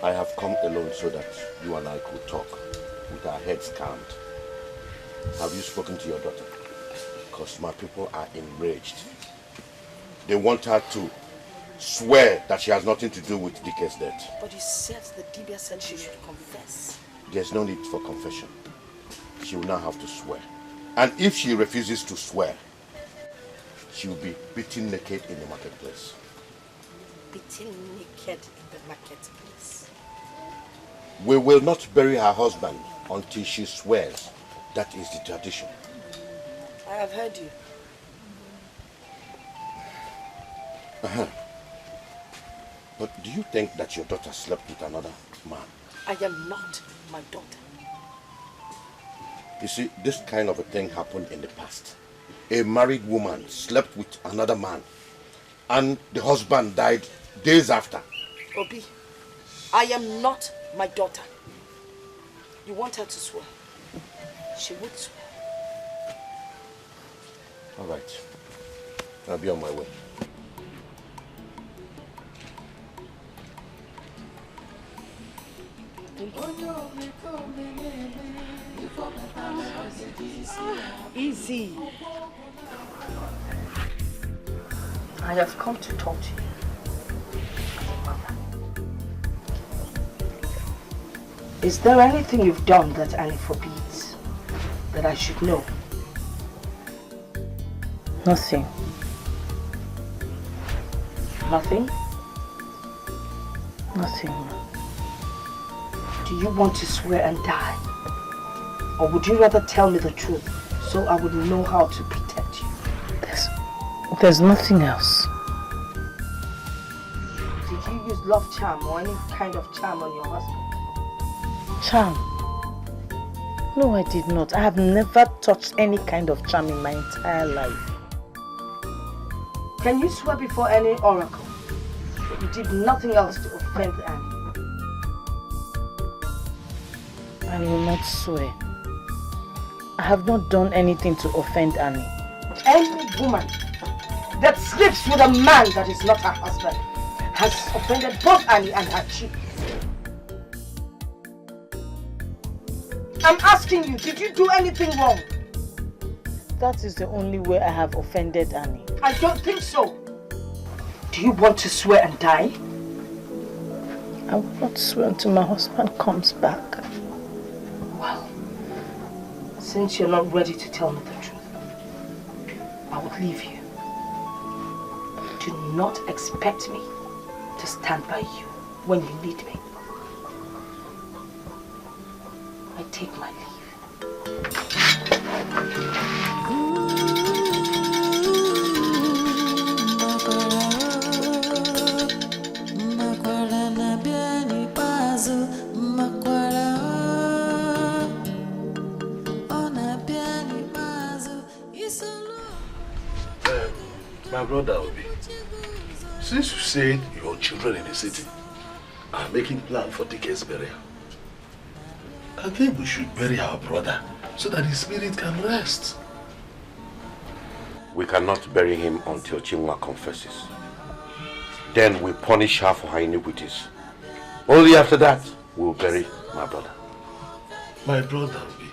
I have come alone so that you and I could talk with our heads calmed. Have you spoken to your daughter? Because my people are enraged. They want her to swear that she has nothing to do with Dikeh's death. But you said the Dibia said she should confess. There's no need for confession. She will now have to swear. And if she refuses to swear, she will be beaten naked in the marketplace. Beaten naked in the marketplace. We will not bury her husband until she swears. That is the tradition. I have heard you. But do you think that your daughter slept with another man? I am not my daughter. You see, this kind of a thing happened in the past. A married woman slept with another man and the husband died days after. Obi, I am not my daughter. You want her to swear? She would swear. All right. I'll be on my way. Easy. I have come to talk to you. Is there anything you've done that Annie forbids that I should know? Nothing. Nothing? Nothing. Do you want to swear and die? Or would you rather tell me the truth so I would know how to protect you? There's nothing else. Did you use love charm or any kind of charm on your husband? Charm? No, I did not. I have never touched any kind of charm in my entire life. Can you swear before any oracle that you did nothing else to offend Annie? I will not swear. I have not done anything to offend Annie. Any woman that sleeps with a man that is not her husband has offended both Annie and her chief. I'm asking you, did you do anything wrong? That is the only way I have offended Annie. I don't think so. Do you want to swear and die? I will not swear until my husband comes back. Well, since you're not ready to tell me the truth, I will leave you. Do not expect me to stand by you when you need me. I take my leave. My brother Obi, since you said your children in the city are making plans for Dikeh's burial, I think we should bury our brother so that his spirit can rest. We cannot bury him until Chinua confesses. Then we punish her for her iniquities. Only after that, we will bury my brother. My brother Obi,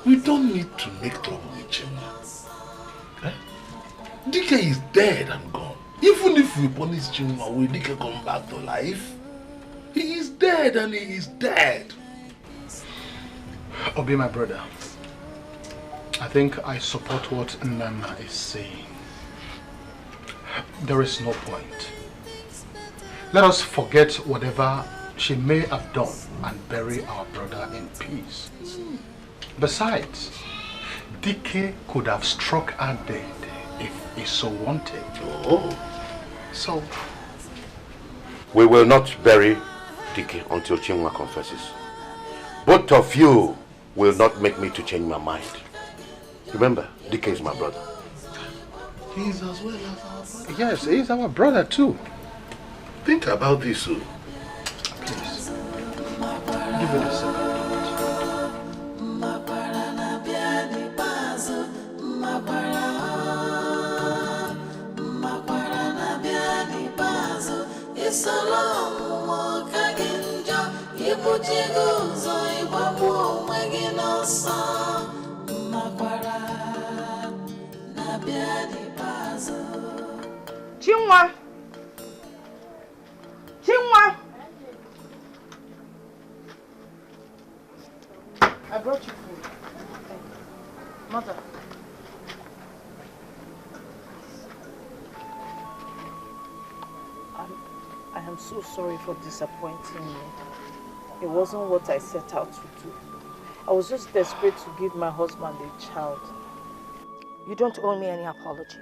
we don't need to make trouble with Chinua. Eh? Dikeh is dead and gone. Even if we punish Chinua, will Dikeh come back to life? He is dead and he is dead. Obi, my brother, I think I support what Nana is saying. There is no point. Let us forget whatever she may have done and bury our brother in peace. Besides, Dikeh could have struck her dead if he so wanted. Oh. So, we will not bury Dikeh until Chinua confesses. Both of you will not make me to change my mind. Remember, Dikeh is my brother. He is as well as our brother. Yes, he is our brother too. Think about this, so. Please, give it a second. Chinua! Chinua! I brought you food. Mother. I am so sorry for disappointing you. It wasn't what I set out to do. I was just desperate to give my husband a child. You don't owe me any apology.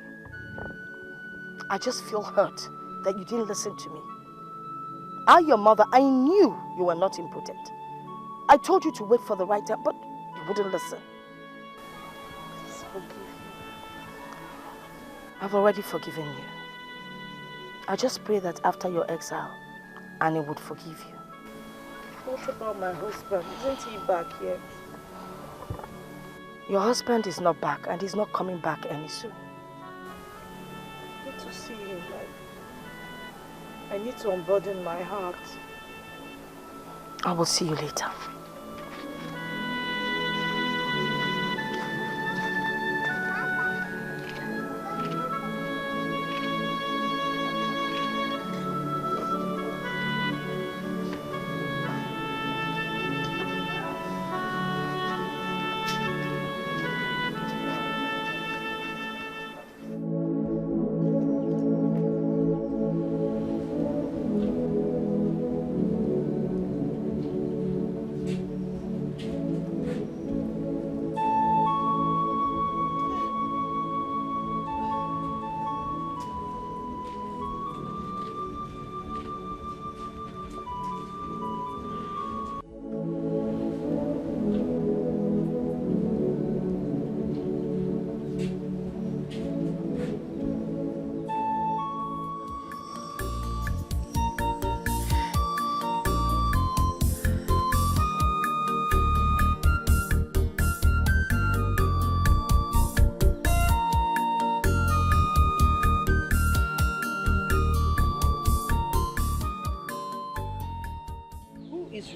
I just feel hurt that you didn't listen to me. I, your mother, I knew you were not impotent. I told you to wait for the right time, but You wouldn't listen. Forgive me. I've already forgiven you. I just pray that after your exile, Annie would forgive you. What about my husband? Isn't he back yet? Your husband is not back and he's not coming back any soon. I need to see him. I need to unburden my heart. I will see you later.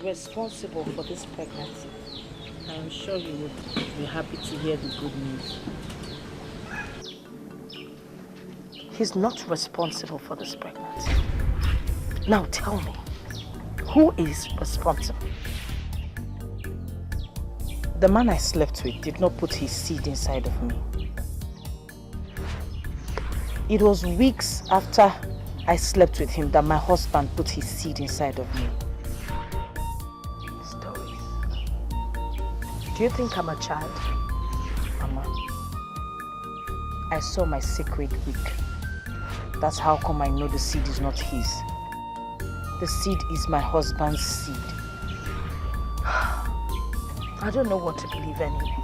Responsible for this pregnancy. I'm sure you would be happy to hear the good news. He's not responsible for this pregnancy. Now tell me, who is responsible? The man I slept with did not put his seed inside of me. It was weeks after I slept with him that my husband put his seed inside of me. Do you think I'm a child? Mama, I saw my sacred wig. That's how come I know the seed is not his. The seed is my husband's seed. I don't know what to believe anymore.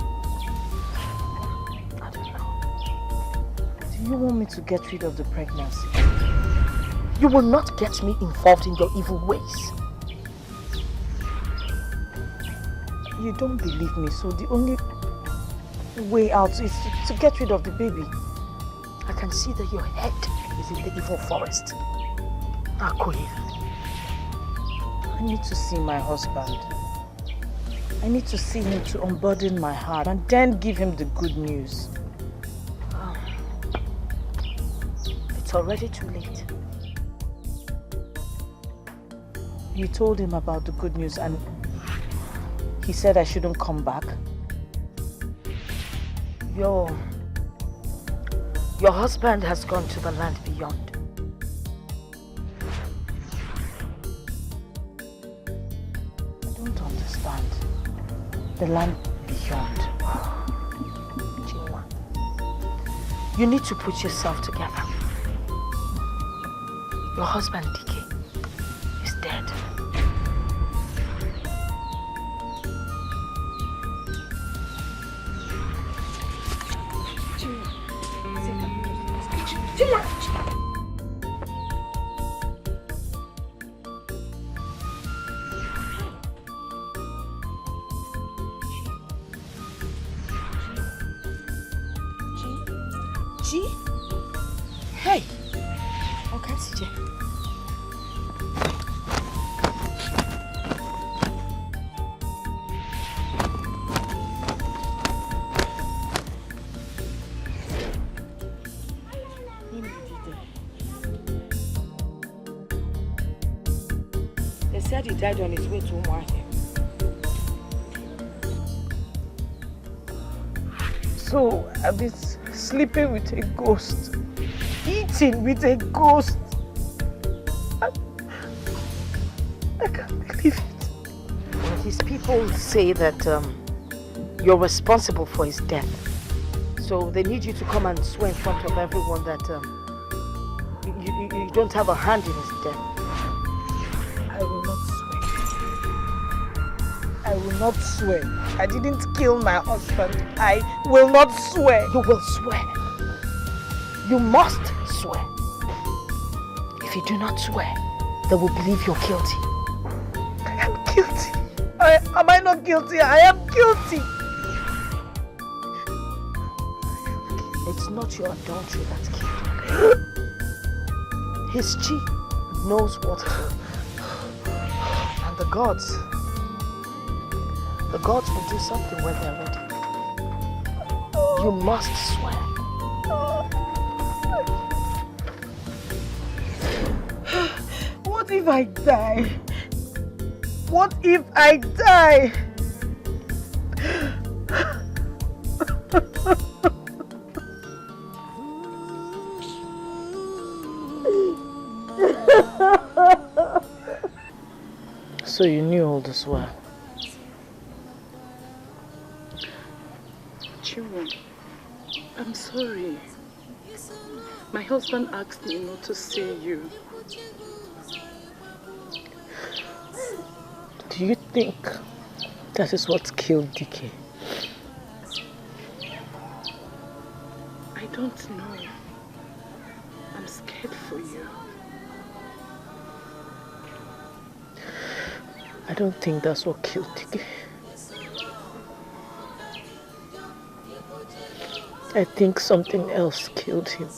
I don't know. Do you want me to get rid of the pregnancy? You will not get me involved in your evil ways. You don't believe me, so the only way out is to get rid of the baby. I can see that your head is in the evil forest. Akoye. I need to see my husband. I need to see him to unburden my heart and then give him the good news. It's already too late. You told him about the good news and he said I shouldn't come back. Your husband has gone to the land beyond. I don't understand. The land beyond. Chinua, you need to put yourself together. Your husband, Dikeh, is dead. Hey! Okay, CJ. They said he died on his way to Umuahia. So I've been sleeping with a ghost, eating with a ghost. I can't believe it. Well, his people say that you're responsible for his death. So they need you to come and swear in front of everyone that you don't have a hand in his death. I will not swear. I will not swear. I didn't kill my husband. I will not swear. You will swear. You must swear. If you do not swear, they will believe you're guilty. I am guilty. Am I not guilty? I am guilty. It's not your adultery that killed him. His chi knows what killed him. And the gods will do something when they're ready. You must swear. What if I die? What if I die? So you knew all this while? Children, I'm sorry. My husband asked me not to see you. Do you think that is what killed Dikeh? I don't know. I'm scared for you. I don't think that's what killed Dikeh. I think something else killed him.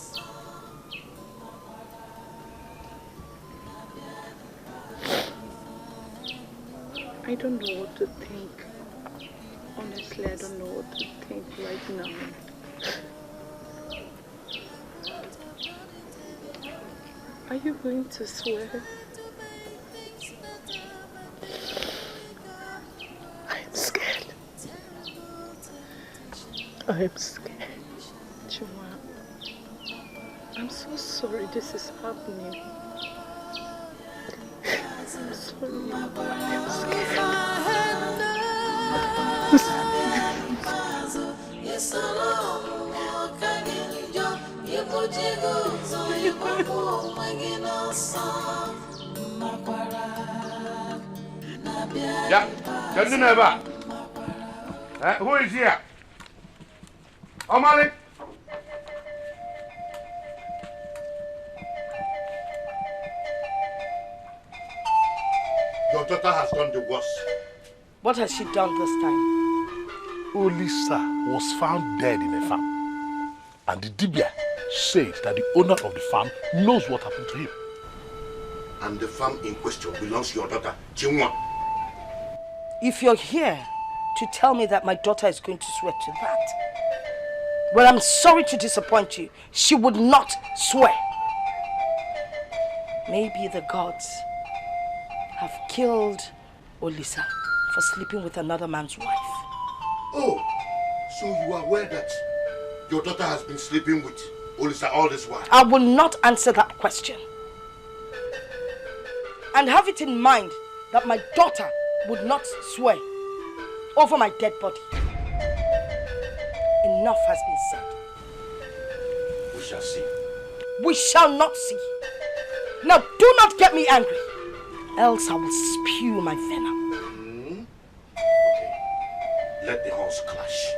I don't know what to think. Honestly, I don't know what to think right now. Are you going to swear? I am scared. I am scared. Chuma, I'm so sorry this is happening. I'm sorry. I'm Yeah, don't you never? Who is here? Oh, Malik. Your daughter has done the worst. What has she done this time? Olisa was found dead in a farm. And the Dibia said that the owner of the farm knows what happened to him. And the farm in question belongs to your daughter, Chinwa. If you're here to tell me that my daughter is going to swear to that, well, I'm sorry to disappoint you. She would not swear. Maybe the gods have killed Olisa for sleeping with another man's wife. Oh, so you are aware that your daughter has been sleeping with Olisa all this while? I will not answer that question. And have it in mind that my daughter would not swear over my dead body. Enough has been said. We shall see. We shall not see. Now do not get me angry, else I will spew my venom. Okay, let the horse clash.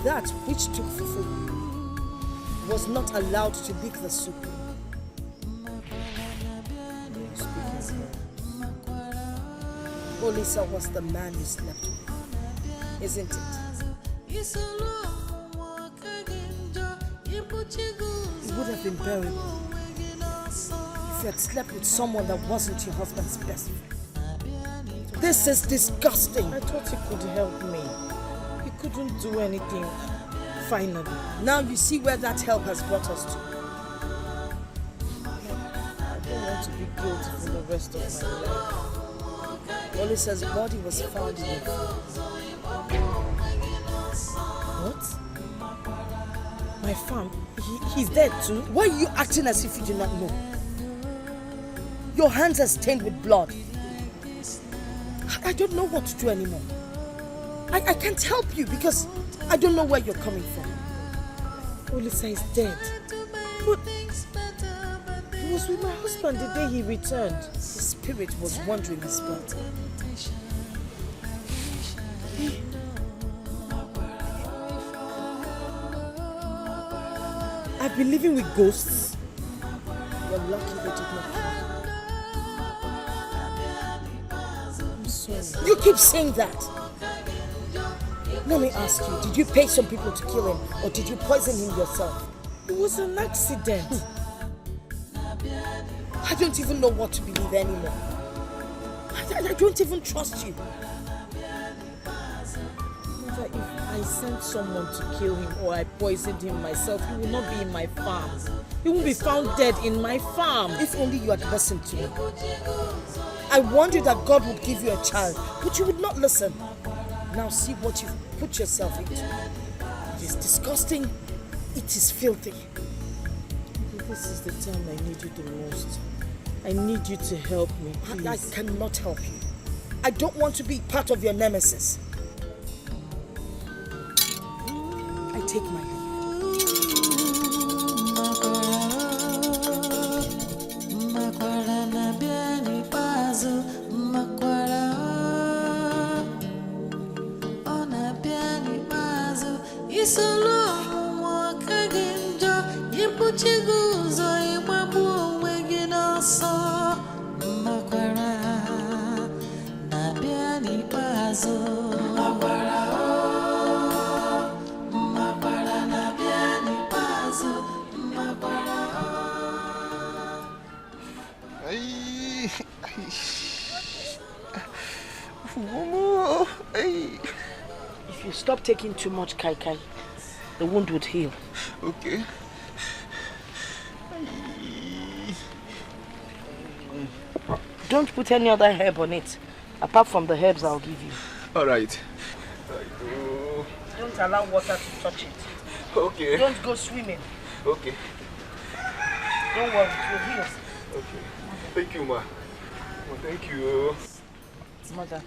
That which took fufu was not allowed to lick the soup. Olisa was the man you slept with, isn't it? It would have been bearable if you had slept with someone that wasn't your husband's best friend. This is disgusting. I thought he could help me. He couldn't do anything, finally. Now you see where that help has brought us to. I don't want to be guilty for the rest of my life. Olisa's body was found in a field. What? My farm? He's dead too? Why are you acting as if you do not know? Your hands are stained with blood. I don't know what to do anymore. I can't help you because I don't know where you're coming from. Olisa is dead. But he was with my husband the day he returned. His spirit was wandering his body. I've been living with ghosts. You're lucky they did not kill me. I'm sorry. You keep saying that. Let me ask you, did you pay some people to kill him or did you poison him yourself? It was an accident. I don't even know what to believe anymore. I don't even trust you. Mother, if I sent someone to kill him or I poisoned him myself, he will not be in my farm. He will be found dead in my farm. If only you had listened to me. I warned you that God would give you a child, but you would not listen. Now see what you've put yourself into. It is disgusting. It is filthy. This is the time I need you the most. I need you to help me, please. I cannot help you. I don't want to be part of your nemesis. I take my leave. If you stop taking too much kai, the wound would heal. Okay. Don't put any other herb on it, apart from the herbs I'll give you. All right. Don't allow water to touch it. Okay. Don't go swimming. Okay. Don't worry, it will heal. Okay. Thank you, Ma. Thank you. Mother,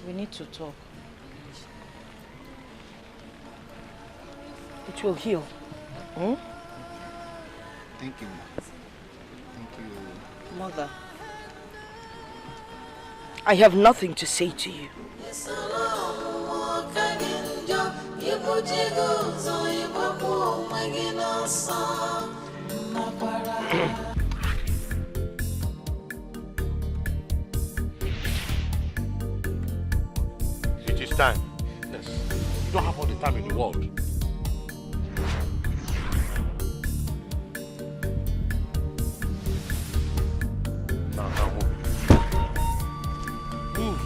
we need to talk. It will heal. Hmm? Thank you, Ma. Thank you. Mother, I have nothing to say to you. It is time. Yes. You don't have all the time in the world. Now move. Move.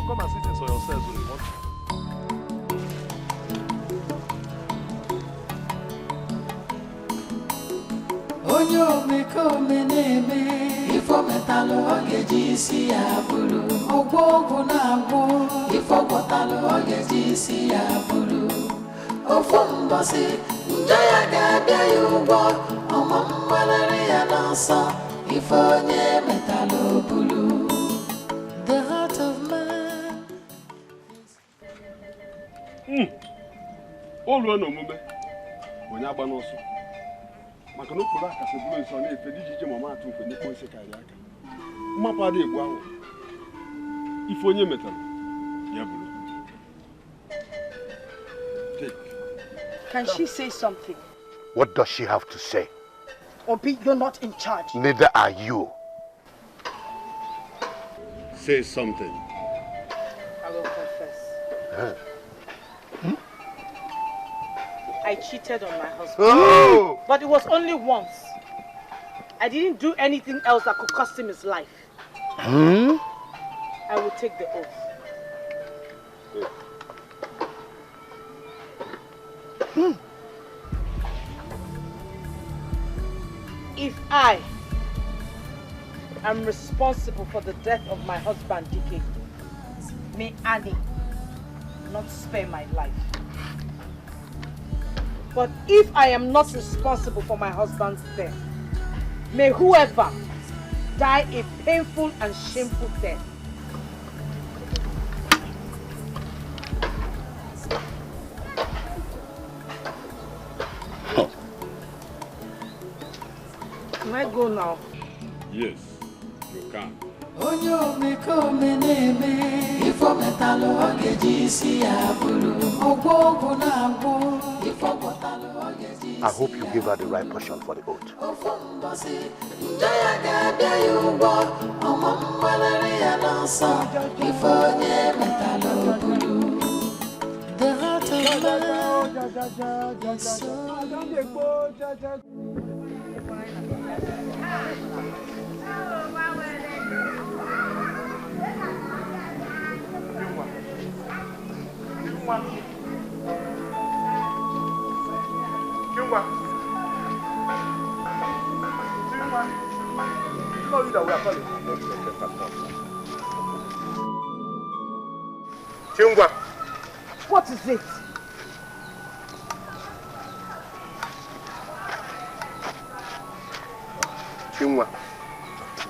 Come and see things for yourselves when you want to. Onye omekome na-eme ifo metalụ ọ ga-eji isi ya bụrụ ọgwụ ọgwụ na-agwụ ifo gwọtalụ ọ ga-eji isi ya bụrụ ofu mbọsị njọ ya ga-abịa ya ụgwọ ọma mgbalịrị ya n'ọsọ ifo onye metalụ bụrụ the heart of man. Olu na omume onye agba n'ọsọ maka na okporo aka se bụrụ nsọ na-efe dị ije mama atụ mfe n'ekwe ose karịa aka mmapụ adị egbu ahụ ife onye metara ya bụrụ. Can she say something? What does she have to say? Obi, you're not in charge. Neither are you. Say something. I will confess. I cheated on my husband. Oh! But it was only once. I didn't do anything else that could cost him his life. I will take the oath. If I I'm responsible for the death of my husband, Dikeh. May Annie not spare my life. But if I am not responsible for my husband's death, may whoever die a painful and shameful death. Can I go now? Yes, you can. Onyo meko meneme ifo metalo ogeji isi abulu ogwogo na agwo ifo metalo ogeji. I hope you give her the right portion for the oath. Ofumbosi njaya gabia yubo omo mwalari ya dansa ifo nye metalo bulu. The heart of man is so Chingwa. What is it? Chingwa,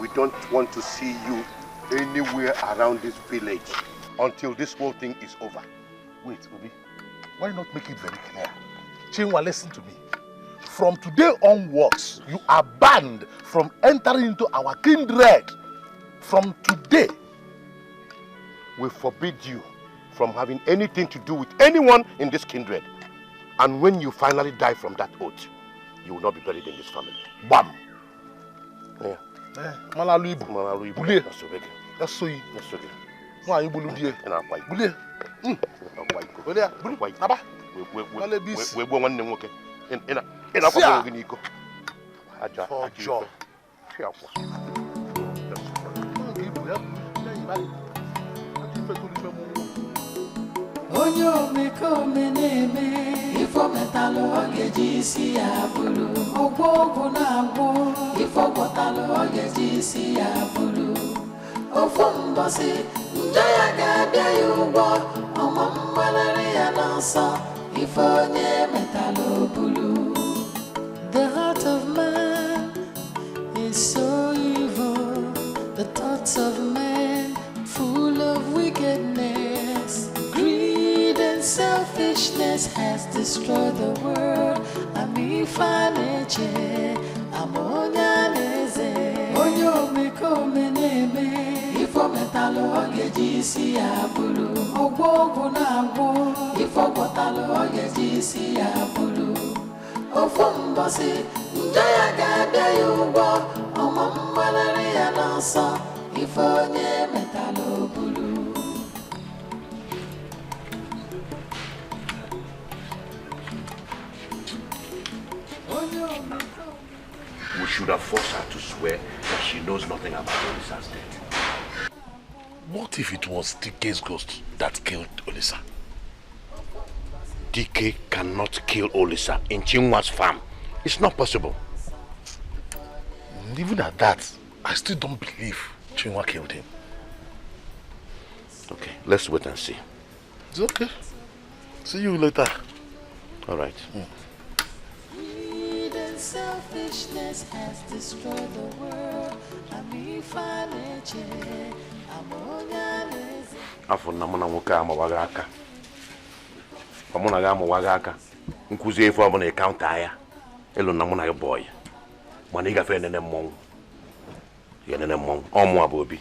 we don't want to see you anywhere around this village until this whole thing is over. Wait, Obi. Why not make it very clear? Chingwa, listen to me. From today onwards, you are banned from entering into our kindred. From today, we forbid you from having anything to do with anyone in this kindred. And when you finally die from that oath, you will not be buried in this family. Bam! Yeah. Malalu Ibu. Malalu Ibu. Bulie. That's so you. That's so you. Why you bulu die? And I'm white. Bulie. Bulie. Bulu. White. Naba. We one name okay. In a couple of Nico. Aja. Onyo meko meneme ifo metalo ogeji isi abulu ogwogo na agwo ifo metalo ogeji isi abulu ofumbosi njaya gabia yubo omo mwalari ya dansa ifo nye metalo bulu. The heart of man is so evil, the thoughts of man full of wickedness. Greed and selfishness has destroyed the world. Ami faneche, amonya neze. Onyo meko meneme, ifo metalo ogeji isi abulu. Ogwogo na agwo, ifo metalo ogeji isi abulu. Ofumbosi njaya gabia yubo omo mwalari ya dansa ifo nye metalo bulu. We should have forced her to swear that she knows nothing about Olisa's death. What if it was Dike's ghost that killed Olisa? Dikeh cannot kill Olisa in Chingwa's farm. It's not possible. And even at that, I still don't believe Chingwa killed him. Okay, let's wait and see. It's okay. See you later. All right. Greed and selfishness has destroyed the world. Ami faneche, amonya neze. Afọ na mụ na nwoke amawaghị aka. Mụ na gị amawaghị aka. Nkuzi efu ọ bụla ịkaụnta ya. Elu na mụ na gị boy. Mana ị gafe nene mmọnwụ. Ya nene mmọnwụ. Ọ mụ abụ Obi.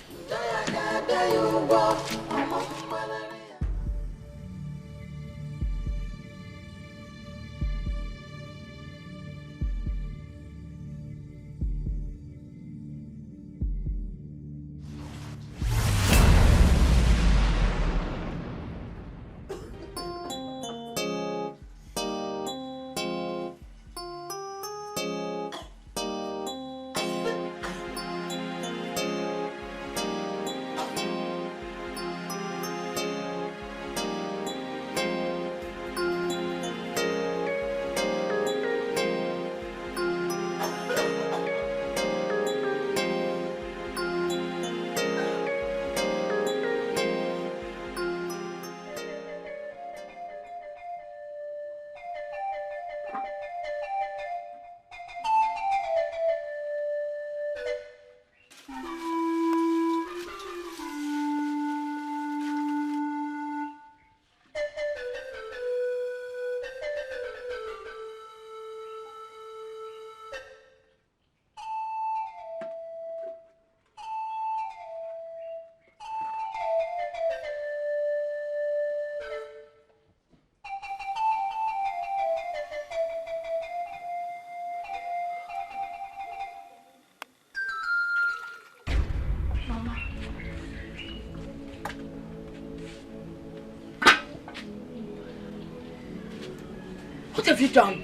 What have you done?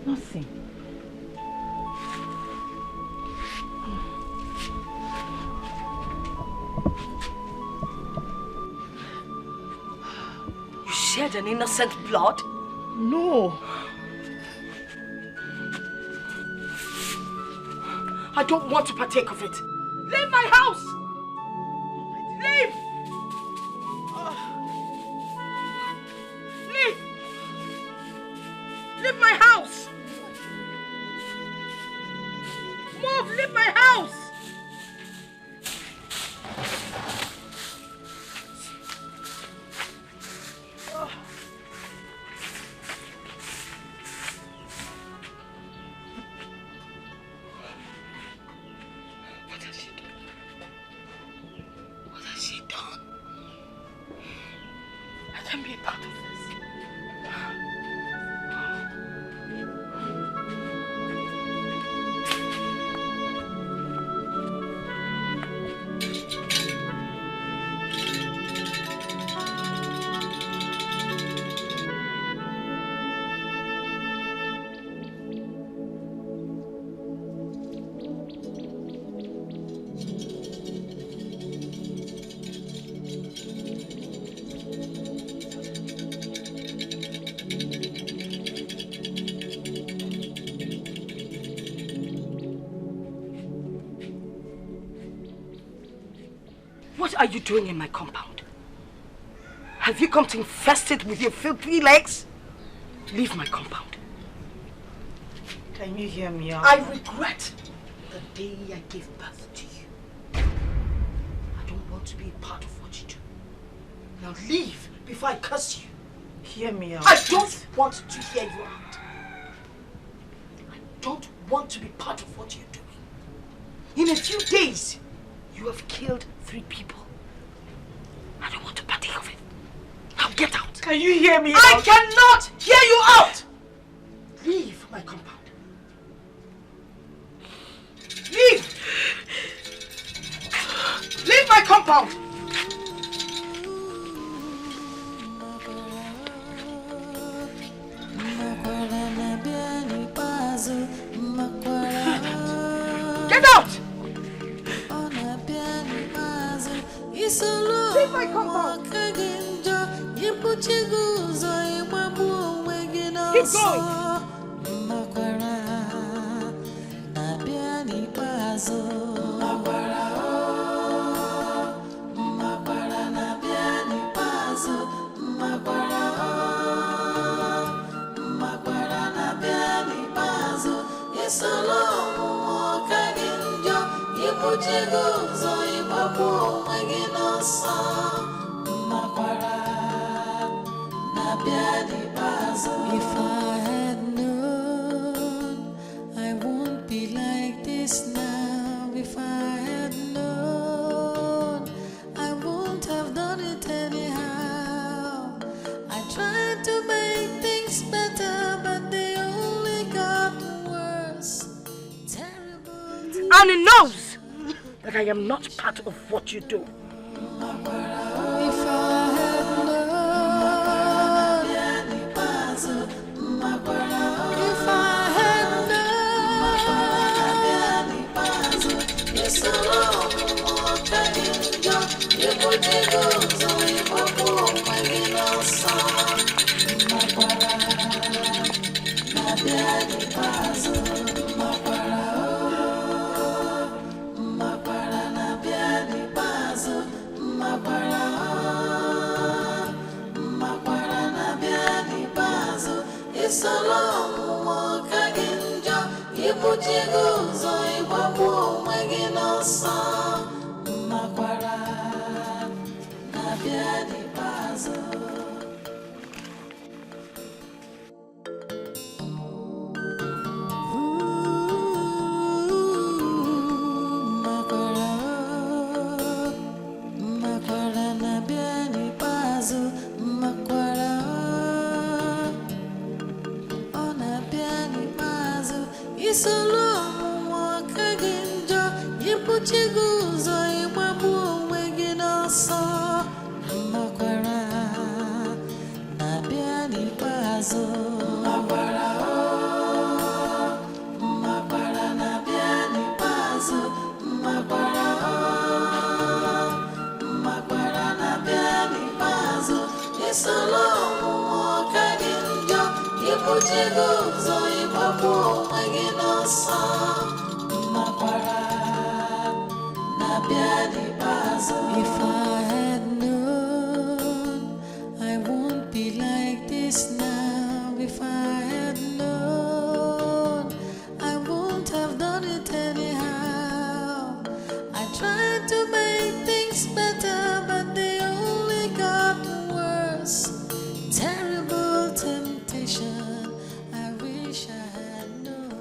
Nothing. You shed an innocent blood? No. I don't want to partake of it. Leave my house! Leave! Leave! Leave my house! Move! Leave my house! What has she done? What has she done? I can't be a part of this. What are you doing in my compound? Have you come to infest it with your filthy legs? Leave my compound. Can you hear me out? I regret the day I gave birth to you. I don't want to be a part of what you do. Now leave before I curse you. Hear me out. I don't want to hear you out. I don't want to be part of what you're doing. In a few days, you have killed 3 people. I don't want to partake of it. Now get out. Can you hear me out? I cannot hear you out. Leave my compound. Leave. Leave my compound. Get out! Leave my compound! Keep going! If I had known, I won't be like this now. If I had known, I won't have done it anyhow. I tried to make things better, but they only got worse. Terrible. And he knows that I am not part of what you do. If I had known, if I had It's a long walk again, you put your goals If I had known, I won't be like this now. If I had known, I won't have done it anyhow. I tried to make things better, but they only got worse. Terrible temptation, I wish I had known.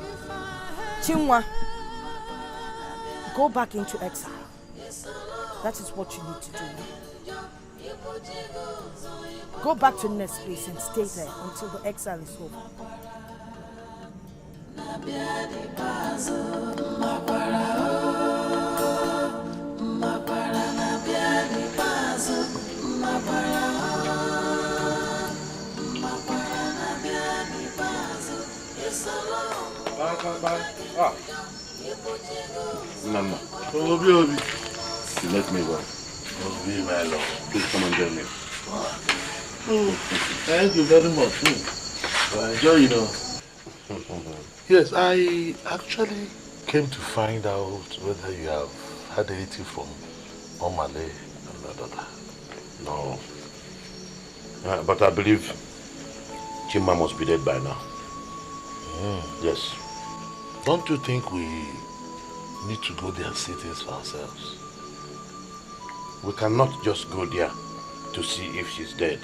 If I had Chinwa, go back into exile. That is what you need to do. Go back to the next place and stay there until the exile is over. Ah. Nana. Obi. You let me go. Obi, my love. Please come and join me. Oh, thank you very much. I enjoy, you know. Yes, I actually came to find out whether you have had anything from Omale and my daughter. No. But I believe Chima must be dead by now. Yes. Don't you think we need to go there and see things for ourselves? We cannot just go there to see if she's dead.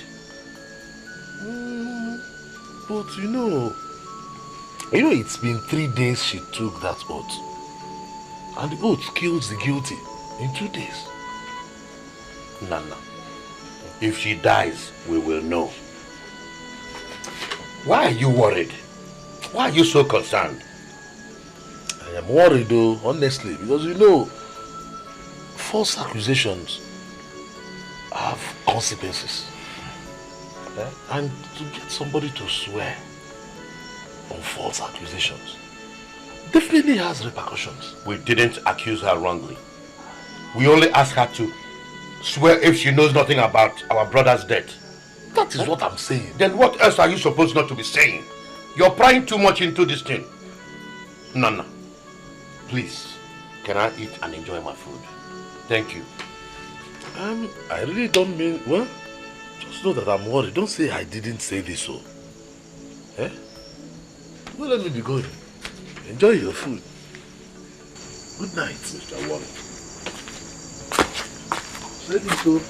But you know, it's been 3 days she took that oath. And the oath kills the guilty in 2 days. Nana, if she dies, we will know. Why are you worried? Why are you so concerned? I am worried though, honestly, because you know, false accusations have consequences. And to get somebody to swear on false accusations definitely has repercussions. We didn't accuse her wrongly. We only asked her to swear if she knows nothing about our brother's death. That is what I'm saying. Then what else are you supposed not to be saying? You're prying too much into this thing. Nana, please, can I eat and enjoy my food? Thank you. I really don't mean, well, just know that I'm worried. Don't say I didn't say this so. Eh? Well, let me be going. Enjoy your food. Good night, Mr. Warren. Say this so.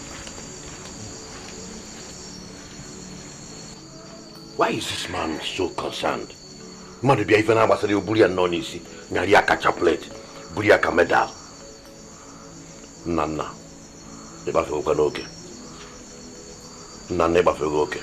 Why is this man so concerned? Man, be even a wasari obulia nonisi, nyariaka chaplet, buliaka medal. Nana, eba fe okanoke. Nana eba fe oke.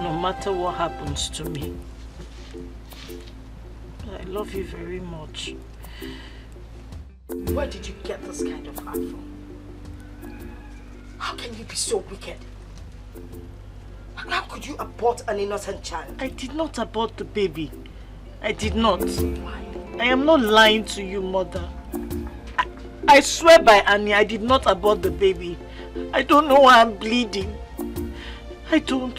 No matter what happens to me, I love you very much. Where did you get this kind of heart from? How can you be so wicked? How could you abort an innocent child? I did not abort the baby. I did not. Why? I am not lying to you, mother. I swear by Annie, I did not abort the baby. I don't know why I'm bleeding. I don't.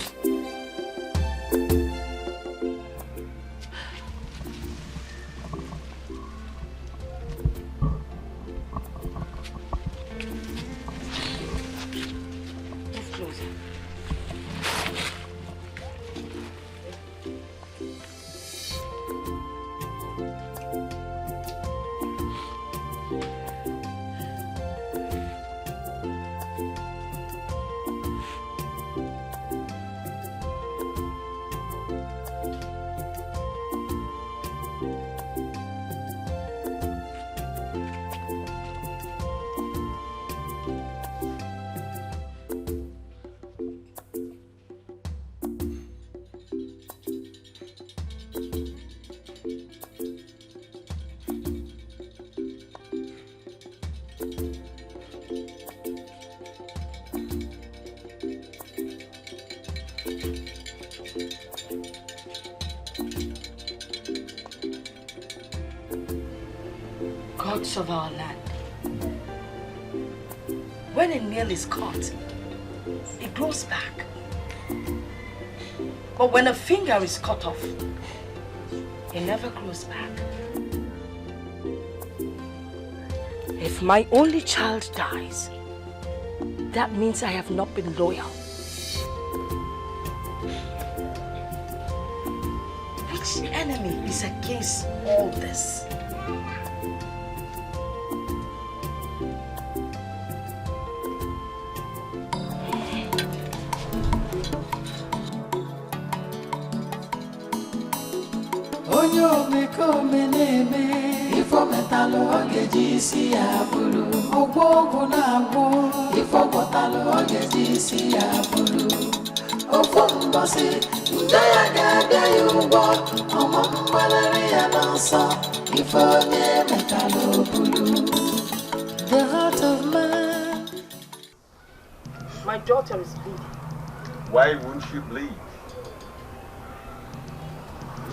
Gods of our land. When a nail is caught, it grows back. But when a finger is cut off, it never grows back. If my only child dies, that means I have not been loyal. Which enemy is against all this? The heart of man. My daughter is bleeding. Why won't she bleed?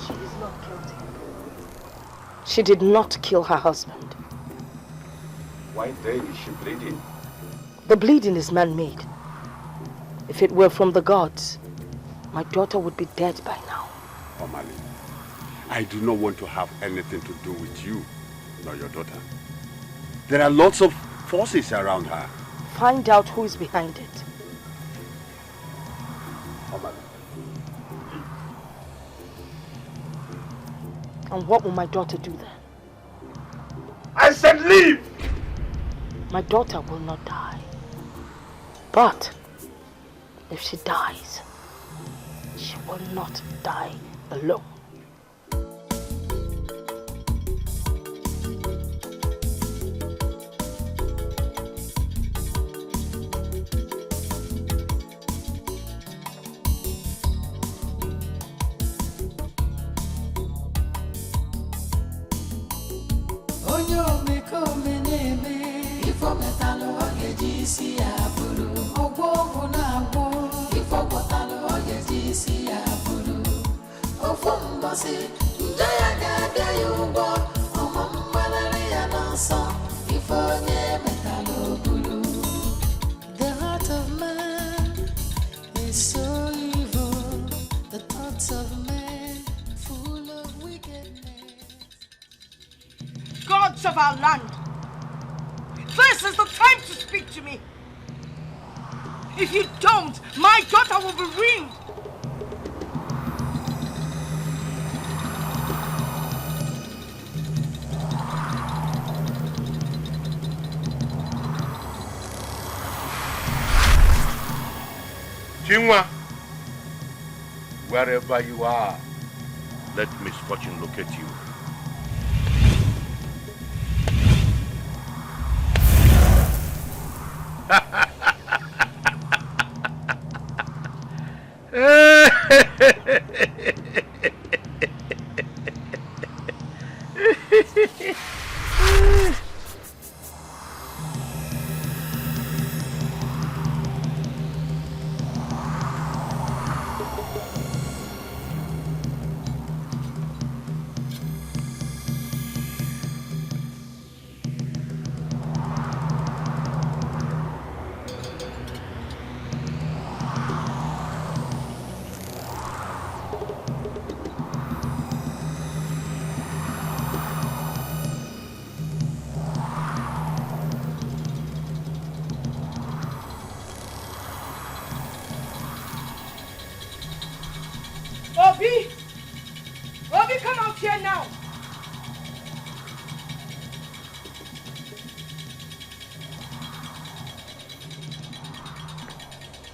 She is not guilty. She did not kill her husband. Why then is she bleeding? The bleeding is man-made. If it were from the gods, my daughter would be dead by now. Omali, I do not want to have anything to do with you, nor your daughter. There are lots of forces around her. Find out who is behind it. Omali. And what will my daughter do then? I said leave! My daughter will not die. But if she dies, she will not die alone. The heart of man is so evil. The thoughts of man full of wickedness. Gods of our land, this is the time to speak to me. If you don't, my daughter will be ruined. Chinwa, wherever you are, let misfortune locate you.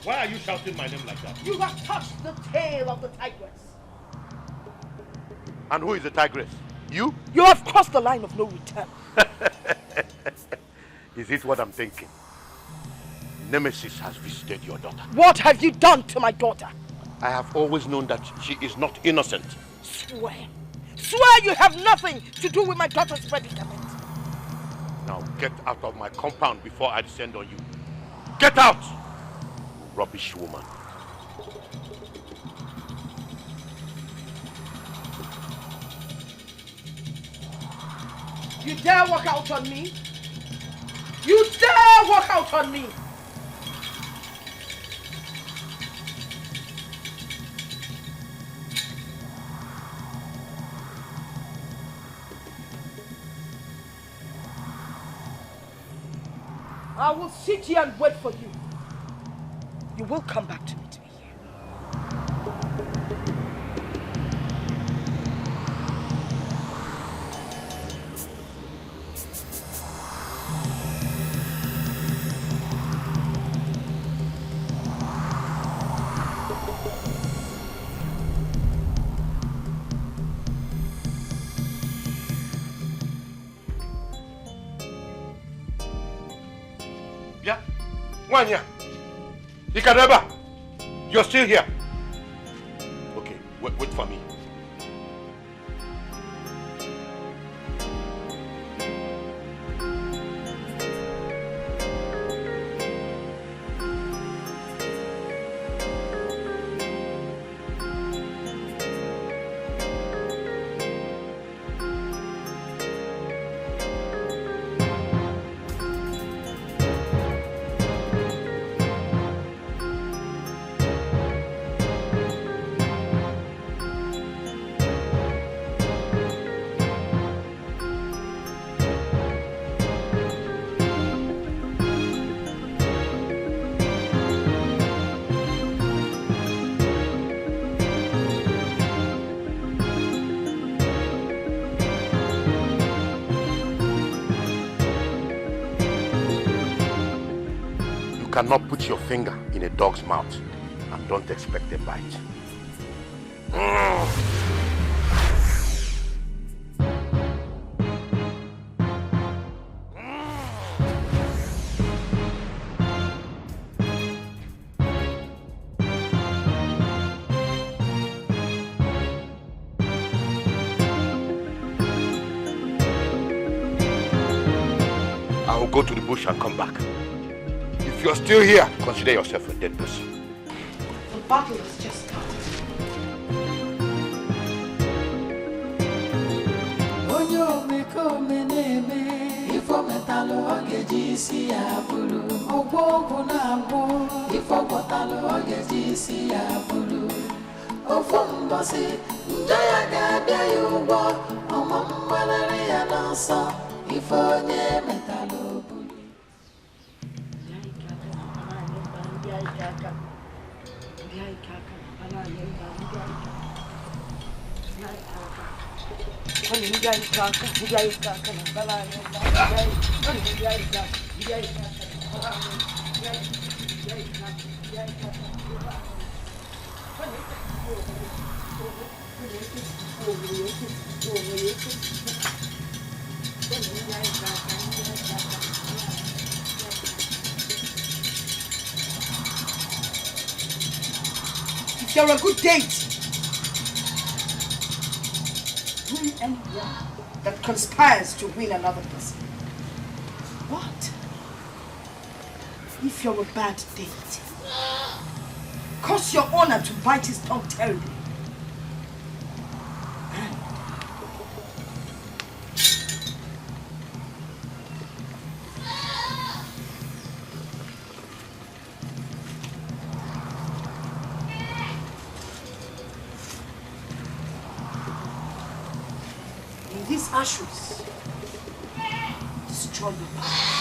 Why are you shouting my name like that? You have touched the tail of the tigress. And who is the tigress? You? You have crossed the line of no return. Is it what I'm thinking? Nemesis has visited your daughter. What have you done to my daughter? I have always known that she is not innocent. Swear. Swear you have nothing to do with my daughter's predicament. Now get out of my compound before I descend on you. Get out! Rubbish woman. You dare walk out on me? You dare walk out on me? I will sit here and wait for you. You will come back to me. Wanya, Ikaneba, you're still here. Okay, wait for me. You cannot put your finger in a dog's mouth and don't expect a bite. I will go to the bush and come back. If you're still here, consider yourself a dead person. The battle has just started. If you're a good date, win anyone that conspires to win another person. What? If you're a bad date, cause your honor to bite his tongue terribly. These ashes destroy your power.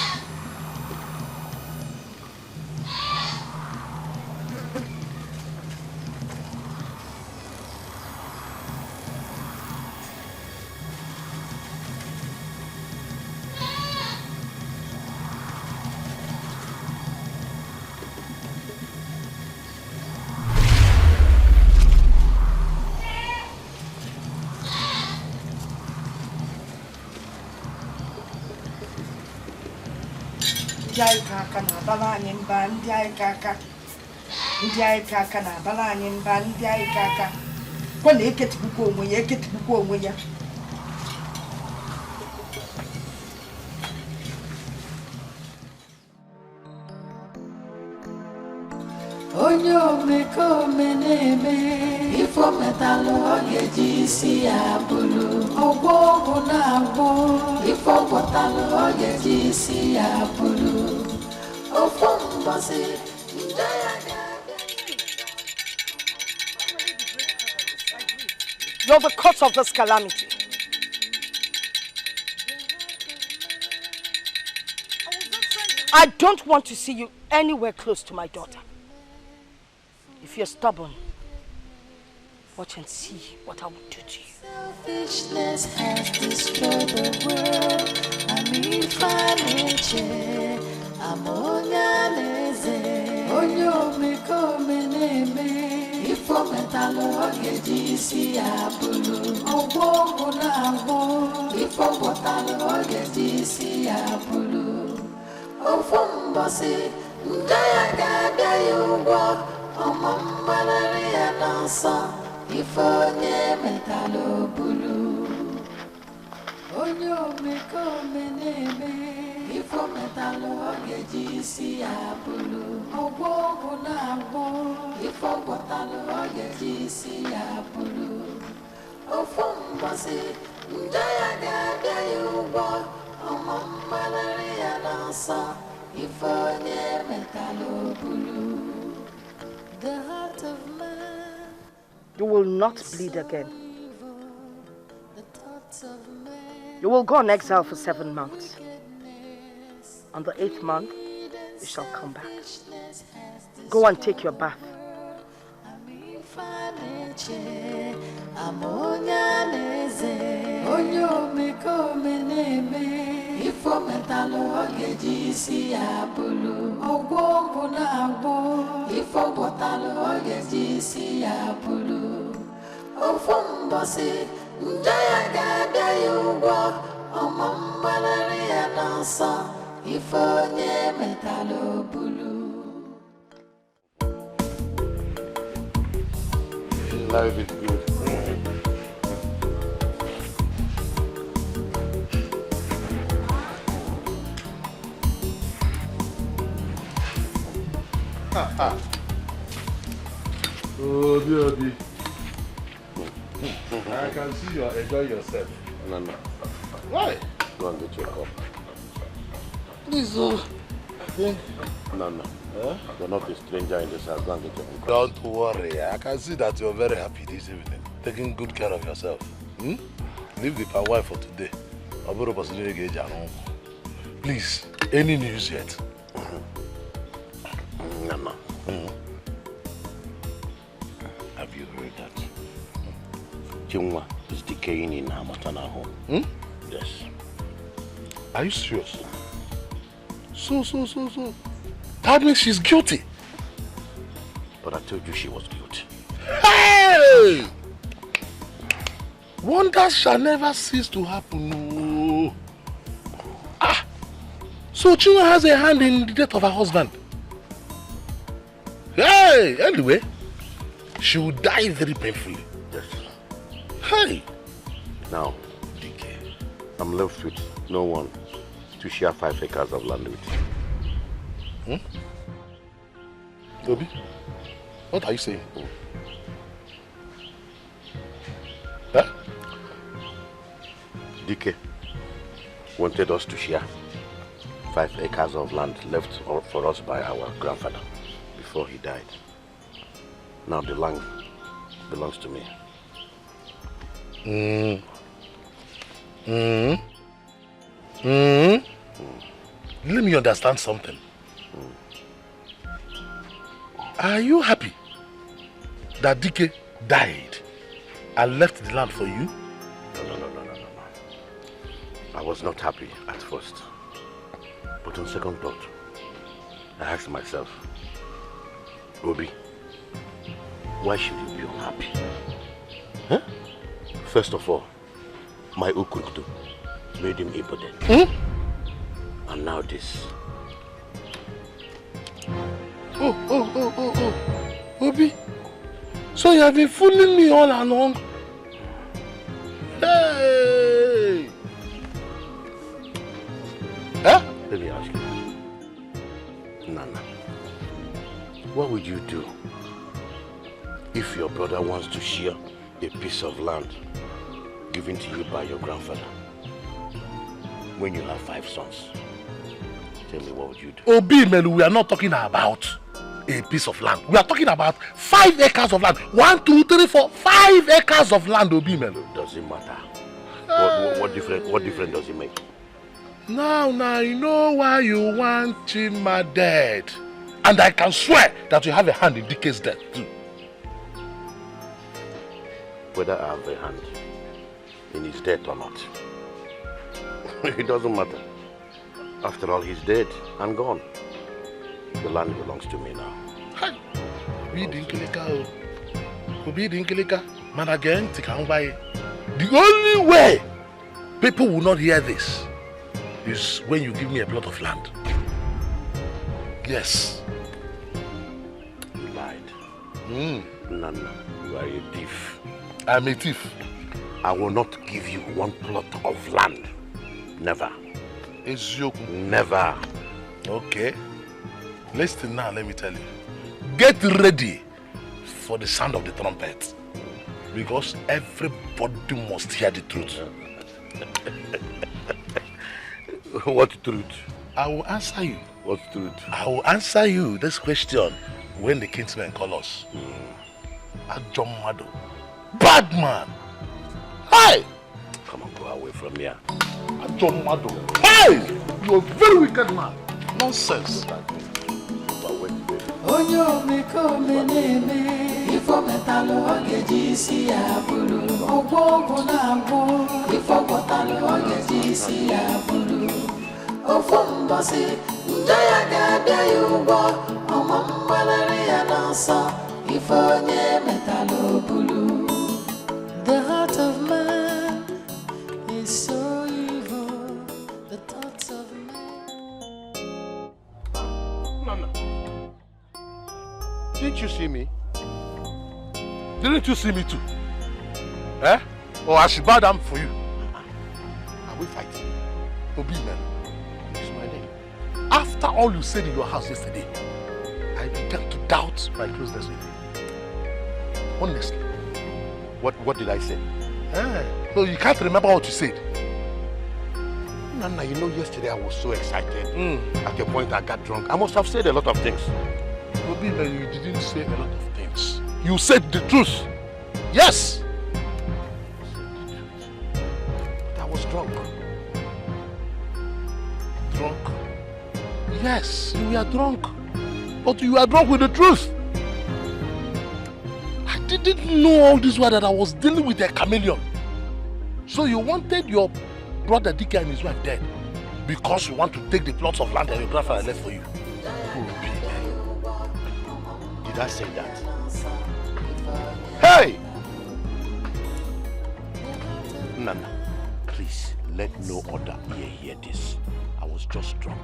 ndị anyị ka aka na-abala anyị mba, ndị anyị ka aka na-abala anyị mba, ndị anyị ka aka kwa na eketipụkwa onwe ya onye omekome na-eme ifo metalụ ọ ga-eji isi ya bụrụ ọgwọ ọgwụ na-agwọ ifo gwọtalụ ọ ga-eji isi ya bụrụ ofu mbọsị nje ya You're the cause of this calamity. I don't want to see you anywhere close to my daughter. If you're stubborn, watch and see what I will do to you. Selfishness has destroyed the world. I'm onyo omekome na-eme ifo metalụ ọ ga-eji isi ya bụrụ ọgwọ ọgwụ na-agwọ ifo gwọtalụ ọ ga-eji isi ya bụrụ ofu mbọsị nje ya ga-abịa ya ụgwọ ọma mgbararị ya n'ọsọ ifo onye metalụ bụrụ onye omekome na-eme ifo metalụ ọ ga-eji isi ya bụrụ ọgwọ ọgwụ na-agwọ ifo gwọtalụ ọ ga-eji isi ya bụrụ ofu mbọsị nje ya ga-abịa ya ụgwọ ọma mgbararị ya n'ọsọ ifo onye metalụ bụrụ. The heart of man, You will not bleed again. You will go on exile for 7 months. On the 8th month, you shall come back. Go and take your bath. Ifo metalụ ọ ga-eji isi ya bụrụ ọgwọ ọgwụ na-agwọ ifo gwọtalụ ọ ga-eji isi ya bụrụ ofu mbọsị nje ya ga-abịa ya ụgwọ ọma mgbararị ya n'ọsọ ifo onye metalụ bụrụ. Life is good. Oh, Obi. I can see you are enjoying yourself. No. Why? Go and get your cup. Please, No. You're not a stranger in this house. Go and get your cup. Don't worry. I can see that you're very happy this evening. Taking good care of yourself. Leave the wife for today. Please, any news yet? No. Have you heard that? Chinwa is decaying in her maternal home. Yes. Are you serious? So. That means she's guilty. But I told you she was guilty. Hey! Wonders shall never cease to happen. So Chinwa has a hand in the death of her husband. Hey! Anyway, she will die very painfully. Yes. Hey! Now, Dikeh, I'm left with no one to share 5 acres of land with. Obi, what are you saying? Huh? Dikeh wanted us to share 5 acres of land left for us by our grandfather before he died. Now the land belongs to me. Let me understand something. Are you happy that Dikeh died and left the land for you? No. I was not happy at first. But on second thought, I asked myself, Obi, why should you be unhappy? Huh? First of all, my Ukuruktu made him impotent. And now this. Oh. Obi. So you have been fooling me all along. Hey! Huh? Let me ask you. Nana, what would you do if your brother wants to share a piece of land given to you by your grandfather when you have 5 sons? Tell me, what would you do? Obi Melu, we are not talking about a piece of land. We are talking about 5 acres of land. 1, 2, 3, 4, 5 acres of land, Obi Melu. Doesn't matter. What difference does it make? Now, you know why you want Chima dead. And I can swear that you have a hand in Dike's death too. Whether I have a hand in his death or not, it doesn't matter. After all, he's dead and gone. The land belongs to me now. Hi. We didn't kill Man again, the only way people will not hear this is when you give me a plot of land. Yes. You lied. Nana, you are a thief. I'm a thief. I will not give you 1 plot of land. Never. Never. Okay. Listen now, let me tell you. Get ready for the sound of the trumpet. Because everybody must hear the truth. What truth? I will answer you. What truth? I will answer you this question when the kinsmen call us. Ajomado. Bad man. Hi! Come on, go away from here. Ajomado. Hey! You're a very wicked man. Nonsense. Onyo meko meneme ifo metalo ogeji si abulu ogbogun na gbo ifo botalo ogeji si abulu ofo mbosi njaya gade yubo omo mbalere ya dansa ifo nye metalo bulu. The heart of man is so evil, the thoughts of Nana. Didn't you see me? Didn't you see me too? Eh? Or I should bow down for you? Are we fighting? Obi man. It's my name. After all you said in your house yesterday, I began to doubt my closeness with you. Honestly. What did I say? So you can't remember what you said? Nana, you know yesterday I was so excited. At the point I got drunk. I must have said a lot of things. Obi, you didn't say a lot of things. You said the truth. Yes. But I was drunk. Drunk? Yes, you were drunk. But you were drunk with the truth. I didn't know all this while that I was dealing with a chameleon. So you wanted your brother Dikeh and his wife dead because you want to take the plots of land that your grandfather left for you. Did I say that? Hey! Nana, please let no other ear hear this. I was just drunk.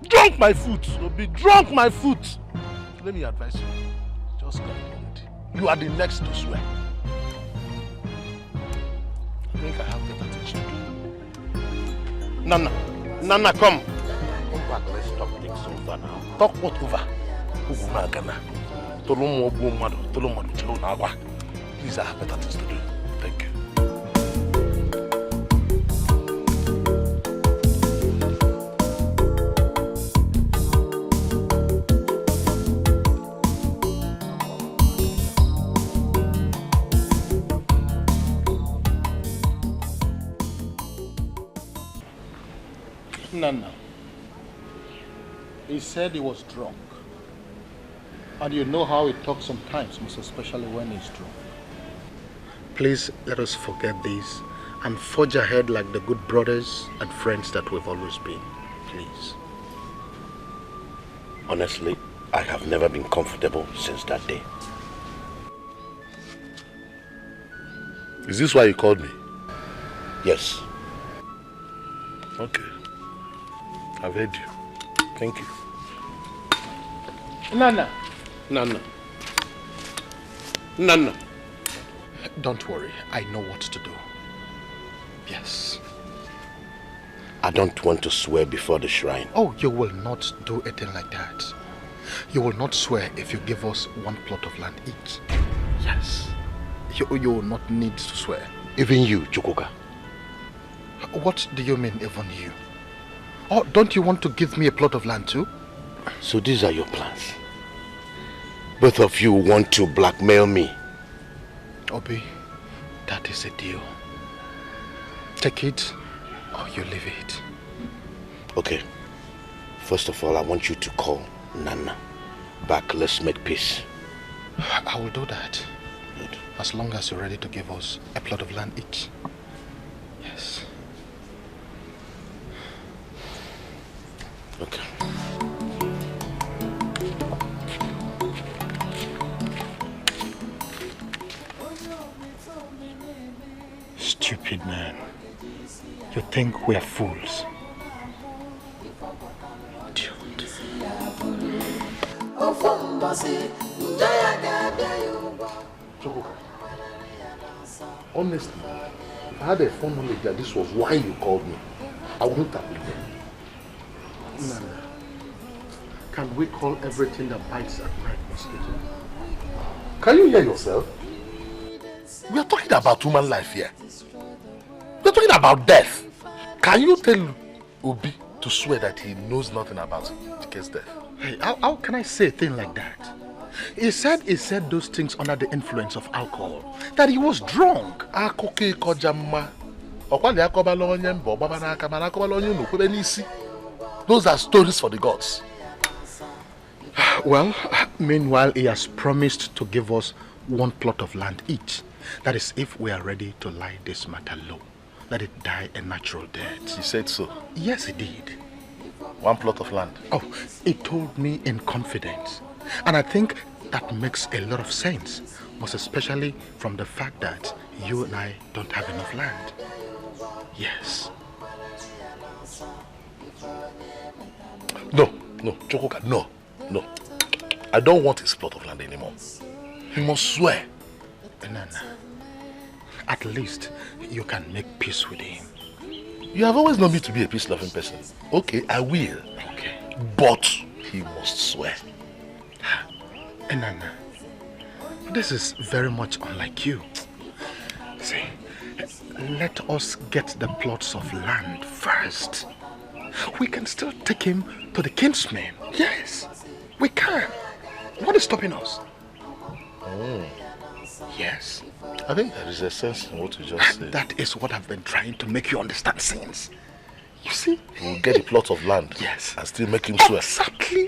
Drunk my foot! Obi, drunk my foot! Let me advise you. Just come on. You are the next to swear. I think I have better things to do. Nana, come. Come back, let's talk things over now. Talk what over? Please, I have better things to do. Thank you. Nana. He said he was drunk. And you know how he talks sometimes, most especially when he's drunk. Please let us forget this and forge ahead like the good brothers and friends that we've always been. Please. Honestly, I have never been comfortable since that day. Is this why you called me? Yes. Okay. I've heard you. Thank you. Nana. Nana. Don't worry, I know what to do. Yes. I don't want to swear before the shrine. Oh, you will not do a thing like that. You will not swear if you give us one plot of land each. Yes. You will not need to swear. Even you, Chukwuka. What do you mean, even you? Oh, don't you want to give me a plot of land too? So these are your plans. Both of you want to blackmail me. Obi, that is a deal. Take it or you leave it. Okay. First of all, I want you to call Nana back. Let's make peace. I will do that. Good. As long as you're ready to give us a plot of land each. Yes. Okay. Stupid man. You think we're fools? Honestly, if I had a phone knowledge that this was why you called me, I wouldn't have been there. Nana, can we call everything that bites at night mosquito? Can you hear yourself? We are talking about human life here. We are talking about death. Can you tell Obi to swear that he knows nothing about Dike's death? Hey, how can I say a thing like that? He said those things under the influence of alcohol. That he was drunk. Those are stories for the gods. Well, meanwhile, he has promised to give us one plot of land each. That is, if we are ready to lie this matter low. Let it die a natural death. He said so? Yes, he did. One plot of land? Oh, he told me in confidence. And I think that makes a lot of sense. Most especially from the fact that you and I don't have enough land. Yes. No, Chokoka, no. I don't want his plot of land anymore. He must swear. Nana, at least you can make peace with him. You have always known me to be a peace-loving person. Okay, I will. Okay. But he must swear. Nana, this is very much unlike you. See, let us get the plots of land first. We can still take him to the kinsman. Yes, we can. What is stopping us? Yes. I think there is a sense in what you just said. That is what I've been trying to make you understand since. You see? We'll get a plot of land. Yes. And still make him swear.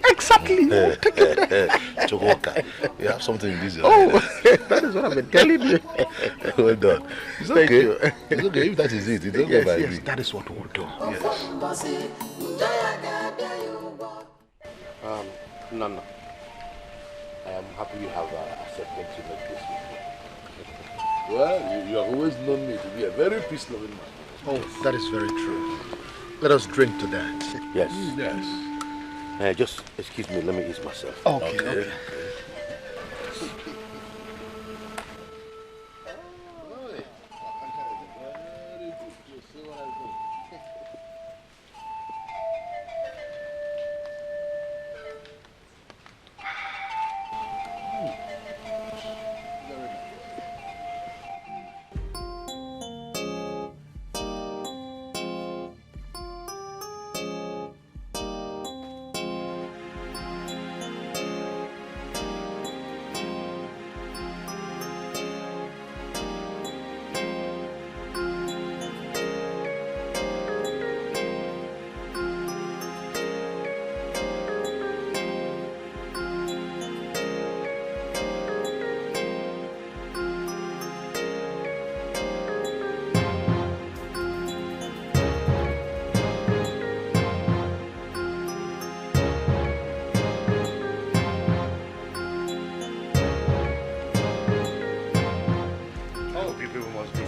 Exactly. We'll take it there. Chokoka, you have something in this. That is what I've been telling you. Well done. It's okay. Thank you. It's okay if that is it. It's okay by me. Yes, that is what we'll do. Yes. Nana, I am happy you have accepted to make this with me. Well, you have always known me to be a very peace-loving man. Oh, that is very true. Let us drink to that. Yes. Yes. Just excuse me, let me ease myself. Okay.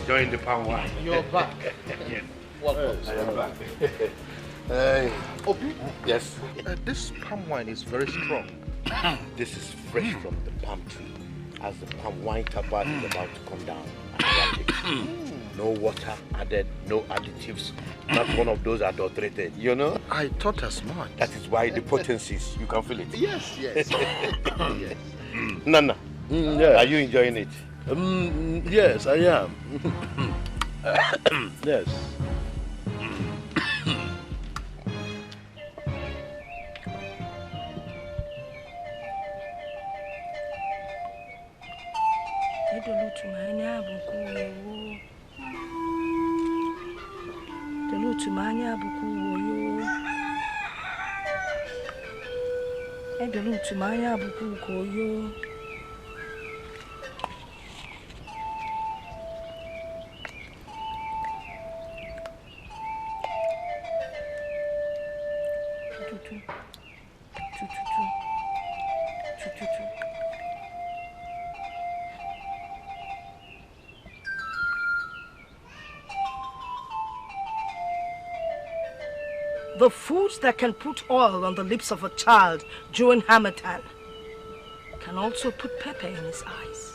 Enjoying the palm wine. You're back. Yes. Welcome. I am back. Obi? Yes. This palm wine is very strong. This is fresh from the palm tree, as the palm wine tapa is about to come down. No water added, no additives, not one of those adulterated, you know? I thought as much. That is why the potencies, you can feel it. Yes. Yes. Nana, yeah. Are you enjoying it? Yes, I am. Yes. The foods that can put oil on the lips of a child during Harmattan can also put pepper in his eyes.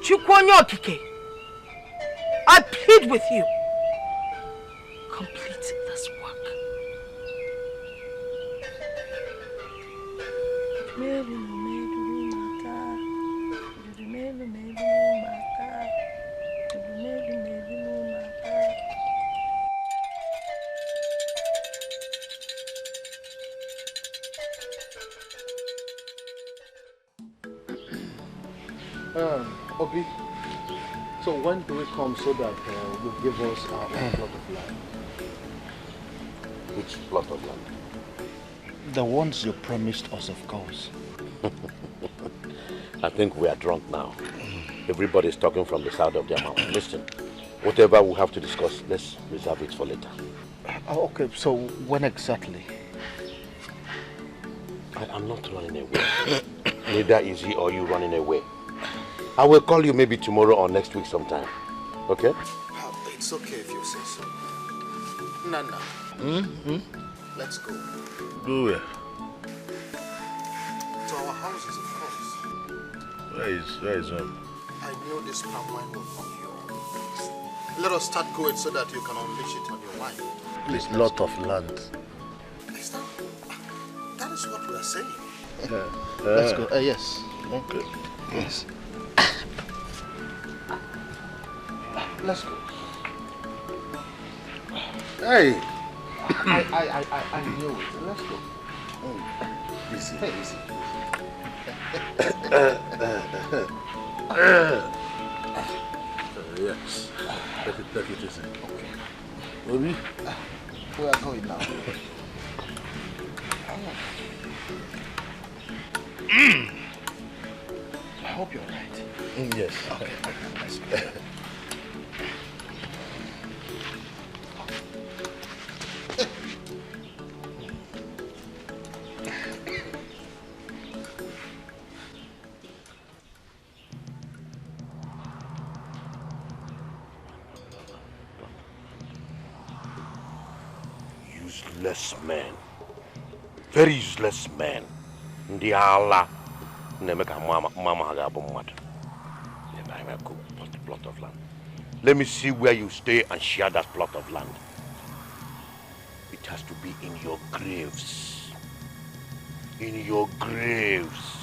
Chukwonyokike, I plead with you. Complete this work. Obi, so when do we come so that you give us our own plot of land? Which plot of land? The ones you promised us, of course. I think we are drunk now. Everybody's talking from the side of their mouth. Listen, whatever we have to discuss, let's reserve it for later. Okay, so when exactly? I am not running away. Neither is he or you running away. I will call you maybe tomorrow or next week sometime. Okay? It's okay if you say so. Nana. Let's go. Go where? To our houses, of course. Where is home? I knew this palm wine would knock you off. Let us start going so that you can unleash it on your mind. Please, lot of land. That is what we are saying. Let's go. Yes. Okay. Yes. Let's go. Hey! I knew it. Let's go. Easy. Hey, easy. Yes. Take it easy. Okay. Obi? We are going now. I hope you're right. Yes. Okay. Let's go. Useless man. Very useless man. Ndi ala. Nemeka mama hagabu mad. Then I will go plot of land. Let me see where you stay and share that plot of land. It has to be in your graves. In your graves.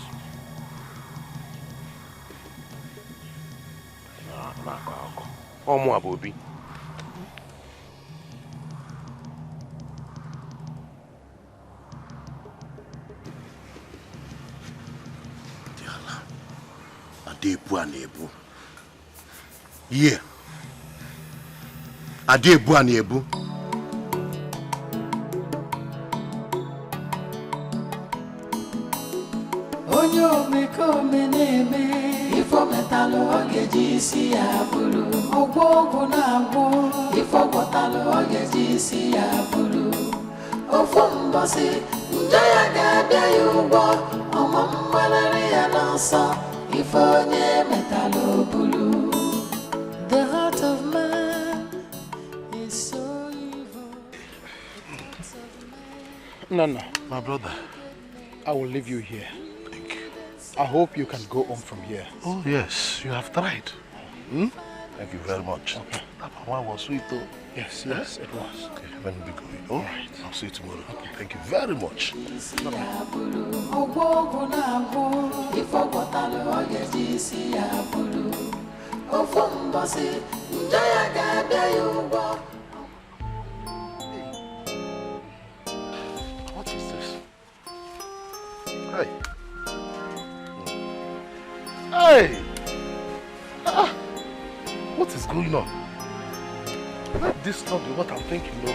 Omo abobi. Adebu anebu. Yeah. Adebu anebu. Onyo meko meneme ifo metalo ogeji si abulu ogwogo na agwo ifo metalo ogeji si abulu ofo mbosi njaya ga-abịa ya ugbo ọmọ mgbalari ya n'ọsọ ifo nye metalo bulu. The heart of man is so evil. No, no. My brother. I will leave you here. Thank you. I hope you can go home from here. Oh, yes. You have tried. Hmm? Thank you very much. Okay. That one was sweet, though. Yes, yes, it was. Okay, let me be going. All right. I'll see you tomorrow. Okay. Thank you very much. What is this? Hey. Hey! Ah! What is going on? Let this not be what I'm thinking, no.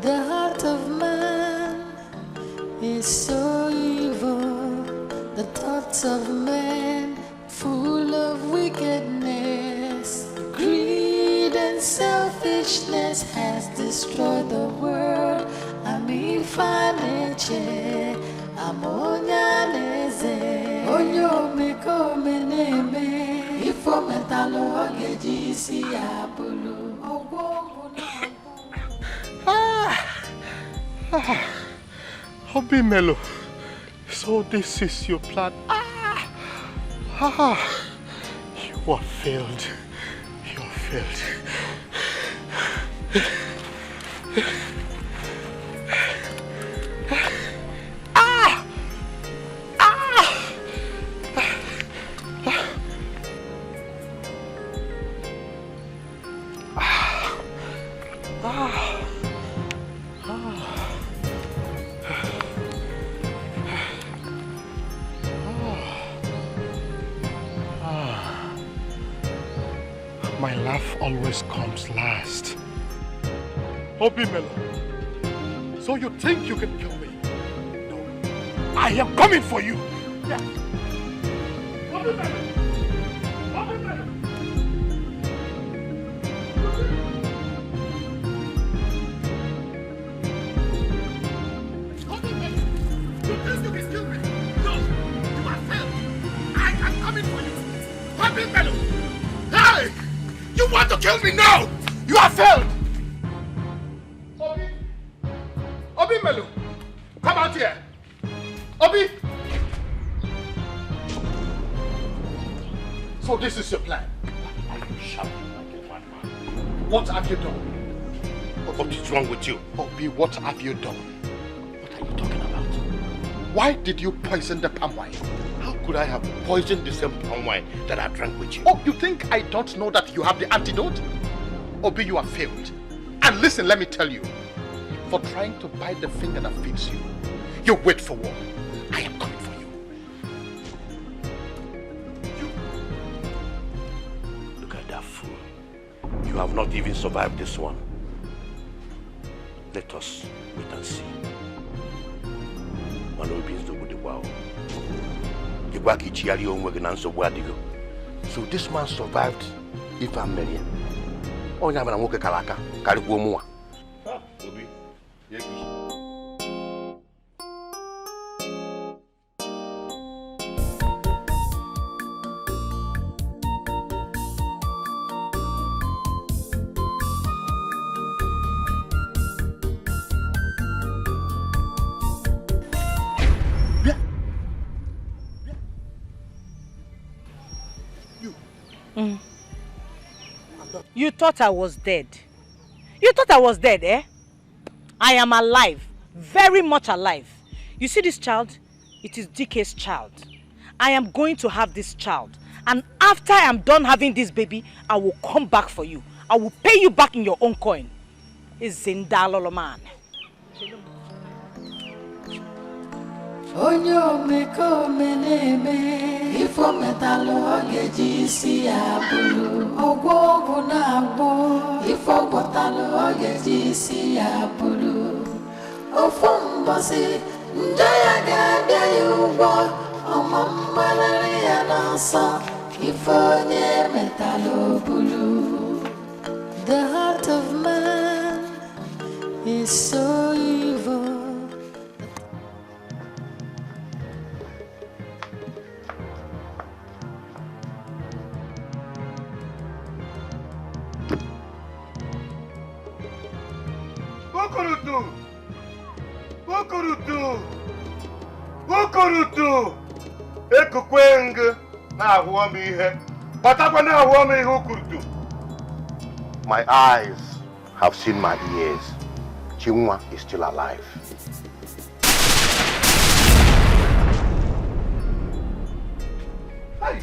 The heart of man is so evil, the thoughts of man full of wickedness. Greed and selfishness has destroyed the world. I'm infidelity, I'm onyaneze. Onyo meko meneme, ifo metalo ogejisi abulu. Hobby Melo, so this is your plan. You have failed. You have failed. My laugh always comes last. Hobby Melo, so you think you can kill me? No, I am coming for you. Yeah. Hobby Melo! Hobby Melo! Hobby Melo! You think you can kill me? No, you have failed. I am coming for you. Hobby Melo! Hey! You want to kill me now? You have failed! Obi! Obi Melo! Come out here! Obi! So this is your plan? Are you shouting like a madman? What have you done? What is wrong with you? Obi, what have you done? What are you talking about? Why did you poison the palm wine? How could I have poisoned the same palm wine that I drank with you? Oh, you think I don't know that you have the antidote? Obi, you have failed. And listen, let me tell you. For trying to bite the finger that feeds you, you wait for war. I am coming for you. Look at that fool. You have not even survived this one. Let us wait and see. One of the wow. So this man survived if I'm marrying. Oh, I'm going to Kalaka. Kalikuomua. Obi. You thought I was dead. You thought I was dead, eh? I am alive. Very much alive. You see this child? It is Dikeh's child. I am going to have this child. And after I am done having this baby, I will come back for you. I will pay you back in your own coin. It's Zindalolo man. Onyo meko meneme ifo metalo ogeji si abulu ogwo na agbo ifo botalo ogeji si abulu ofo mbosi ndaya ga yubo omambalari anasa ifo nye metalo bulu. The heart of man is so evil. Ukurutu ekukweng na ahụọm ihe batakwa na ahụọm ihe ukurutu. My eyes have seen my ears. Chinwa is still alive. Hey.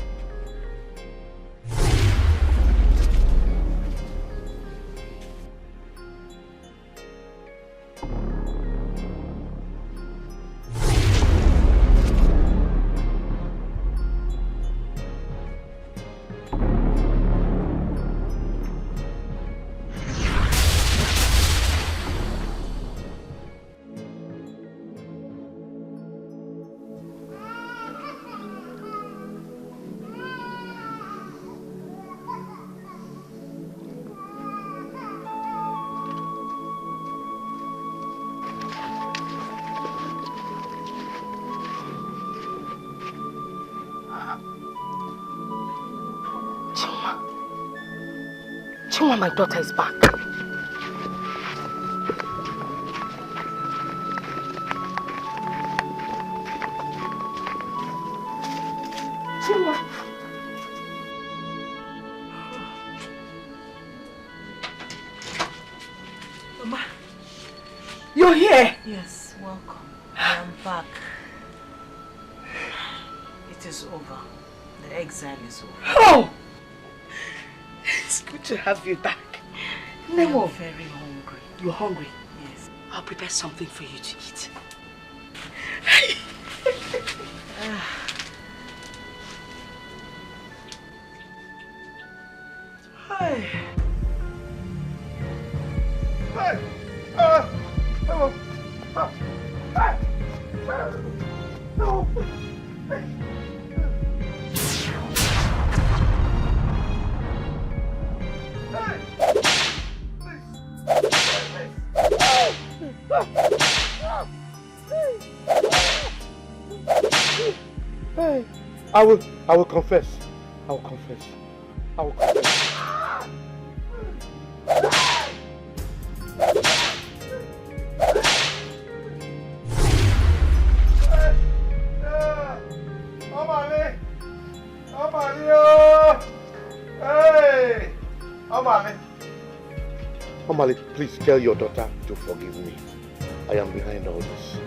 Chinwa, my daughter is back. Chinwa. Mama, you're here. Yes, welcome. I am back. It is over. The exile is over. Oh! It's good to have you back. Nemo. I'm very hungry. You're hungry? Yes. I'll prepare something for you to eat. Hey! Hey! Hello. Hey! No! Hey! Hey, I will confess. I will confess. I will confess. Omali, please tell your daughter to forgive me. I am behind all this.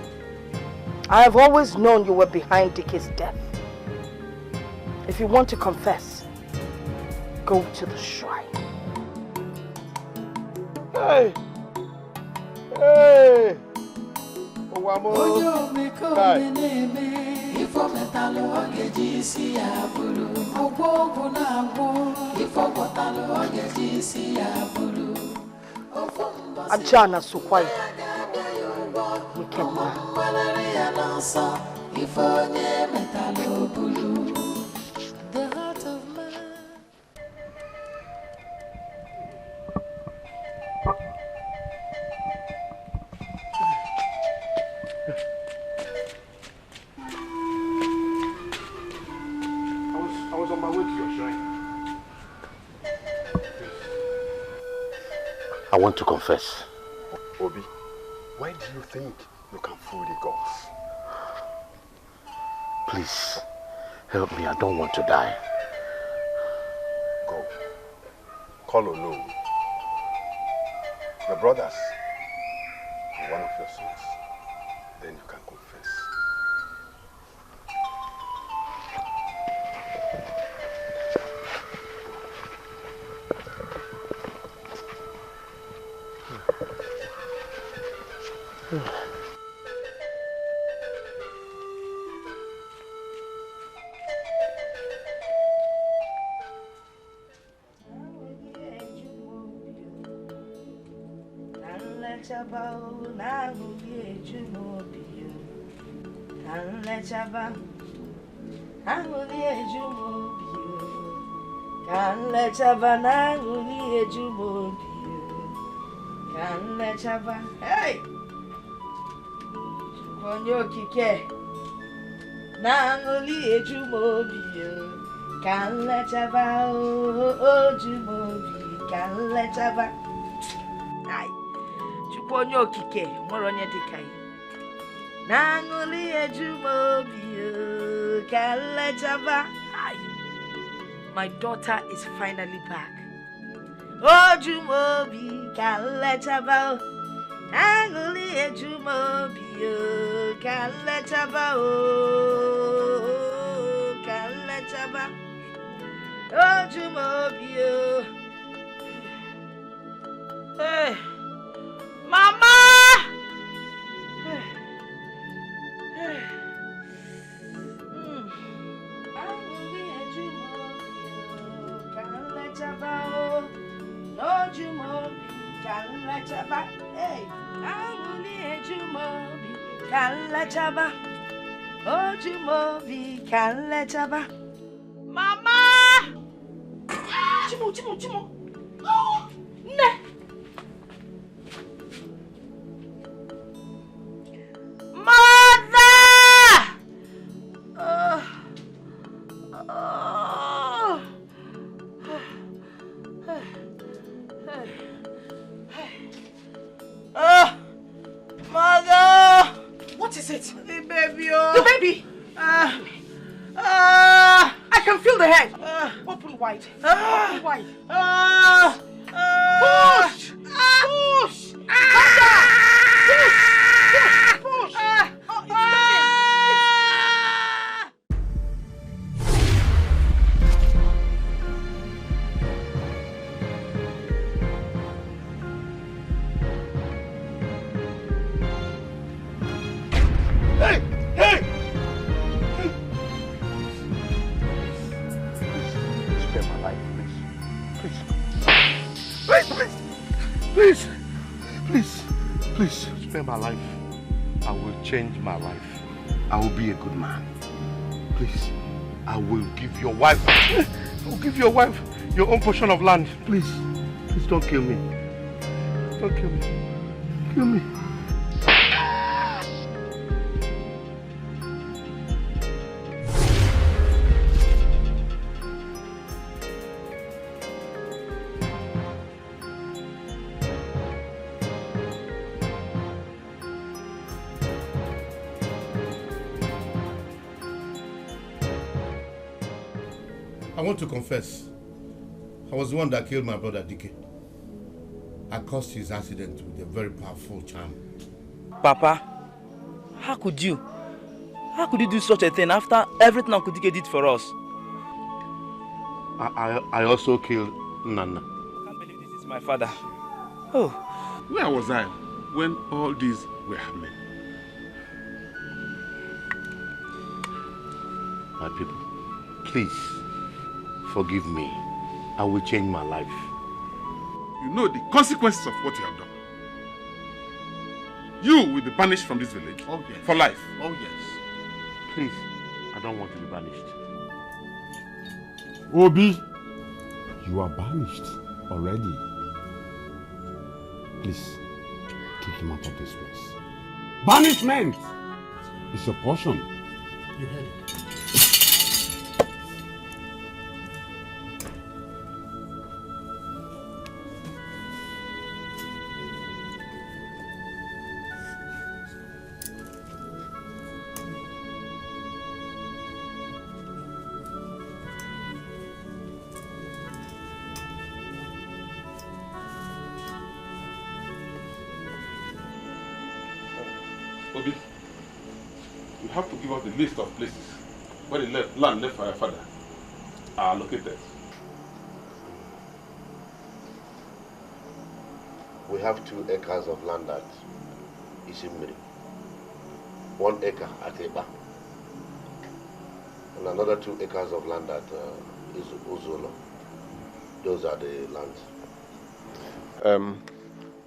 I have always known you were behind Dikeh's death. If you want to confess, go to the shrine. Hey! Hey! Ajana Sukwai. Wicked man. The heart of man. I was on my way to your shrine. I want to confess. Obi, why do you think you can fool the gods? Please, help me. I don't want to die. Go. call alone. Your brothers, one of your sons, then you can confess. Hey! Konyo kike Nangoli ejumobio Can let chava o jumobi Can let chava Ay Chukonyo kike Moronye dikai Nangoli ejumobio Can let chava Ay My daughter is finally back. Oh jumobi Can let chava Angoli ejumobio Can let chava oh Can let chava oh jumobio. Hey Mama Angoli ejumobio Can let chava oh jumobi Can let chava hey Angoli ejumobio Can let chava oh jumobi Can let chava Mama! Chimo. Oh, ne. Mother! Mother! What is it? The baby. The baby? I can feel the head. Open wide. Open wide. Push! Push! Come down! Push! Oh, it's coming. Hey! Spare my life, please. Spare my life. I will change my life. I will be a good man. Please, I will give your wife. I will give your wife your own portion of land. Please don't kill me. Don't kill me. Kill me. I want to confess. I was the one that killed my brother Dikeh. I caused his accident with a very powerful charm. Papa, how could you? How could you do such a thing after everything Uncle Dikeh did for us? I also killed Nana. I can't believe this is my father. Oh. Where was I when all these were happening? My people, please forgive me. I will change my life. You know the consequences of what you have done. You will be banished from this village for life. Oh yes. Please, I don't want to be banished. Obi, you are banished already. Please, kick him out of this place. Banishment is your portion. You heard it. Obi, you have to give us the list of places where the land left by your father are located. We have 2 acres of land at Isimiri, 1 acre at Eba, and another 2 acres of land at Uzolo. Those are the lands.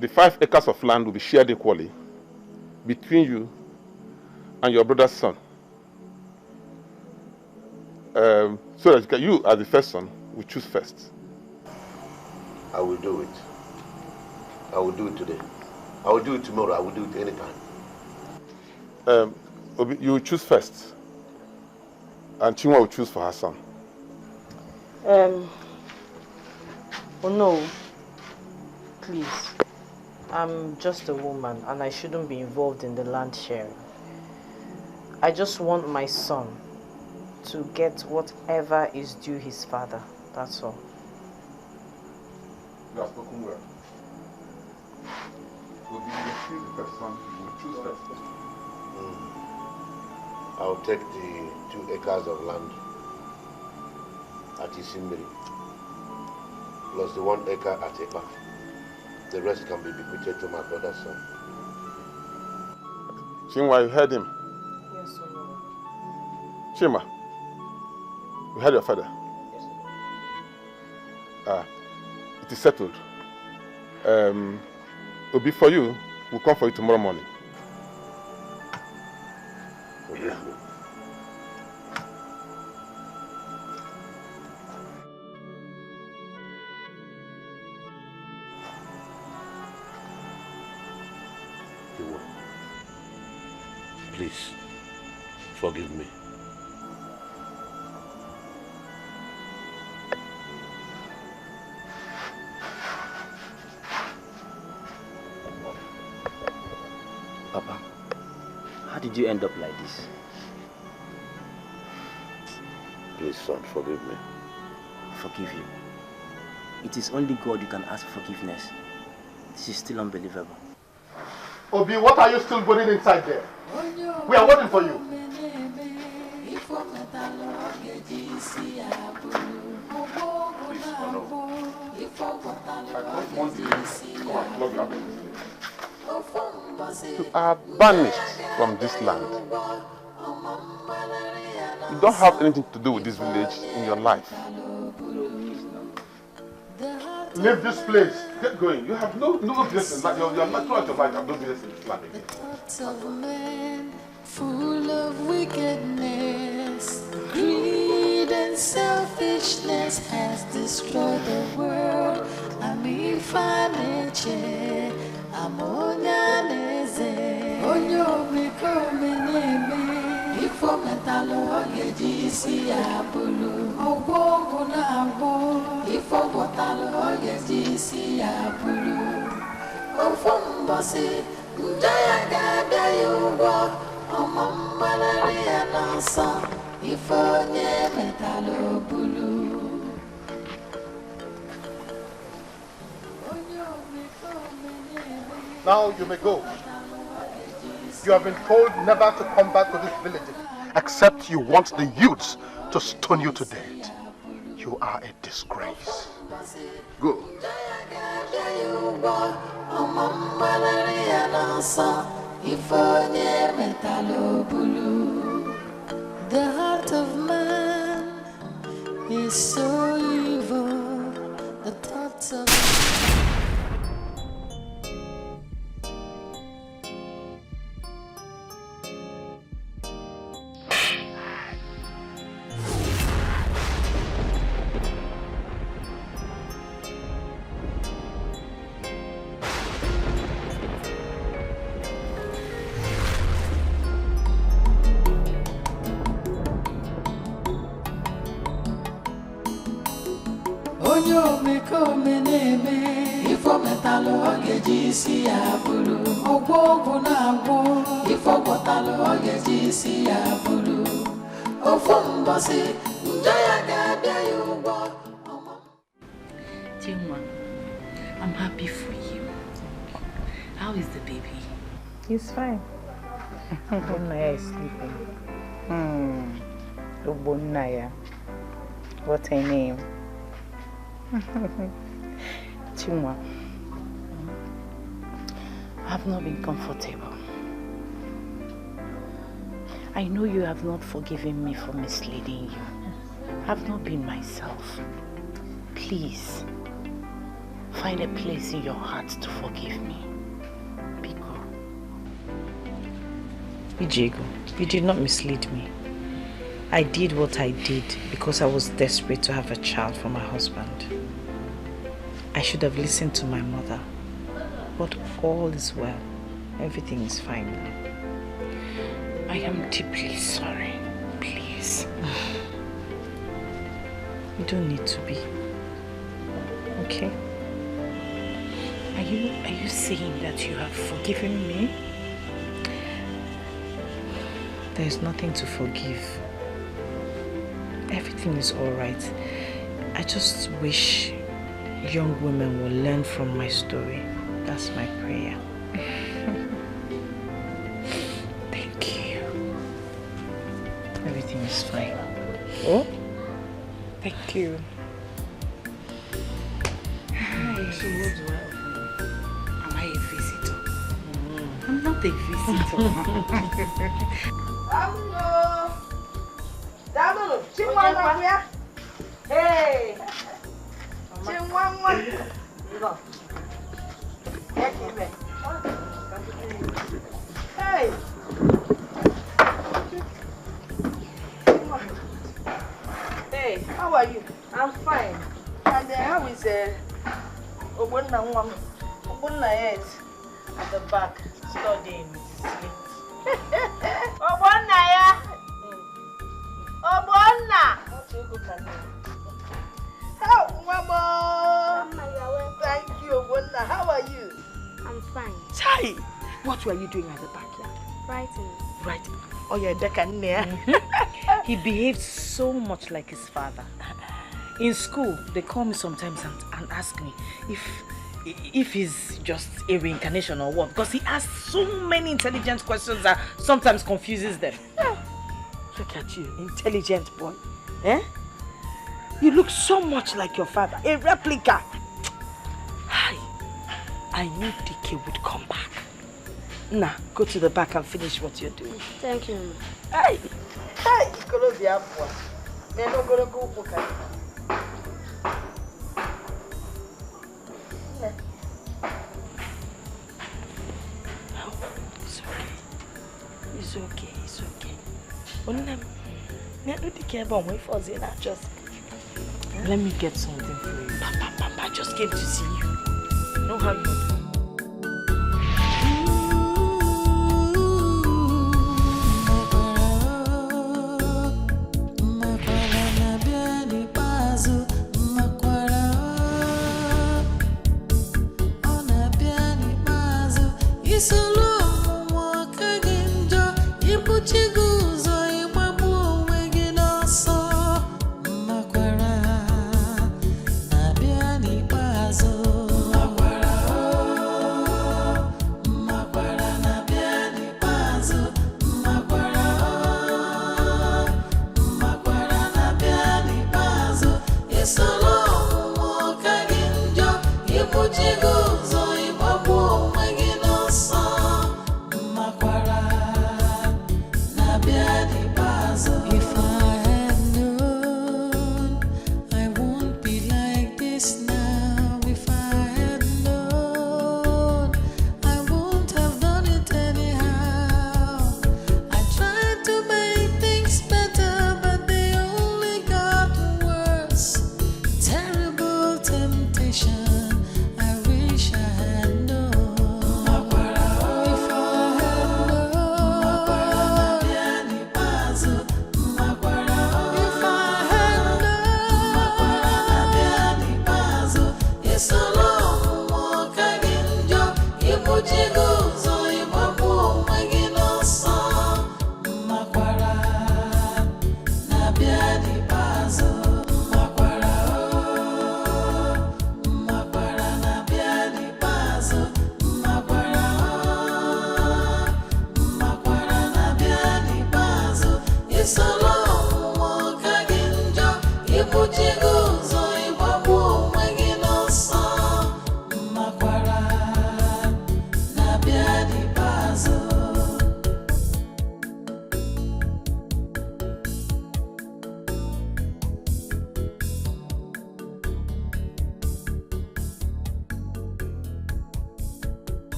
The 5 acres of land will be shared equally between you and your brother's son. So that you, as the first son, will choose first. I will do it. I will do it today. I will do it tomorrow. I will do it anytime. You will choose first. And Chinwa will choose for her son. Oh no. Please. I'm just a woman and I shouldn't be involved in the land sharing. I just want my son to get whatever is due his father. That's all. You have spoken well. Will be the first son, you will choose first. I'll take the 2 acres of land at Isimiri, plus the 1 acre at Epa. The rest can be bequeathed to my brother's son. Chinwa, you heard him? Yes, sir. Chima, you heard your father? Yes, sir. It is settled. Will be for you. We'll come for you tomorrow morning. Okay. Please, forgive me. Papa, how did you end up like this? Please, son, forgive me. Forgive you. It is only God you can ask forgiveness. This is still unbelievable. Obi, what are you still burning inside there? We are waiting for you. You are banished from this land. You don't have anything to do with this village in your life. Leave this place. Get going. You have no business in that. You're not throughout your life. You have no business in this land again. Thoughts of a man full of wickedness, greed and selfishness has destroyed the world. I'm infidelity. I'm onyaneze. Onyo me come neme. Ifo metalo ogeji si abulu. Ogo na bo. Ifo botalo ogeji si abulu. Ofo mbose. Njaya gada yugo. Omambalari anasa. Ifo nye metalo bulu. Now you may go. You have been told never to come back to this village except you want the youths to stone you to death. You are a disgrace. Go. The heart of man is so evil. The thoughts of Onyo me come neme. Ifo metalo ogeji si abulu. Ogwo na agwo. Ifo botalo ogeji si abulu. Ofo mbose. Njaya gada yugo. Chinwa, I'm happy for you. How is the baby? He's fine. Obunaya is sleeping. Obunaya. What a name. Chimwa. I've not been comfortable. I know you have not forgiven me for misleading you. I've not been myself. Please, find a place in your heart to forgive me. Biko. Ijego, you did not mislead me. I did what I did because I was desperate to have a child for my husband. I should have listened to my mother. But all is well. Everything is fine now. I am deeply sorry. Please. You don't need to be. Okay? Are you saying that you have forgiven me? There is nothing to forgive. Everything is alright. I just wish young women will learn from my story. That's my prayer. Thank you. Everything is fine. Oh? Thank you. Hi. So what do I offer you? Am I a visitor? I'm not a visitor. Hey! Hey! Hey, how are you? I'm fine. And how is Obunna is at the back studying sleep. Obunna, yeah? Obunna! Oh, Mama! Thank you, Obunna. How are you? I'm fine. Chai! What were you doing at the backyard? Writing. Right. Oh, yeah, Dikeh. He behaves so much like his father. In school, they call me sometimes and ask me if he's just a reincarnation or what, because he asks so many intelligent questions that sometimes confuses them. Look at you, intelligent boy. Eh? You look so much like your father, a replica. Hi. I knew Dikeh would come back. Now, go to the back and finish what you're doing. Thank you. Hey! Hey! Close the app. Man, I'm gonna go for It's okay. It's okay. Let me get something for you. Papa just came to see you. You know how you do. So